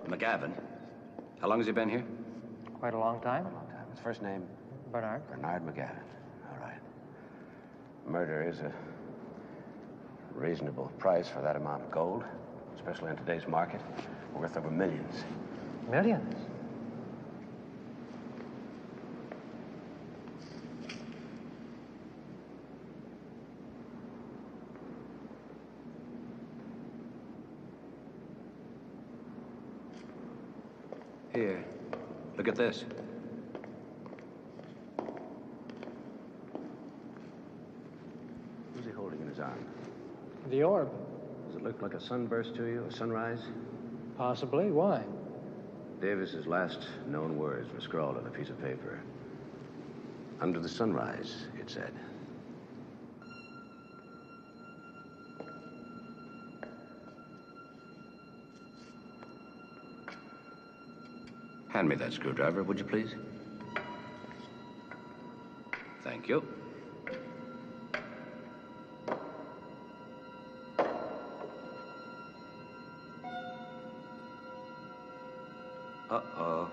McGavin, how long has he been here? Quite a long time. His first name? Bernard. Bernard McGavin. All right. Murder is a reasonable price for that amount of gold, especially in today's market. Worth over millions. Millions? Here, look at this. Who's he holding in his arm? The orb. Does it look like a sunburst to you, a sunrise? Possibly. Why? Davis's last known words were scrawled on a piece of paper. Under the sunrise, it said. Hand me that screwdriver, would you please? Thank you. Uh-oh.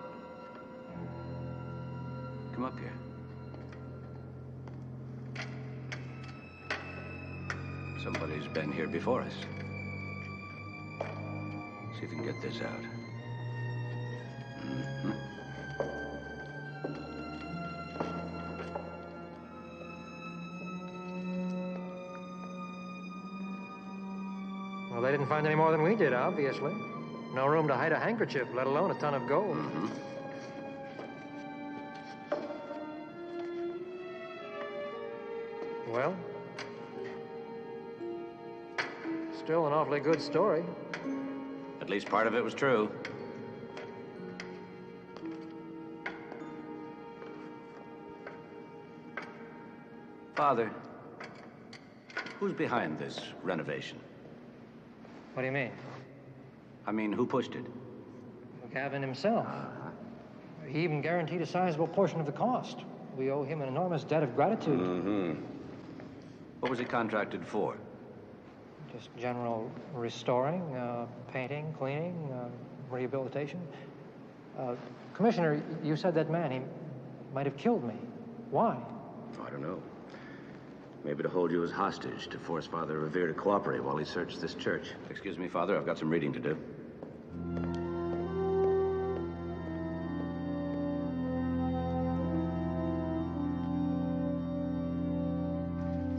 Come up here. Somebody's been here before us. See if you can get this out. Mm-hmm. Well, they didn't find any more than we did, obviously. No room to hide a handkerchief, let alone a ton of gold. Mm-hmm. Well, still an awfully good story. At least part of it was true. Father, who's behind this renovation? What do you mean? I mean, who pushed it? McGavin himself. He even guaranteed a sizable portion of the cost. We owe him an enormous debt of gratitude. Mm-hmm. What was he contracted for? Just general restoring, painting, cleaning, rehabilitation. Commissioner, you said that man, he might have killed me. Why? I don't know. Maybe to hold you as hostage, to force Father Revere to cooperate while he searched this church. Excuse me, Father, I've got some reading to do.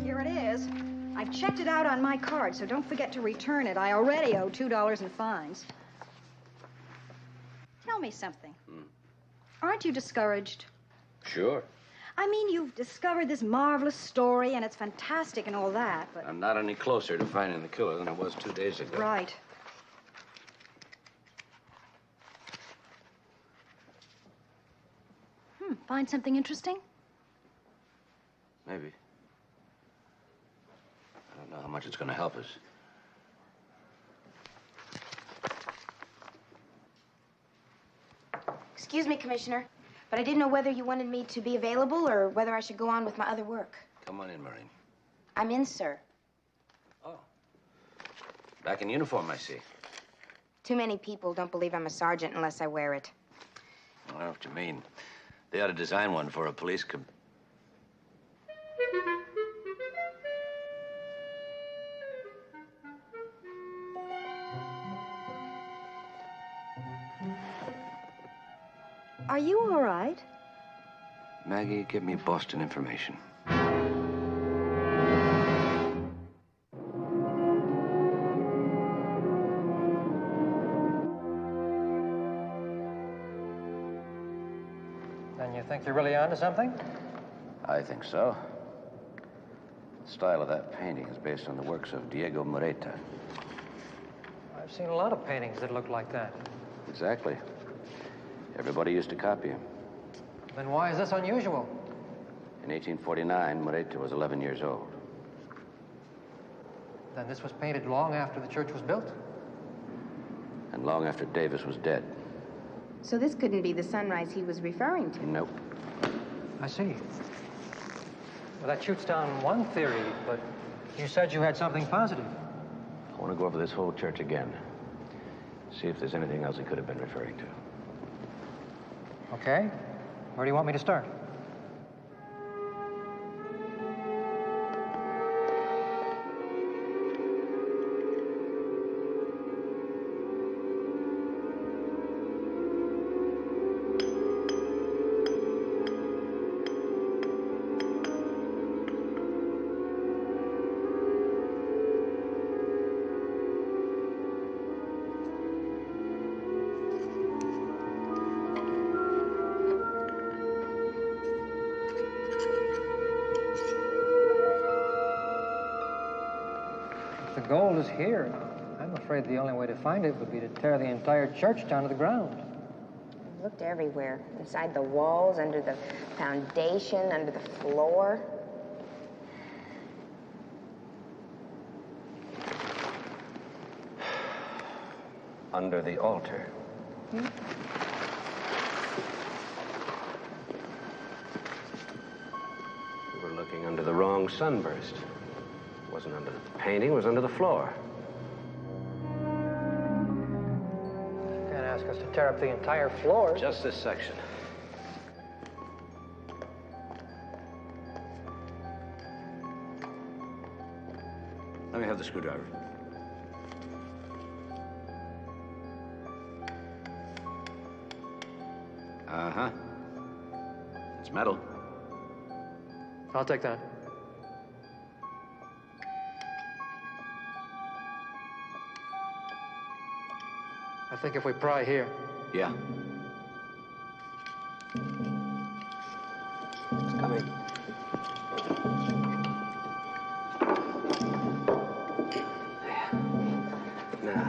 Here it is. I've checked it out on my card, so don't forget to return it. I already owe $2 in fines. Tell me something. Aren't you discouraged? Sure. I mean, you've discovered this marvelous story, and it's fantastic and all that, but... I'm not any closer to finding the killer than I was 2 days ago. Right. Find something interesting? Maybe. I don't know how much it's going to help us. Excuse me, Commissioner, but I didn't know whether you wanted me to be available or whether I should go on with my other work. Come on in, Marine. I'm in, sir. Back in uniform, I see. Too many people don't believe I'm a sergeant unless I wear it. I know what you mean. They ought to design one for a police Are you all right? Maggie, give me Boston information. Then you think you're really onto something? I think so. The style of that painting is based on the works of Diego Moreta. I've seen a lot of paintings that look like that. Exactly. Everybody used to copy him. Then why is this unusual? In 1849, Moreto was 11 years old. Then this was painted long after the church was built? And long after Davis was dead. So this couldn't be the sunrise he was referring to. Nope. I see. Well, that shoots down one theory, but you said you had something positive. I want to go over this whole church again. See if there's anything else he could have been referring to. Okay. Where do you want me to start? The gold is here. I'm afraid the only way to find it would be to tear the entire church down to the ground. I looked everywhere. Inside the walls, under the foundation, under the floor. Under the altar. We were looking under the wrong sunburst. It wasn't under the painting, it was under the floor. You can't ask us to tear up the entire floor. Just this section. Let me have the screwdriver. Uh-huh. It's metal. I'll take that. I think if we pry here. Yeah. It's coming. Now.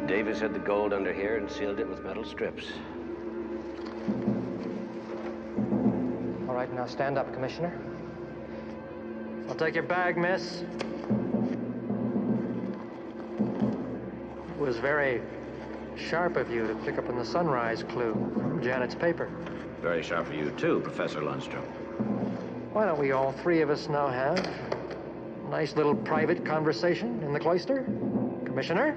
Davis had the gold under here and sealed it with metal strips. All right, now stand up, Commissioner. I'll take your bag, miss. It was very sharp of you to pick up on the sunrise clue from Janet's paper. Very sharp for you, too, Professor Lundstrom. Why don't we all three of us now have a nice little private conversation in the cloister? Commissioner?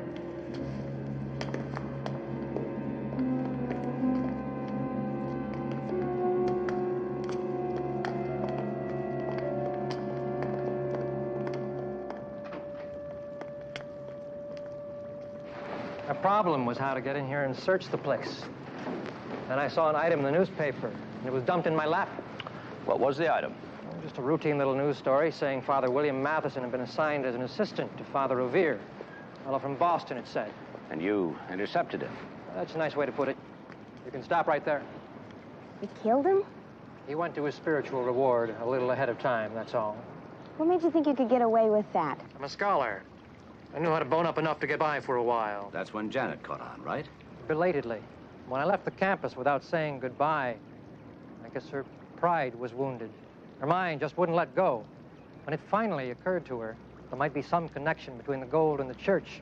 The problem was how to get in here and search the place. Then I saw an item in the newspaper, and it was dumped in my lap. What was the item? Just a routine little news story saying Father William Matheson had been assigned as an assistant to Father Revere. A fellow from Boston, it said. And you intercepted him? That's a nice way to put it. You can stop right there. You killed him? He went to his spiritual reward a little ahead of time, that's all. What made you think you could get away with that? I'm a scholar. I knew how to bone up enough to get by for a while. That's when Janet caught on, right? Belatedly. When I left the campus without saying goodbye, I guess her pride was wounded. Her mind just wouldn't let go. When it finally occurred to her there might be some connection between the gold and the church,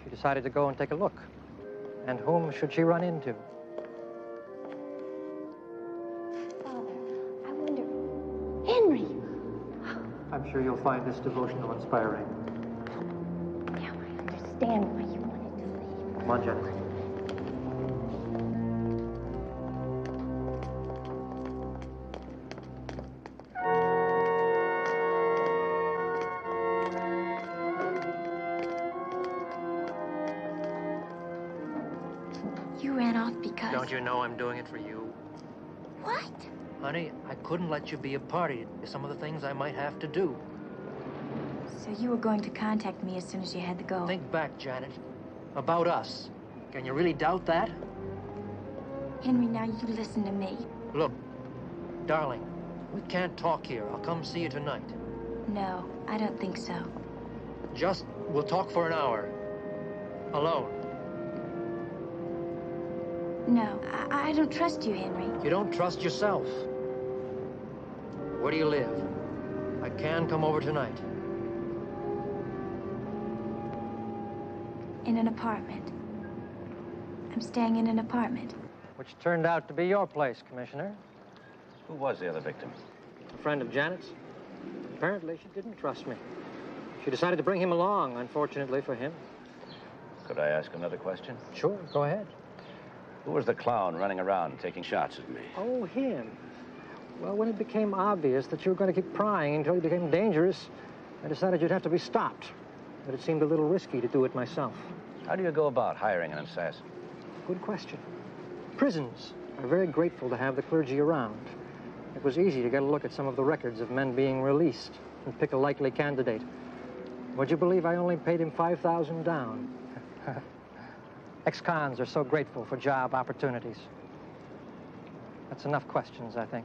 she decided to go and take a look. And whom should she run into? Father, I wonder... Henry! I'm sure you'll find this devotional inspiring. Now I understand why you wanted to leave. Come on, Janet. You ran off because... Don't you know I'm doing it for you? What? Honey, I couldn't let you be a party to some of the things I might have to do. So you were going to contact me as soon as you had the go? Think back, Janet. About us. Can you really doubt that? Henry, now you listen to me. Look, Darling, we can't talk here. I'll come see you tonight. No, I don't think so. We'll talk for an hour. Alone. No, I don't trust you, Henry. You don't trust yourself. Where do you live? I can come over tonight. In an apartment. I'm staying in an apartment. Which turned out to be your place, Commissioner. Who was the other victim? A friend of Janet's. Apparently, she didn't trust me. She decided to bring him along, unfortunately for him. Could I ask another question? Sure, go ahead. Who was the clown running around taking shots at me? Oh, him. Well, when it became obvious that you were going to keep prying until you became dangerous, I decided you'd have to be stopped. But it seemed a little risky to do it myself. How do you go about hiring an assassin? Good question. Prisons are very grateful to have the clergy around. It was easy to get a look at some of the records of men being released and pick a likely candidate. Would you believe I only paid him $5,000 down? Ex-cons are so grateful for job opportunities. That's enough questions, I think.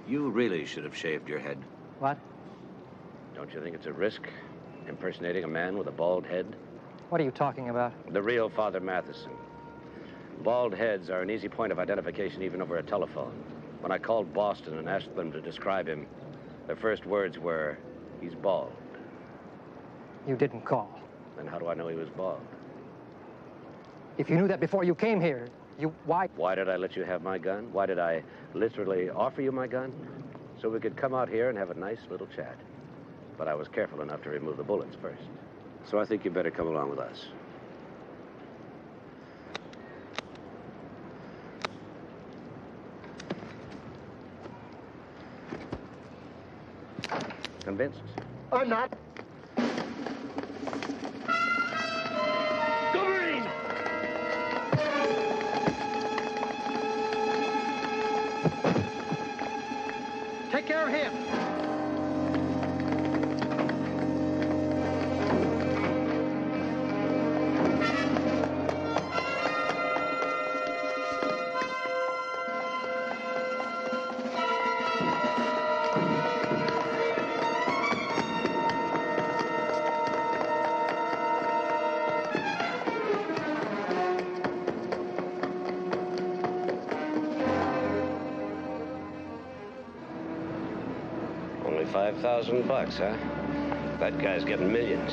You really should have shaved your head. What? Don't you think it's a risk, impersonating a man with a bald head? What are you talking about? The real Father Matheson. Bald heads are an easy point of identification even over a telephone. When I called Boston and asked them to describe him, their first words were, "He's bald." You didn't call. Then how do I know he was bald? If you knew that before you came here, why? Why did I let you have my gun? Why did I literally offer you my gun? So we could come out here and have a nice little chat. But I was careful enough to remove the bullets first. So I think you better come along with us. Convinced? I'm not. Go Marine! Take care of him. Only $5,000, huh? That guy's getting millions.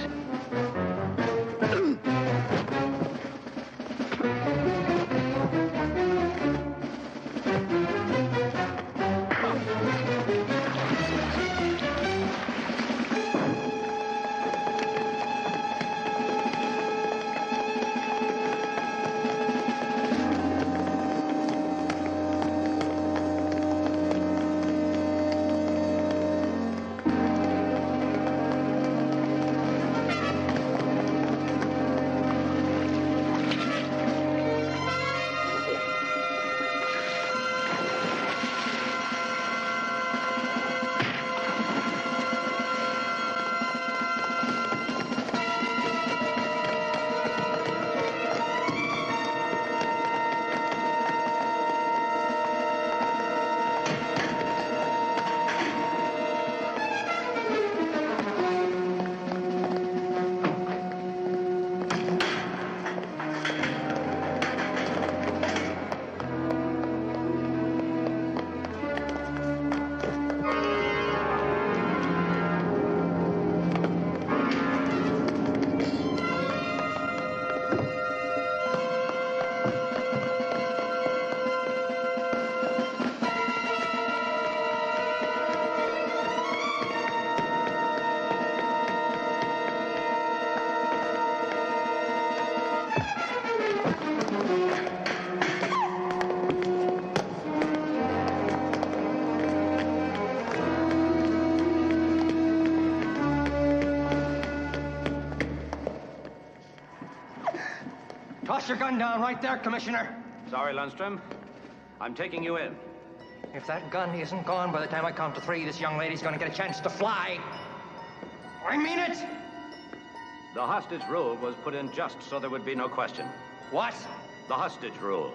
Toss your gun down right there, Commissioner. Sorry, Lundstrom. I'm taking you in. If that gun isn't gone by the time I count to 3, this young lady's gonna get a chance to fly. I mean it! The hostage rule was put in just so there would be no question. What? The hostage rule.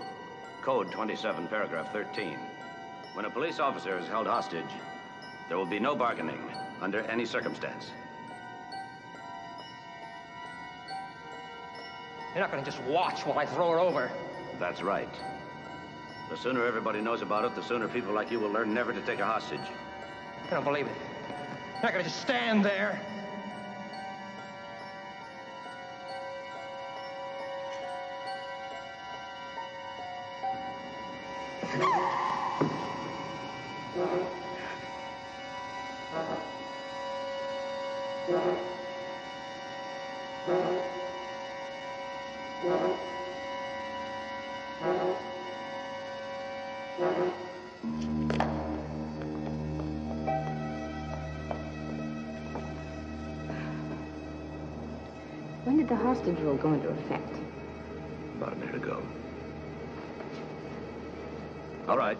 Code 27, paragraph 13. When a police officer is held hostage, there will be no bargaining under any circumstance. You're not going to just watch while I throw her over. That's right. The sooner everybody knows about it, the sooner people like you will learn never to take a hostage. I don't believe it. You're not going to just stand there. When did the hostage rule go into effect? About a minute ago. All right.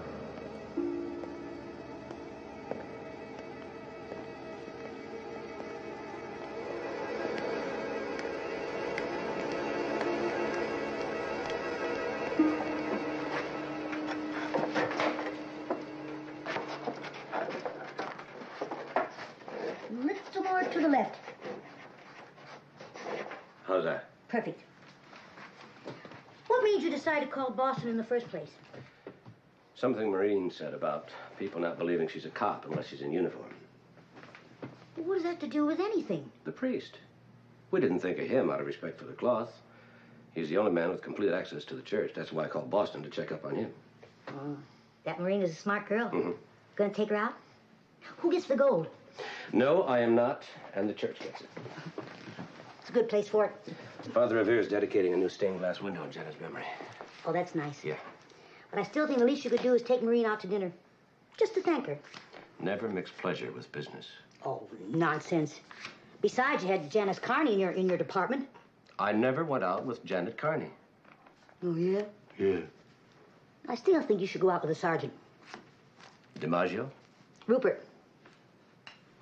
Little more to the left. How's that? Perfect. What made you decide to call Boston in the first place? Something Maureen said about people not believing she's a cop unless she's in uniform. What does that have to do with anything? The priest. We didn't think of him out of respect for the cloth. He's the only man with complete access to the church. That's why I called Boston to check up on him. Oh, that Maureen is a smart girl. Mm-hmm. Gonna take her out? Who gets the gold? No, I am not, and the church gets it. It's a good place for it. Father Revere's dedicating a new stained glass window in Jenna's memory. Oh, that's nice. Yeah. But I still think the least you could do is take Maureen out to dinner. Just to thank her. Never mix pleasure with business. Oh, nonsense. Besides, you had Janice Carney in your department. I never went out with Janet Carney. Oh, yeah? Yeah. I still think you should go out with the sergeant. DiMaggio? Rupert.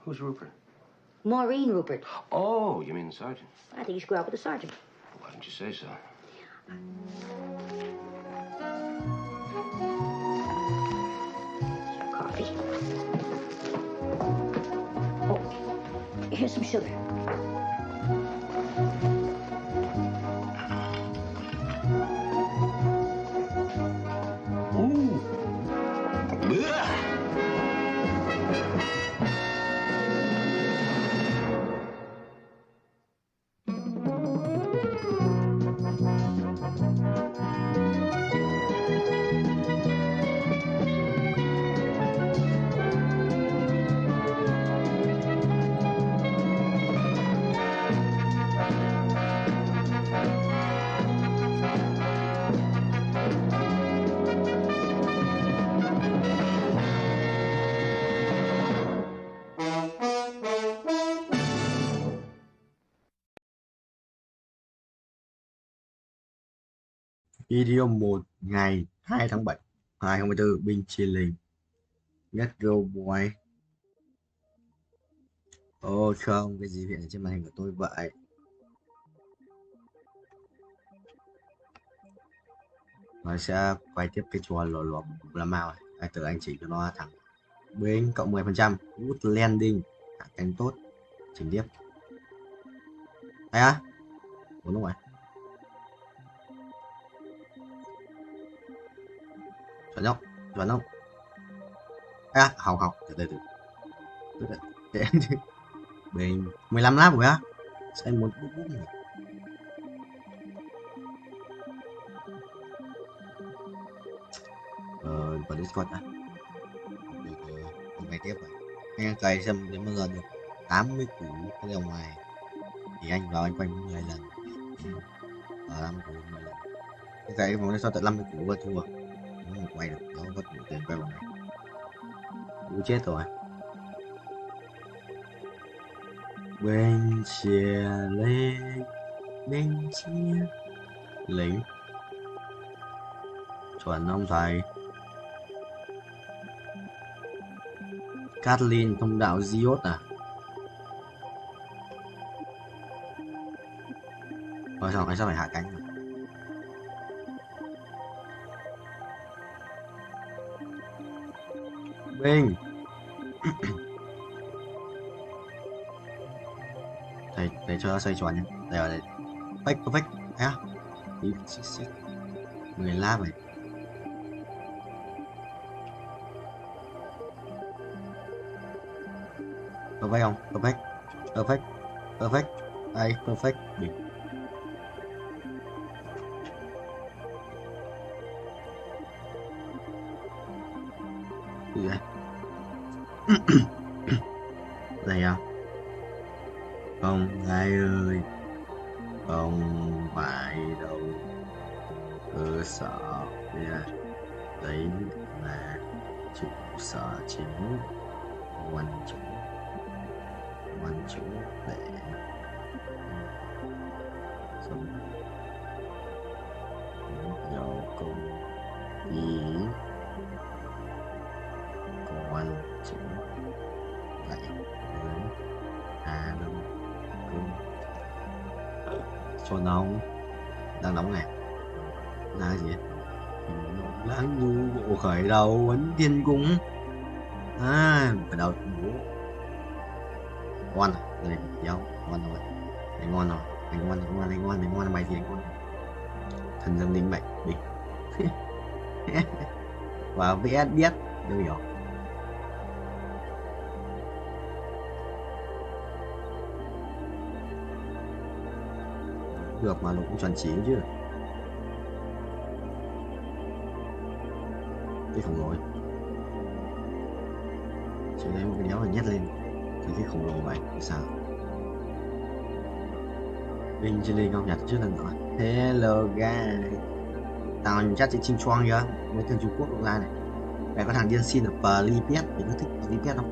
Who's Rupert? Maureen Rupert. Oh, you mean the sergeant? I think you should go out with the sergeant. Why didn't you say so? Some coffee. Oh, here's some sugar. Ooh. Ugh. Video 1 ngày 2 tháng 7 2024 binh chia liền Metro Boy. Ô không, cái gì hiện trên màn hình của tôi vậy? Nó sẽ quay tiếp cái trò lò lò là màu này. Ai tự anh chỉnh cho nó thẳng bên cộng 10%. Good landing, hạ cánh tốt, chỉnh tiếp. Đây á, ủa đúng rồi. Chuẩn không? À, học, từ từ. Bên 15 lap rồi á. Sao anh muốn bút này? Vào Discord á. Ngày tiếp rồi. Anh cày xem đến bao giờ được 80 củ cái đầu ngoài. Thì anh vào anh quanh 10 lần. Vào 5 củ 10 lần. Cái cày vòng này sao tận 50 củ và thua. Nó một quay được, nó có đủ tiền quay vòng này. Cú chết rồi. Bên chia lên, bên chia lính. Chuẩn ông thầy. Kathleen thông đạo Diốt à? Rồi sao phải hạ cánh rồi? Bình. Thầy cho nó xoay tròn nhé. Đây ở đây. Perfect. À. Đi shit. Người la vậy. Perfect không? Perfect. Đây, perfect. Bình. Gì vậy? Đây à? Không ai ơi, không phải đâu. Cơ sở đấy là trụ sở chính quan chủ để sống nhiều công ý quan chủ lại với Hà Đông Công cho nóng đang nóng này là gì lãng như bộ khởi đầu vấn thiên cung khởi đầu bố ngon rồi nhau ngon rồi anh ngon rồi anh ngon mày thì anh ngon thần dương linh mệnh đi và vẽ biết đâu hiểu được mà nó cũng chuẩn chỉ chứ cái khổng lồ ấy. Chỉ lấy một cái đéo này nhét lên cái khổng lồ vậy thì sao Vinh trên đây không nhặt trước lần nữa. Hello guys, tao chắc sẽ chinh choang chưa với thằng Trung Quốc ra này. Mày có thằng điên xin ở Pripyat, mày có thích Pripyat không?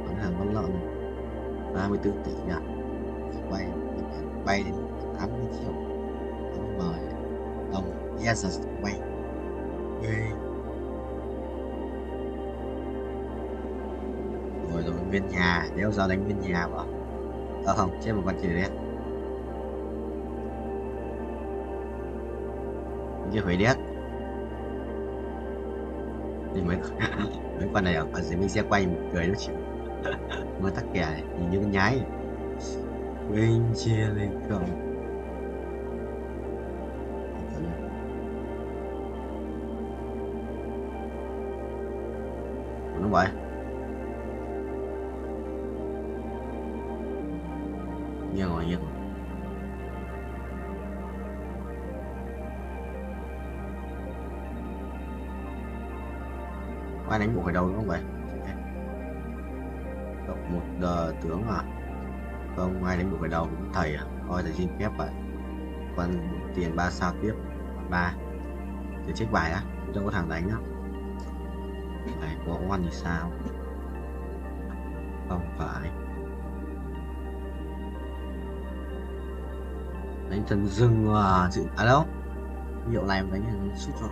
Có thằng con lợn 34 tỷ à, bay đến 80 triệu mời đồng yes bay rồi nguyên nhà nếu giờ đánh nguyên nhà vào không chết một con chữ đấy chưa phải đét thì mấy con này ở dưới mình sẽ quay một cười nó chịu mới tắc kè này nhìn như con nhái bên chia lên không nó vậy nghe ngồi nghe ai đánh bộ khởi đầu đúng không vậy cộng một tướng à không ai đánh bộ khởi đầu cũng thầy à thôi thầy xin phép vậy còn tiền 3 sao tiếp 3 thì check bài á không có thằng đánh á này có oan thì sao không phải đánh thần rừng à chữ à đâu hiệu này mà đánh sút cho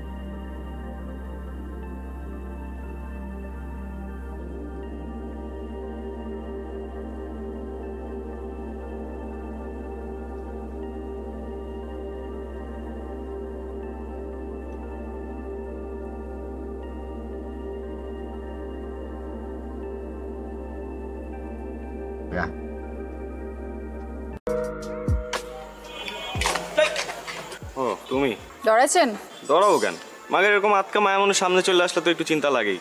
à ও তুমি ডরাইছেন ডরাবো কেন মাকে এরকম আটকা মায়া মনে সামনে চলে আসলে তো একটু চিন্তা লাগেই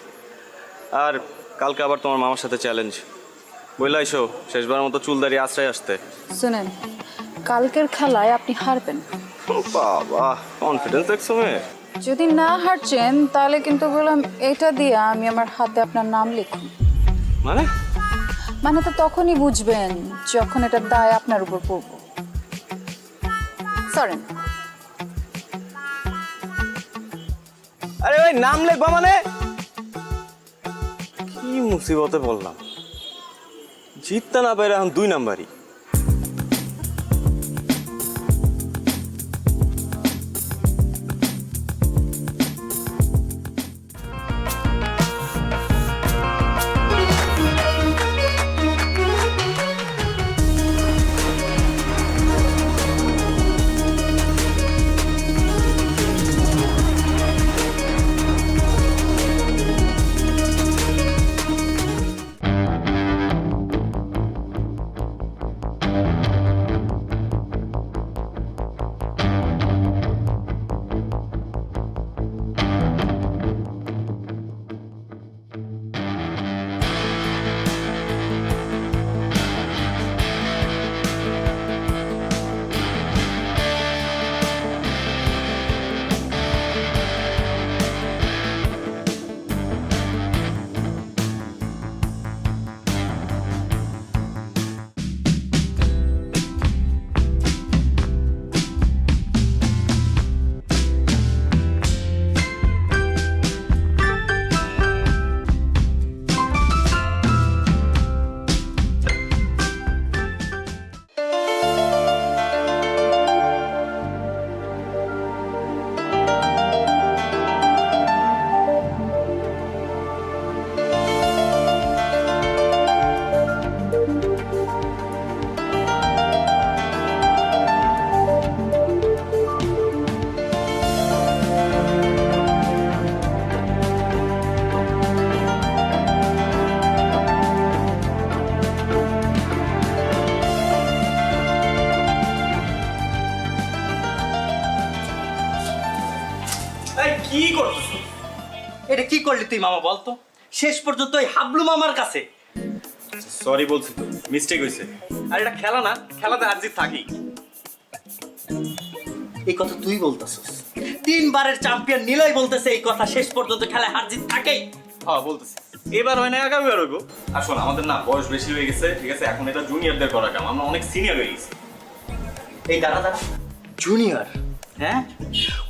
আর কালকে আবার তোমার মামার সাথে চ্যালেঞ্জ বললে আইসো শেষবার মতো চুল দাঁড়িয়ে আশ্রয় আসতে শুনেন কালকের খেলায় আপনি হারবেন বাবা কনফিডেন্স দেখছো মেয়ে যদি না হারছেন তাহলে কিন্তু বললাম এটা দিয়ে আমি আমার হাতে আপনার নাম লিখুন মানে তো তখনই বুঝবেন যখন এটা দায় আপনার উপর পড়ব সরেন আরে ওই নাম লেখবা মানে কি মুসিবতে বললাম জিততে না পারে এখন 2 নাম্বারই করলি তুই মামা বলতো শেষ পর্যন্ত ওই হাবলু মামার কাছে সরি বলছি তো মিস্টেক হয়েছে আর এটা খেলা না খেলাতে হার জিত থাকি এই কথা তুই বলতেছিস 3 বারের চ্যাম্পিয়ন নিলয় বলতেছে এই কথা শেষ পর্যন্ত খেলায় হার জিত থাকেই হ্যাঁ বলতেছি এবার হয় না আগামী বার হইব আর শোন আমাদের না বয়স বেশি হয়ে গেছে ঠিক আছে এখন এটা জুনিয়রদের করা কাম আমরা অনেক সিনিয়র হয়ে গেছি এই দাঁড়া জুনিয়র হ্যাঁ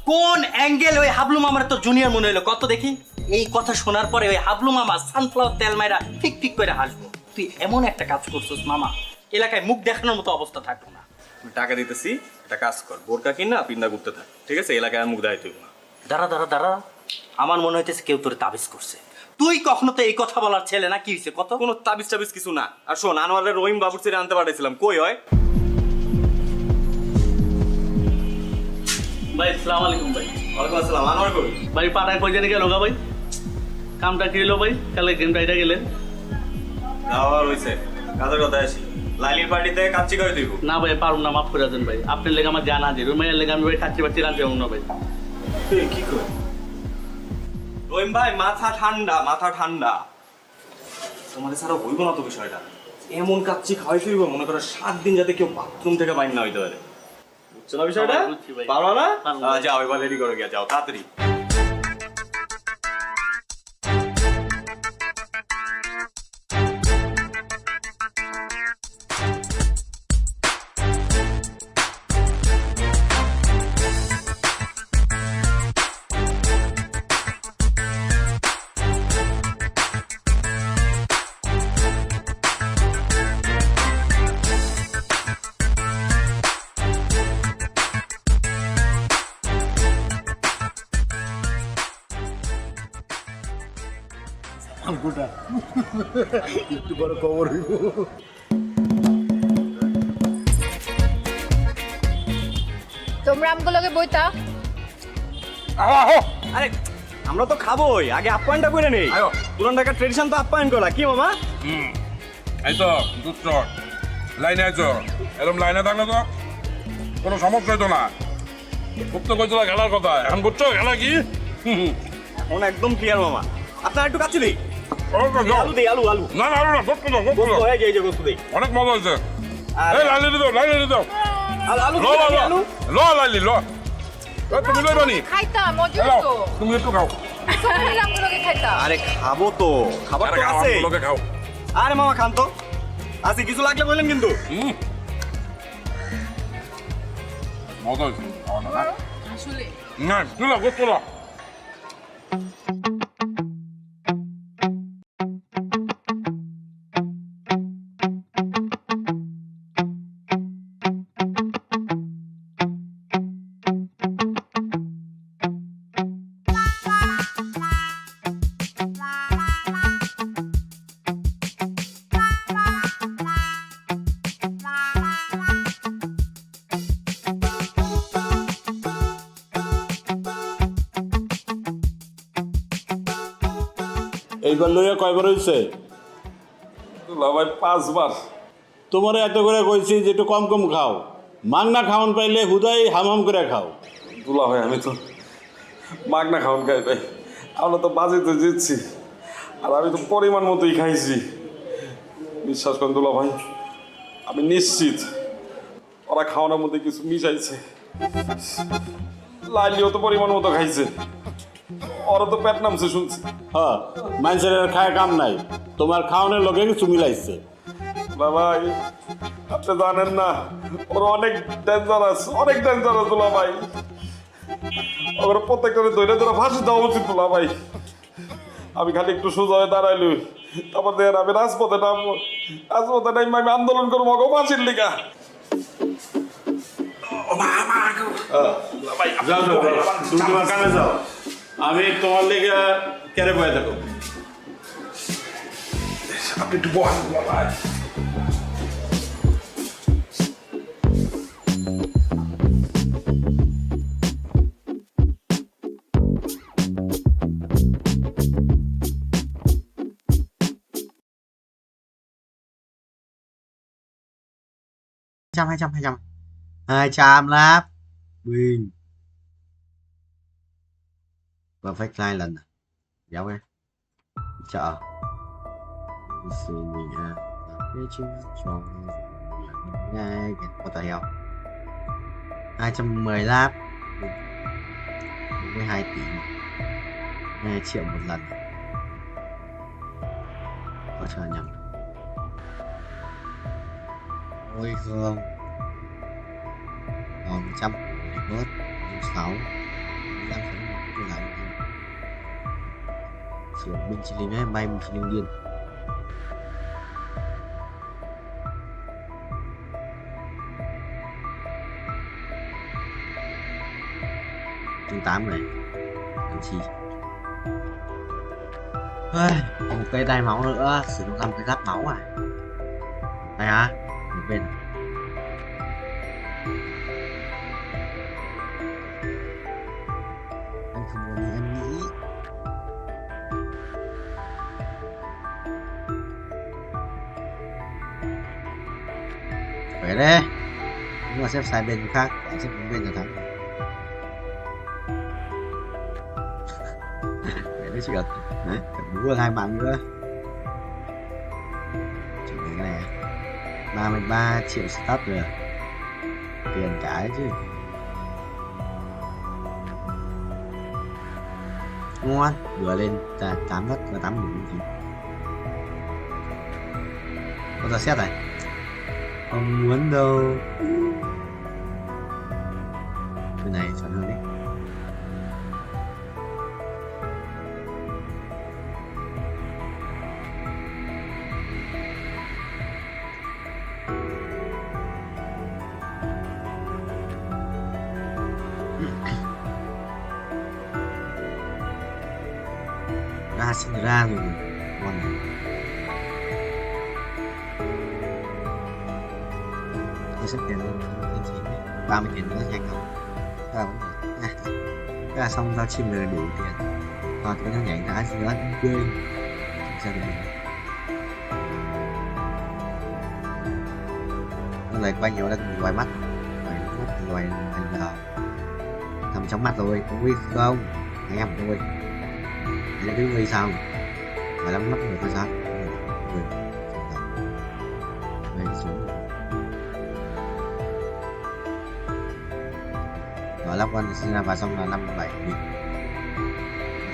কোন অ্যাঙ্গেল ওই হাবলু মামার তো জুনিয়র মনে হলো কত দেখি এই কথা শোনার পরে ওই হাবলু মামা সানফ্লাওয়ার তেল মাইরা ঠিক ঠিক করে হাসবো তুই এমন একটা কাজ করছিস মামা এলাকায় মুখ দেখানোর মতো অবস্থা থাকলো না টাকা দিতেছি একটা কাজ কর বোরকা কিনা পিন্দা করতে থাক ঠিক আছে এলাকায় আর মুখ দেখাইতে হইব না দাঁড়া আমার মনে হইতেছে কেউ তোরে তাবিজ করছে তুই কখনো তো এই কথা বলার ছেলে না কি হয়েছে কত কোনো তাবিজ টাবিজ কিছু না আর শোন আনোয়ারের রহিম বাবুর ছেড়ে আনতে পাঠাইছিলাম কই হয় ভাই আসসালামু আলাইকুম ভাই ওয়ালাইকুম আসসালাম আনোয়ার কই ভাই পাড়ায় কই জানি গেল ভাই কামটা কি হলো ভাই কালে গেম রাইডা গেলেন যাওয়ার হইছে কাজের কথা আসি লাইলির পার্টিতে কাচ্চি করে দিব না ভাই পারুম না মাফ করে দেন ভাই আপনার লেগে আমার জানা আছে রুমের লেগে আমি ভাই কাচ্চি বাচ্চি রাখতে পারবো না ভাই তুই কি কর রহিম ভাই মাথা ঠান্ডা তোমাদের ছাড়া হইব না তো বিষয়টা এমন কাচ্চি খাওয়াই ফিরব মনে করো 7 দিন যাতে কেউ বাথরুম থেকে বাইর না হইতে পারে বুঝছো না বিষয়টা পারো না যাও এবার রেডি করে গিয়া যাও তাড়াতাড়ি একটু বড় খবর হইব তোমরা আমগুলোকে বইতা আরে আমরা তো খাবোই আগে আপ্যায়নটা করে নেই পুরান ঢাকার ট্রেডিশন তো আপ্যায়ন করা কি মামা আইতো দুষ্ট লাইনে আইছো এরকম লাইনে থাকলে তো কোনো সমস্যা হইতো না খুব তো কইছিল খেলার কথা এখন বুঝছো খেলা কি এখন একদম ক্লিয়ার মামা আপনার একটু কাছে দিই আলু দেই আলু না না না গোস্ত দাও গোস্ত দাও হয়ে যায় যে গোস্ত দেই অনেক মজা হয়েছে এই লাইলি দাও আলু আলু লাইলি তুমি লইবানি খাইতা মজুর তো তুমি একটু খাও সবাই আমগুলোকে খাইতা আরে খাবো তো খাবার তো আছে লোকে খাও আরে মামা খান তো আছে কিছু লাগলে বলেন কিন্তু মজা হয়েছে আসলে না তুলো গোস্ত দাও এইবার লইয়া কয়বার হয়েছে ভাই 5 বার তোমার এত করে কইছি যে একটু কম কম খাও মাংনা খাওন পাইলে হুদাই হাম করে খাও দুলা ভাই আমি তো মাগনা খাওন খাই ভাই আমরা তো বাজেতে জিতছি আর আমি তো পরিমাণ মতোই খাইছি বিশ্বাস করেন দুলা ভাই আমি নিশ্চিত ওরা খাওয়ানোর মধ্যে কিছু মিশাইছে লাইলিও তো পরিমাণ মতো খাইছে ওরা তো পেট নামছে শুনছি হ্যাঁ মানুষের খায় কাম নাই তোমার খাওয়ানোর লোকে কিছু মিলাইছে ভাই আপনি জানেন না ওরা অনেক ডেঞ্জারাস দুলা ভাই ওরা প্রত্যেকটা ধরে ধরে ফাঁসি দেওয়া উচিত দুলা ভাই আমি খালি একটু সোজা হয়ে দাঁড়াইলি তারপর দেখেন আমি রাজপথে নামবো আমি আন্দোলন করবো ওকে ফাঁসির লিগা যাও তুমি তোমার কামে যাও আমি তোমার লেগে কেড়ে বয়ে থাকো আপনি একটু বহান ভাই hai trăm 200 láp win perfect 2 lần à dạo nghe chợ sự mình biết chứ cho nghe có tài hiệu 210 lap 42 tỷ 2 triệu một lần có chờ nhầm ôi không còn 100 để bớt 6 15 cái lại sử dụng binh chi linh ấy bay binh chi linh điên chương 8 này làm chi một cây đai máu nữa sử dụng 5 cái giáp máu à đây hả một bên anh không có như em nghĩ phải đấy nhưng mà xếp sai bên khác bạn xếp đúng bên là thắng vậy đấy chị cần búa hai bạn nữa chuẩn bị cái này 33 triệu start rồi tiền cái chứ ngon vừa lên 8 đất và 8 điểm gì có giờ xét này không muốn đâu cái này chuẩn hơn đấy ra xin ra rồi ngon này tôi xếp tiền lên 30 tiền nữa nhanh không cái là xong giao chim là đủ tiền hoặc cái nó nhảy đá gì đó quên ra được nó lại quay nhiều lần ngoài mắt ngoài thành là thầm trong mắt rồi có nguy không anh em tôi anh là cái nguy sao mà lắm mắt người ta sao người xuống và lắp con sinh ra và xong là 57 nghìn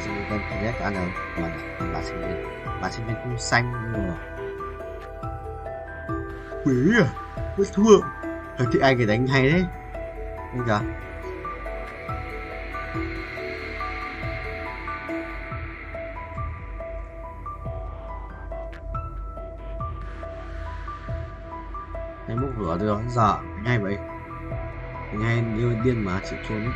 sinh viên con thứ nhất ăn rồi còn bà sinh viên cũng xanh rồi quý à mới thua thì ai cái đánh hay đấy bây giờ anh múc lửa được giờ anh hay vậy anh hay yêu điên mà chịu trốn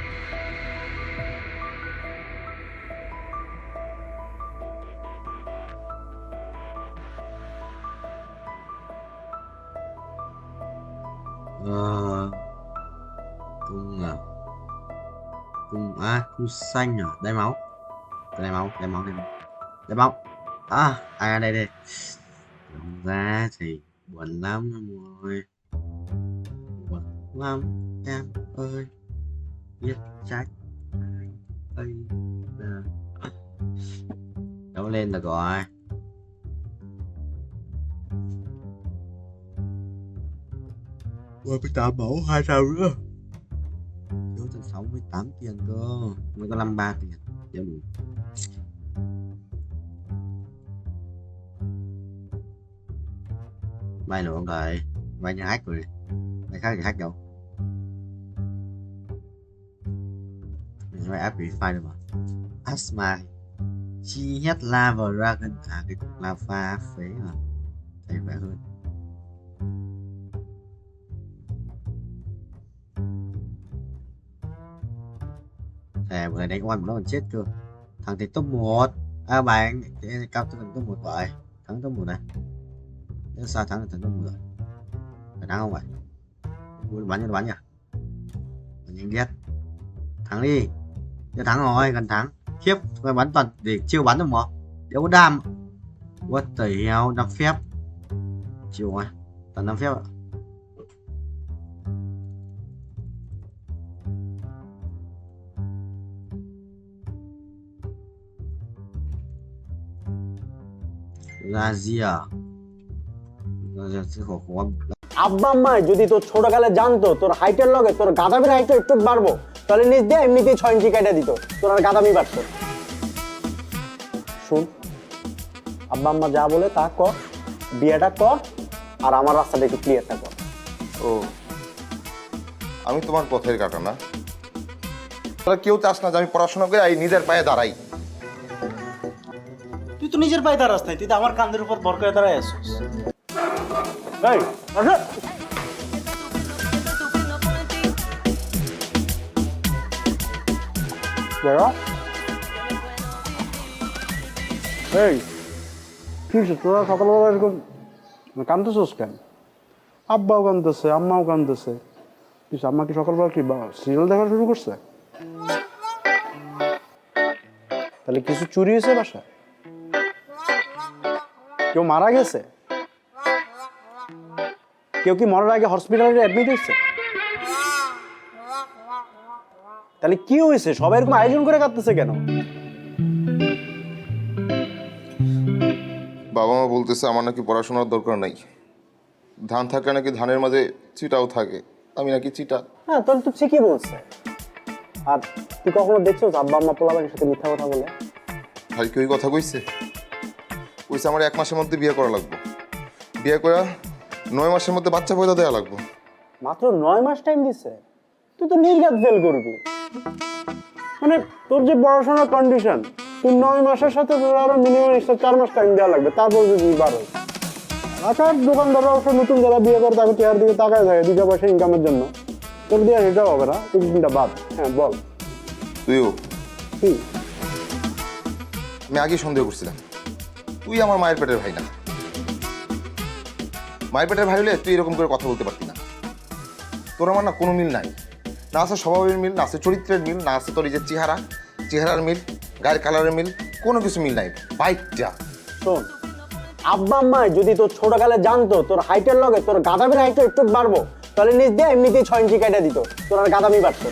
cung à cung cung xanh à đai máu đai máu à đây đây ra thì buồn lắm rồi buồn lắm em ơi biết trách ơi đấu lên được rồi qua 18 máu 2 sao nữa thiếu tận 68 tiền cơ mới có 53 tiền chưa đủ bay nữa không đợi bay như hack rồi bay khác thì hack đâu bay áp bị file được mà asma chi nhất lava dragon cái cục lava phế à thấy vẻ hơn vừa này đánh oan nó còn chết cơ thằng thì top 1 bạn cái cao tới top 1 vậy thắng top 1 này nếu sao thắng thì top 1 rồi phải thắng không vậy bắn nhỉ nhanh ghét thắng đi chưa thắng rồi gần thắng khiếp phải bắn toàn để chiêu bắn được mà đéo có đam what the hell 5 phép chiều rồi toàn 5 phép ạ Razia খোয়া আব্বা আম্মা যদি তোর ছোটকালে জানতো তোর হাইটের লগে তোর গাদামির হাইটটা একটু বাড়বো, তাহলে নিজ দিয়ে এমনিতেই 6 ইঞ্চি কেটে দিত, তোর আর গাদামি বাড়তো। শুন, আব্বা আম্মা যা বলে তা কর, বিয়েটা কর, আর আমার রাস্তাটা একটু ক্লিয়ারটা কর। ও, আমি তোমার পথের কাটা না? তোরা কেউ চাস না যে আমি পড়াশোনা করে এই নিজের পায়ে দাঁড়াই? তুই তো নিজের পায়ে দাঁড়াস নাই, তুই তো আমার কাঁধের উপর ভর করে দাঁড়ায় আসছিস। এই, আসো। এই, কি তোরা সকালবেলা এরকম কান্দতেছিস কেন? আব্বাও কান্দতেছে, আম্মাও কান্দতেছে। কিছু আম্মা কি সকালবেলা কি সিরিয়াল দেখা শুরু করছে? তাহলে কিছু চুরি হয়েছে বাসায়? কেউ মারা গেছে? কেউ কি মরার আগে হসপিটালে অ্যাডমিট হয়েছে? তাহলে কি হয়েছে? সবাই এরকম আয়োজন করে কাঁদতেছে কেন? বাবা মা বলতেছে আমার নাকি পড়াশোনার দরকার নাই, ধান থাকলে নাকি ধানের মাঝে চিটাও থাকে, আমি নাকি চিটা। হ্যাঁ, তাহলে তো ঠিকই বলছে। আর তুই কখনো দেখছো আব্বা আম্মা পোলাপানের সাথে মিথ্যা কথা বলে? ভাই কি ওই কথা কইছে? কইছে আমার 1 মাসের মধ্যে বিয়ে করা লাগবে, বিয়ে করে 9 মাসের মধ্যে বাচ্চা পয়দা দেওয়া লাগবে। মাত্র 9 মাস টাইম দিছে? তুই তো নির্ঘাত ফেল করবি। মানে তোর যে পড়াশোনার কন্ডিশন, তুই 9 মাসের সাথে তোর আরো মিনিমাম 4 মাস টাইম দেওয়া লাগবে, তারপর যদি 12। আচ্ছা, দোকানদাররা অবশ্য নতুন যারা বিয়ে করে তাকে চেয়ার দিকে তাকায় থাকে 2 পয়সা ইনকামের জন্য, তোর দিয়ে সেটাও হবে না। তুই চিন্তা বাদ। হ্যাঁ বল। তুইও কি? আমি আগে সন্দেহ করছিলাম তুই আমার মায়ের পেটের ভাই না। মায়ের পেটের ভাই হলে তুই এরকম করে কথা বলতে পারতি না। তোর আমার না কোনো মিল নাই, না আছে স্বভাবের মিল, না আছে চরিত্রের মিল, না আছে তোর এই যে চেহারার মিল, গায়ের কালারের মিল, কোনো কিছু মিল নাই। বাইকটা শোন, আব্বা আম্মা যদি তোর ছোটকালে জানতো তোর হাইটের লগে তোর গাদামির হাইটটা একটু বাড়বো, তাহলে নিজ দিয়ে এমনিতেই 6 ইঞ্চি কেটে দিত, তোর আর গাদামি বাড়তো।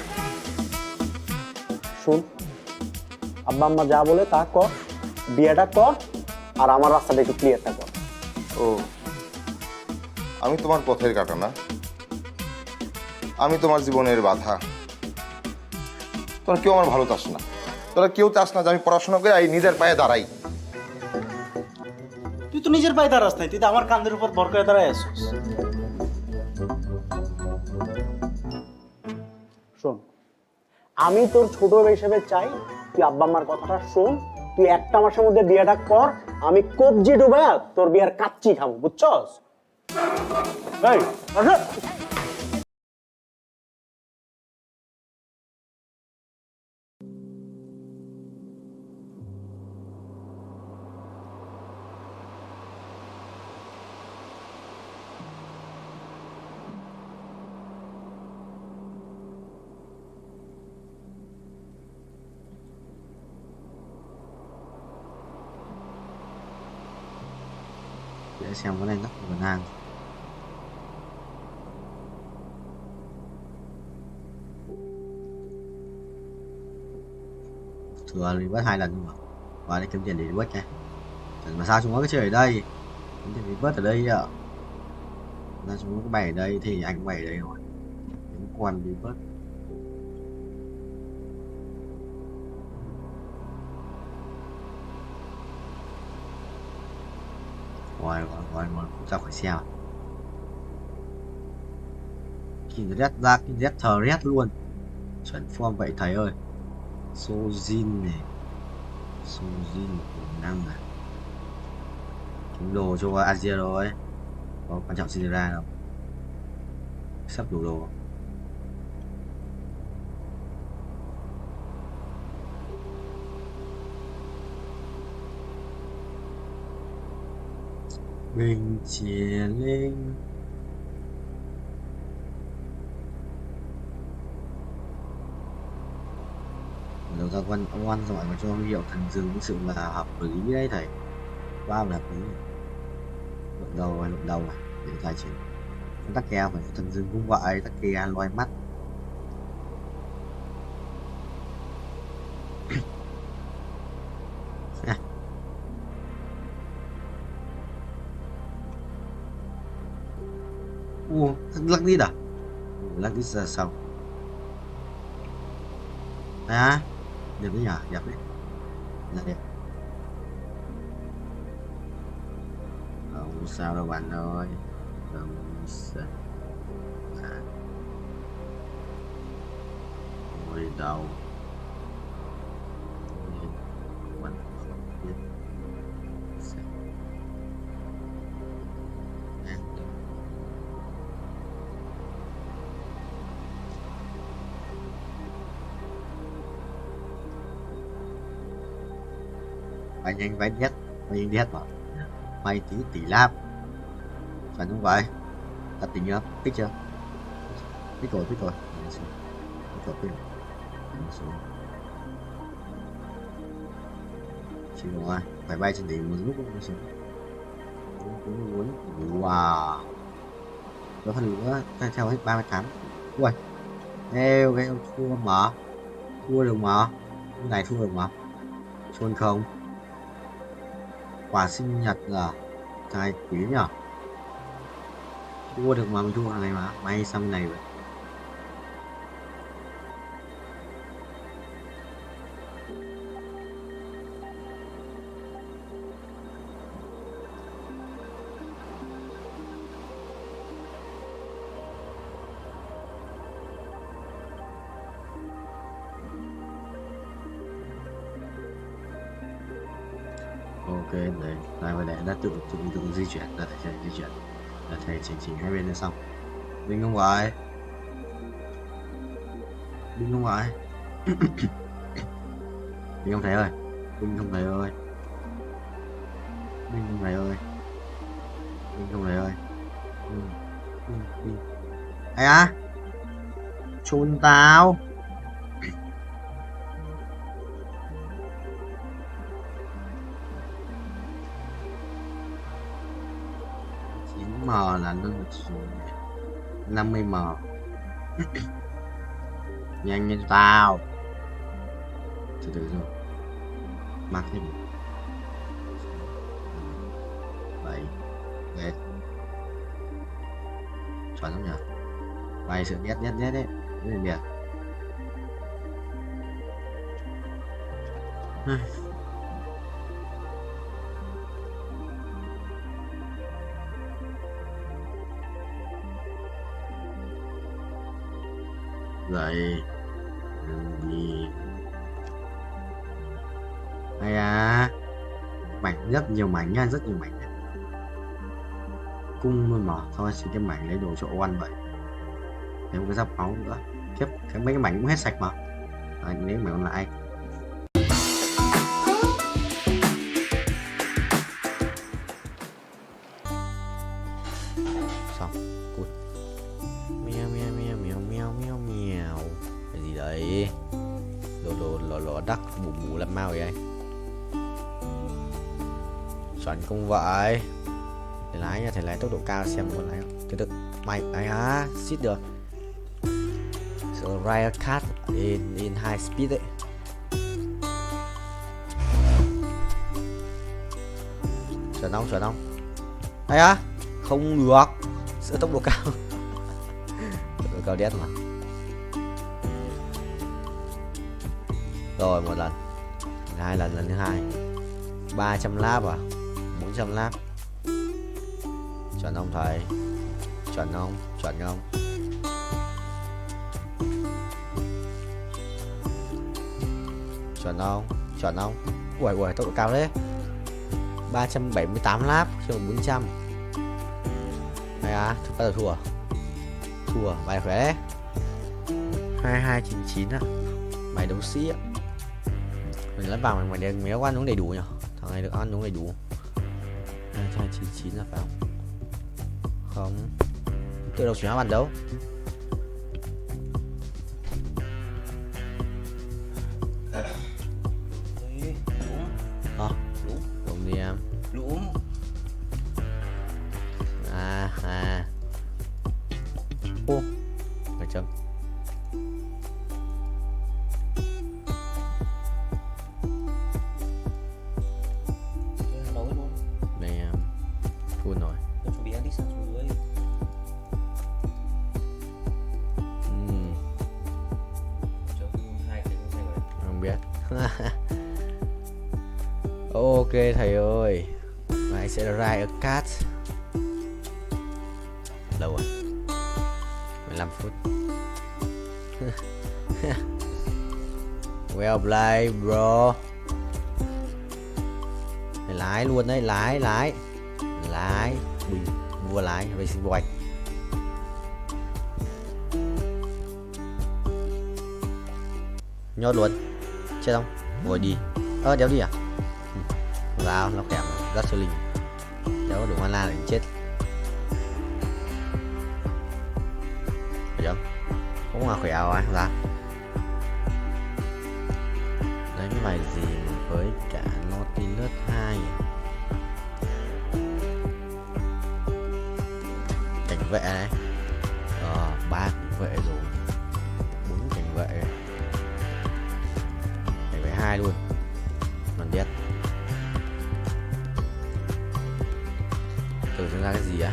শুন, আব্বা আম্মা যা বলে তা কর, বিয়েটা কর, আর আমার রাস্তাটা একটু ক্লিয়ারটা কর। ও, আমি তোমার পথের কাটা না? আমি তোমার জীবনের বাধা? তোরা কেউ আমার ভালো চাস না, তোরা কেউ চাস না যে আমি পড়াশোনা করে এই নিজের পায়ে দাঁড়াই। তুই তো নিজের পায়ে দাঁড়াস নাই, তুই তো আমার কাঁধের উপর ভর করে দাঁড়ায় আসছিস। শোন, আমি তোর ছোট হিসেবে চাই তুই আব্বা আম্মার কথাটা শোন, তুই 1 মাসের মধ্যে বিয়েটা কর, আমি কবজি ডুবায়া তোর বিয়ের কাচ্চি খাবো, বুঝছস? এই, আসো। để xem cái này nó của nàng thừa thì bắt 2 lần nhưng mà và đây kiếm tiền để bớt nha. Mà sao chúng nó cứ chơi ở đây, kiếm tiền để bớt ở đây ạ. Ra chúng nó bày ở đây thì anh cũng bày ở đây rồi, những quan đi bớt. Rồi ra khỏi xe rồi. Kinh rét ra, kinh rét thờ rét luôn. Chuẩn form vậy thầy ơi. Sojin này, Sojin của năng này. Kiếm đồ cho Asia rồi. Có quan trọng gì ra đâu. Sắp đủ đồ. Bình chia lên. Đầu ra quan oan giỏi mà cho hiệu thần dừng thực sự là hợp lý đấy thầy. Ba là hợp lý. Luận đầu à để tài chính. Tắc kè phải thần dừng cũng vậy, tắc kè loài mắt. Ủa, lắc đít à? Lắc đít ra sau. À, đẹp đấy nhỉ, đẹp đấy. Là đẹp. Không sao đâu bạn ơi. Không sao. À. Ngồi đâu. Mình không biết. Sao? Mày nhanh vén nhất, mày nhanh đi hết mà. Mày tí tỷ láp. Phải không vậy? Ta tính chưa? Thích chưa? Thích rồi, thích rồi. Thích rồi, thích rồi. Chịu rồi, phải bay trên đỉnh một lúc cũng xuống. Cũng muốn. Wow. Có phần nữa, theo hết 38. Ui. Eo, cái thua mà. Thua được mà. Cái này thua được mà. Chôn không? Quà sinh nhật là trai quý nhỉ? Thua được mà, mình thua thằng này mà. May sang bên này vậy. Ok, đấy, đây và để đã tự di chuyển, đã thể di chuyển, đã thể chỉnh hai bên là xong. Đinh không vậy? Đinh không vậy? Đinh không thấy ơi, Đinh không thấy ơi, Đinh không thấy ơi, Đinh không thấy ơi, Đinh. Ai á? Chôn tao. M là nó 50m. Nhanh lên tao. Từ từ rồi. Mắc thêm 7 Ghét. Chuẩn không nhỉ? Bay sự nhét đấy. Đấy là biệt. Dậy đi. Hay à, mảnh rất nhiều mảnh nha, rất nhiều mảnh nha. Cung luôn mà, thôi xin cái mảnh lấy đồ chỗ ăn vậy. Thêm cái giáp máu nữa, kiếp cái mấy cái mảnh cũng hết sạch mà. Anh lấy mảnh còn lại. Xong, cút. Mèo cái gì đấy? Lò đắc bù làm mau vậy anh? Chuẩn không vậy? Thầy lái nha, thầy lái tốc độ cao xem con lái không? Từ từ, mày ấy á, xít được. So ride a cat in high speed đấy. Chuẩn không? Hay á? Không được. Sợ tốc độ cao. Tốc độ cao đét mà. Rồi một lần, hai lần thứ hai. 300 lap à? 400 lap. Chuẩn không thầy? Chuẩn không? Chuẩn không? Chuẩn không? Ui, tốc độ cao đấy. 378 lap cho 400. Hay à, chúng ta thua. Thua, bài khỏe đấy. 2299 á. Bài đấu sĩ á. Mình lắp vào mày có ăn uống đầy đủ nhỉ? Thằng này được ăn uống đầy đủ. 299 là phải không? Không. Tự đầu chuyển hóa bàn đấu. Đúng đi em. Đúng. Ô, phải chăng? Này em, thua rồi. Chuẩn bị ăn đi sang xuống dưới. Ok thầy ơi, mai sẽ ra ở cát. Lâu rồi, 15 phút. Well played bro. Mày lái luôn đấy, lái bình vua lái racing boy. Nhốt luôn, chết không? Ngồi đi. Đéo đi à? Vào nó kèm rất siêu linh. Đéo có đủ mana để chết. Được không mà khỏe rồi ra. Đánh bài gì với cả Nautilus 2. Cảnh vệ này. 3 cảnh vệ rồi. 4 cảnh vệ. Cảnh vệ 2 luôn. Còn biết. Tưởng tượng ra cái gì á?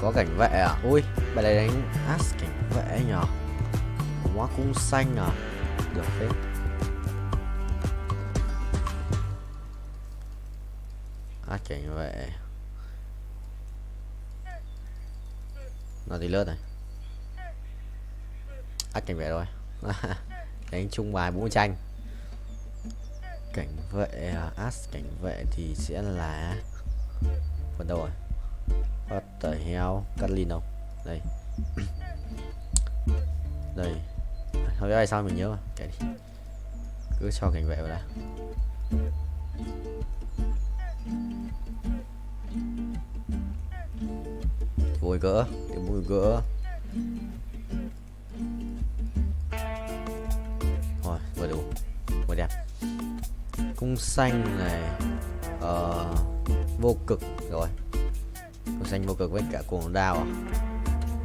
Có cảnh vệ à? Ui, bài này đánh As cảnh vệ nhờ. Hóa cung xanh à? Được phết. As cảnh vệ. Nó thì lướt này. As cảnh vệ rồi. Đánh chung bài 4 tranh. Cảnh vệ As cảnh vệ thì sẽ là phần đâu rồi? What the hell? Catlin đâu? Đây. Đây. Không biết sao mình nhớ mà. Kệ đi. Cứ cho cảnh vệ vào đã. Vui gỡ. Để vui gỡ. Rồi, vừa đủ. Vừa đẹp. Cung xanh này. Vô cực rồi. Cung xanh vô cực với cả cuồng đao à?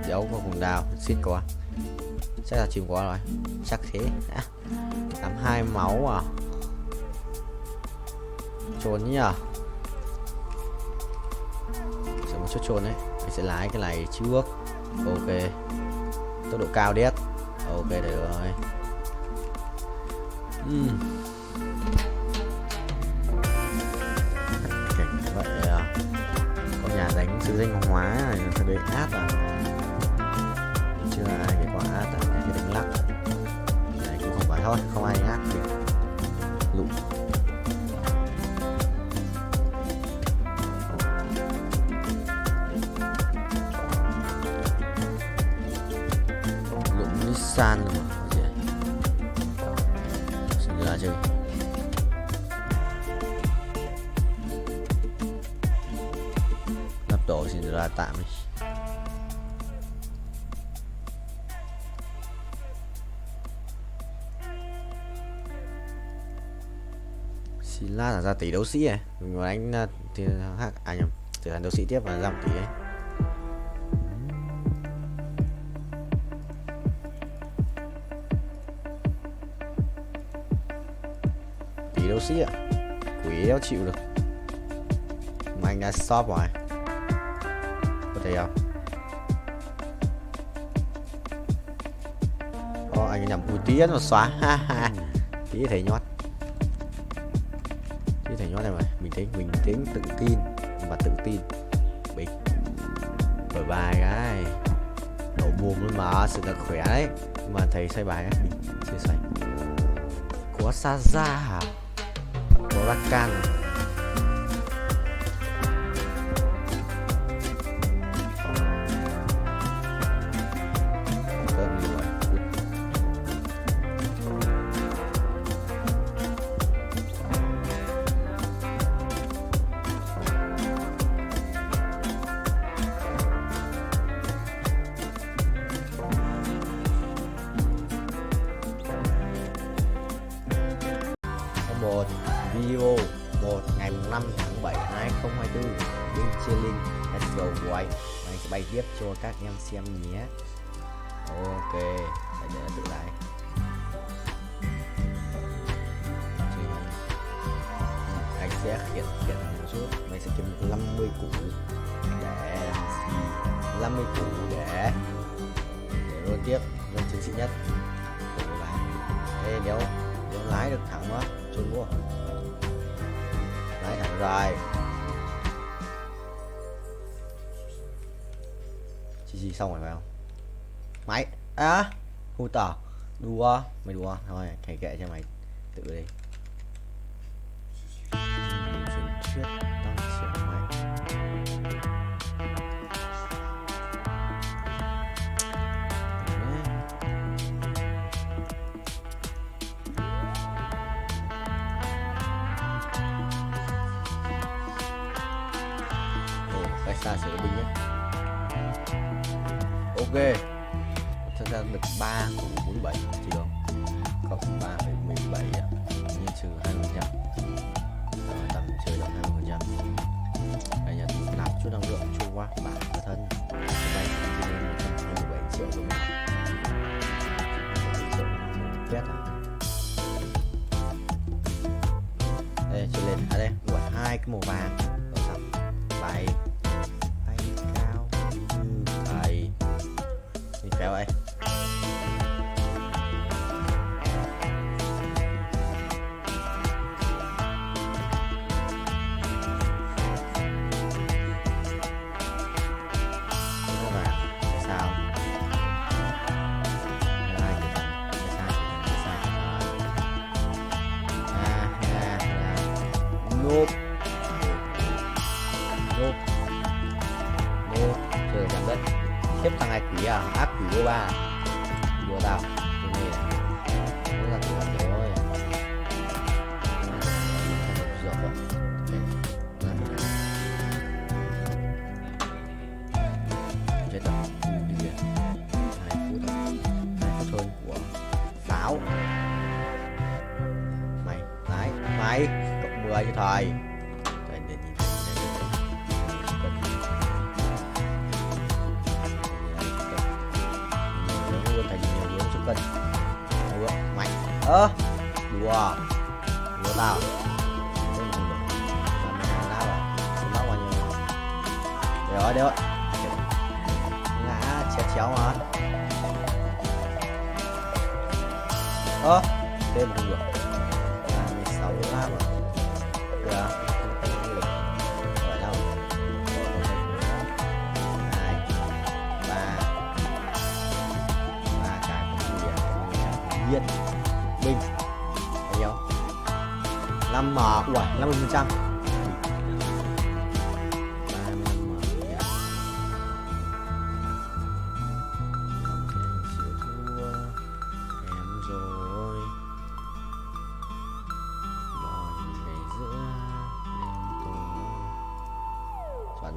Dấu có cuồng đao, xít quá. Chắc là chim quá rồi. Chắc thế. 82 máu à? Trốn nhỉ? Sẽ một chút trốn đấy. Mình sẽ lái cái này trước. Ok. Tốc độ cao đét. Ok được rồi. Cảnh vậy à? Có nhà đánh sự danh hóa này nó sẽ đánh át à? Chưa ai cái quả át à? Cái đánh lắc này cũng không phải thôi, không ai át được. Lụ Nissan mà xin ra chơi. Nắp tổ xin ra tạm đi. Sila là ra tỷ đấu sĩ này, mình muốn đánh thì nhầm, trở thành đấu sĩ tiếp và ra 1 tỷ ấy. Tỷ đấu sĩ ạ, quỷ đéo chịu được. Mà anh đã stop rồi, có thể không? Anh nhầm Bùi Tiến mà xóa, ha ha. Tí thầy nhót. Thầy nhót này mà bình tĩnh tự tin và tự tin bịch đổi bài cái đổ buồm luôn mà sự là khỏe đấy, nhưng mà thầy xoay bài ấy chưa xoay. Có Saza hả? Có Rakan một video 1 ngày 5 tháng 7 2024 bên chilling let's go boy. Mình sẽ bay tiếp cho các em xem nhé. Ok, để tự lại. Anh sẽ hiện một chút. Mình sẽ kiếm 50 củ để 50 củ để luôn tiếp lên chiến sĩ nhất. Đây đéo lái được thẳng quá, trốn quá. rồi. Chi xong rồi phải không? Mày hù tỏ đùa, mày đùa thôi, thầy kệ cho mày tự đi. Chuyển thuyết tăng trưởng mày. Cách xa sử binh nhé. Ok, thật ra được 3,47 chỉ không? Cộng 3,17 nhân trừ 20%, tầm chơi được 20%. Đây là nạp chút năng lượng chung qua bả bản thân. Đây là 127 triệu đúng không? 127 triệu pet à? Đây chơi lên ở đây đuổi 2 cái màu vàng rồi xong bay cao như vậy. Đi kéo vậy. Tiếp thằng này quỷ à, ác quỷ vô ba đùa tao cái này cũng là tuổi rồi dọc rồi chết rồi đi kìa 2 phút rồi 2 phút hơn của pháo mày cộng 10 cho thầy. Đùa tao rồi đấy ngã chéo mà thêm không được 26 lá mà được rồi đâu 2 3 cái con viên binh nhiều 5 mở ủa 50%.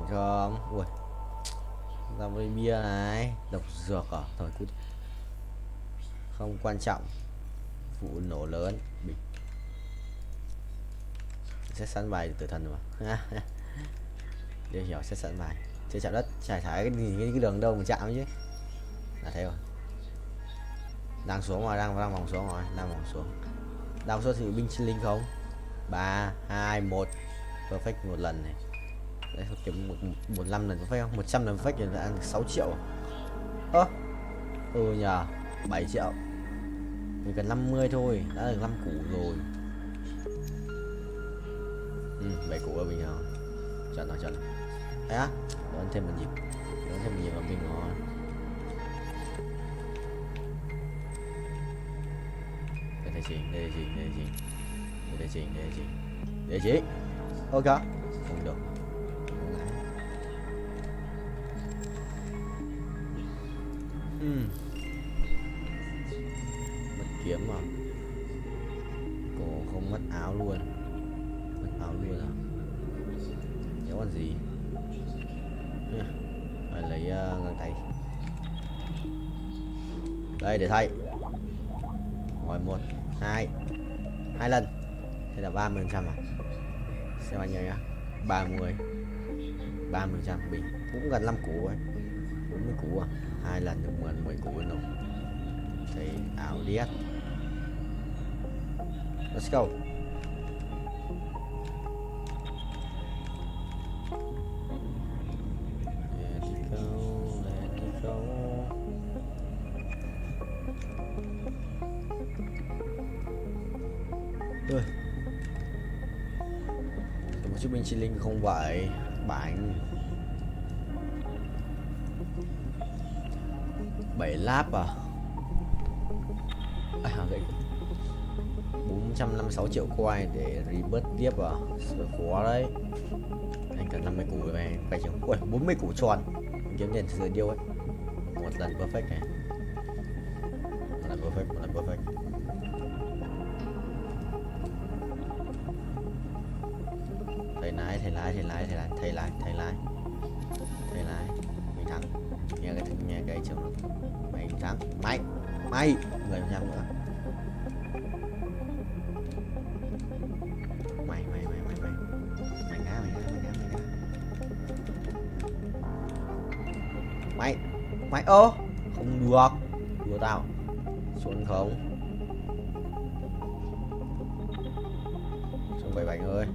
Không ui ra với bia này độc dược ở thời cút không quan trọng vụ nổ lớn bịch sẽ sẵn bài tử thần mà để hiểu sẽ sẵn bài chơi chạm đất trải thải cái đường đâu mà chạm chứ là thế rồi đang xuống mà đang vòng xuống rồi đang xuống thì binh sinh linh không 3 2 1 perfect một lần này. Đấy, kiếm 15 lần perfect không 100 lần perfect thì ăn 6 triệu nhờ 7 triệu mình cần 50 thôi đã được 5 củ rồi. 7 củ là bình thường chuẩn rồi đấy á đón thêm một nhịp là bình rồi. Để gì ok không được mất kiếm mà cổ không mất áo luôn à nếu còn gì phải lấy găng tay đây để thay rồi 1 2 lần thế là 30% à xem bao nhiêu nhá 30% bình cũng gần 5 củ ấy 40 củ à 2 lần được 10 củ rồi thì ảo điếc. Let's go. Chứ bên Chi Linh không vậy. Bạn 7 lap à? Vậy 456 triệu coin để rebirth tiếp à? Sợ khó đấy. Anh cần 50 củ này phải chừng. Ui, 40 củ tròn. Mình kiếm tiền từ điêu ấy. Một lần perfect này. Một lần perfect. Thầy lái. Mình thắng. Nghe cái trường. Mày thắng. Mày 10% nữa. Mày ngã. Mày ơ không được. Đùa tao. Xuống không. Xuống 77 ơi.